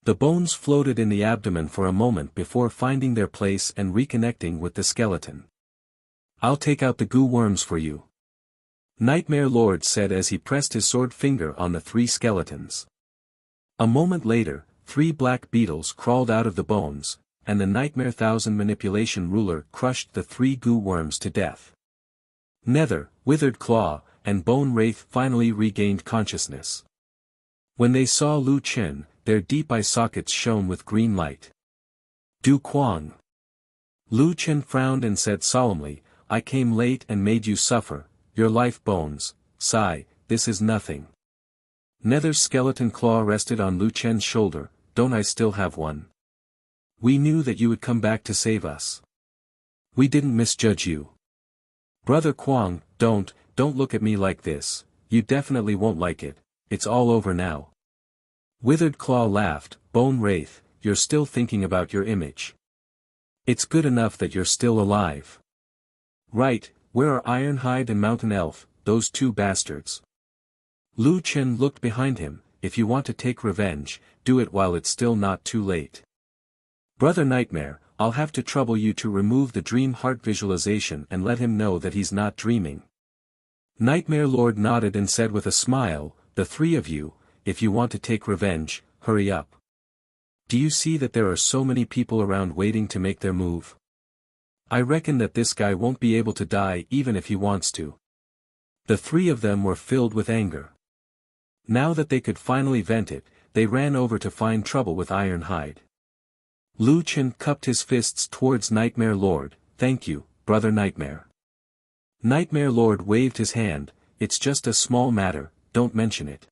The bones floated in the abdomen for a moment before finding their place and reconnecting with the skeleton. I'll take out the goo worms for you. Nightmare Lord said as he pressed his sword finger on the 3 skeletons. A moment later, 3 black beetles crawled out of the bones, and the Nightmare Thousand Manipulation Ruler crushed the 3 goo worms to death. Nether, Withered Claw, and Bone Wraith finally regained consciousness. When they saw Lu Chen, their deep eye sockets shone with green light. Du Quang. Lu Chen frowned and said solemnly, I came late and made you suffer, your life bones, sigh, this is nothing. Nether's skeleton claw rested on Lu Chen's shoulder, don't I still have one? We knew that you would come back to save us. We didn't misjudge you. Brother Quang, don't look at me like this, you definitely won't like it, it's all over now. Withered Claw laughed, Bone Wraith, you're still thinking about your image. It's good enough that you're still alive. Right, where are Ironhide and Mountain Elf, those 2 bastards? Lu Chen looked behind him, if you want to take revenge, do it while it's still not too late. Brother Nightmare, I'll have to trouble you to remove the dream heart visualization and let him know that he's not dreaming. Nightmare Lord nodded and said with a smile, the 3 of you, if you want to take revenge, hurry up. Do you see that there are so many people around waiting to make their move? I reckon that this guy won't be able to die even if he wants to. The 3 of them were filled with anger. Now that they could finally vent it, they ran over to find trouble with Ironhide. Lu Chen cupped his fists towards Nightmare Lord, thank you, Brother Nightmare. Nightmare Lord waved his hand, it's just a small matter, don't mention it.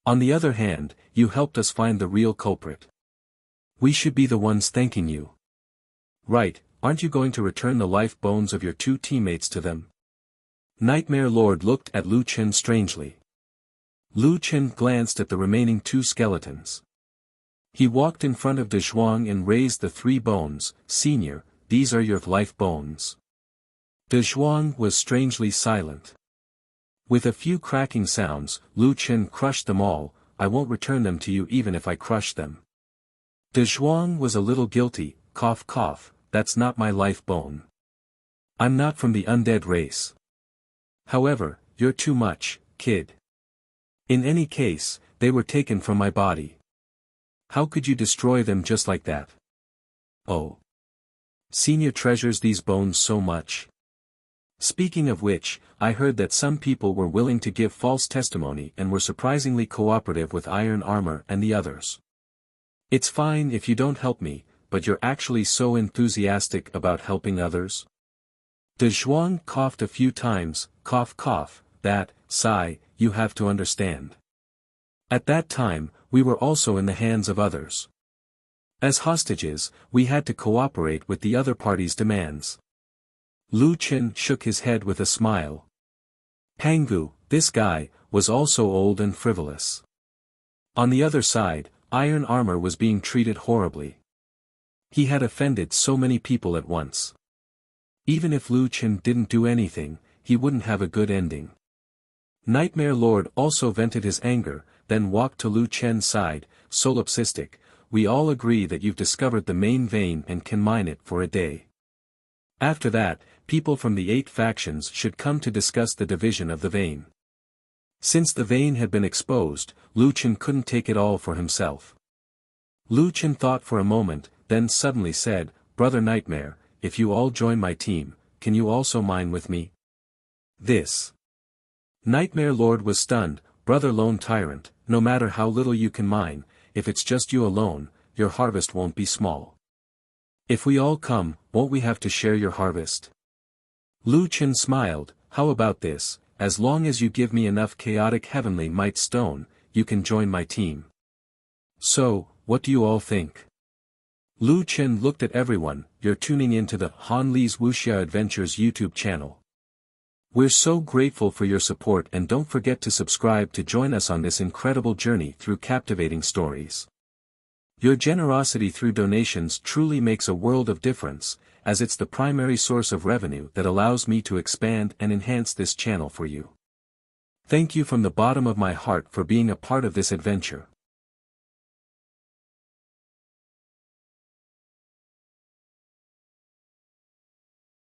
On the other hand, you helped us find the real culprit. We should be the ones thanking you. Right, aren't you going to return the life bones of your two teammates to them? Nightmare Lord looked at Lu Chen strangely. Lu Chen glanced at the remaining two skeletons. He walked in front of De Zhuang and raised the 3 bones. Senior, these are your life bones. De Zhuang was strangely silent. With a few cracking sounds, Lu Chen crushed them all. I won't return them to you even if I crush them. De Zhuang was a little guilty. Cough cough, that's not my life bone. I'm not from the undead race. However, you're too much, kid. In any case, they were taken from my body. How could you destroy them just like that? Oh. Senior treasures these bones so much. Speaking of which, I heard that some people were willing to give false testimony and were surprisingly cooperative with Iron Armor and the others. It's fine if you don't help me, but you're actually so enthusiastic about helping others? De Zhuang coughed a few times. Cough cough, that, sigh, you have to understand. At that time, we were also in the hands of others. As hostages, we had to cooperate with the other party's demands. Lu Chen shook his head with a smile. Pangu, this guy, was also old and frivolous. On the other side, Iron Armor was being treated horribly. He had offended so many people at once. Even if Lu Chen didn't do anything, he wouldn't have a good ending. Nightmare Lord also vented his anger, then walked to Lu Chen's side. Solipsistic, we all agree that you've discovered the main vein and can mine it for a day. After that, people from the 8 factions should come to discuss the division of the vein. Since the vein had been exposed, Lu Chen couldn't take it all for himself. Lu Chen thought for a moment, then suddenly said, Brother Nightmare, if you all join my team, can you also mine with me? This. Nightmare Lord was stunned. Brother Lone Tyrant, no matter how little you can mine, if it's just you alone, your harvest won't be small. If we all come, won't we have to share your harvest? Lu Chen smiled. How about this, as long as you give me enough chaotic heavenly might stone, you can join my team. So, what do you all think? Lu Chen looked at everyone. You're tuning into the Han Li's Wuxia Adventures YouTube channel. We're so grateful for your support, and don't forget to subscribe to join us on this incredible journey through captivating stories. Your generosity through donations truly makes a world of difference, as it's the primary source of revenue that allows me to expand and enhance this channel for you. Thank you from the bottom of my heart for being a part of this adventure.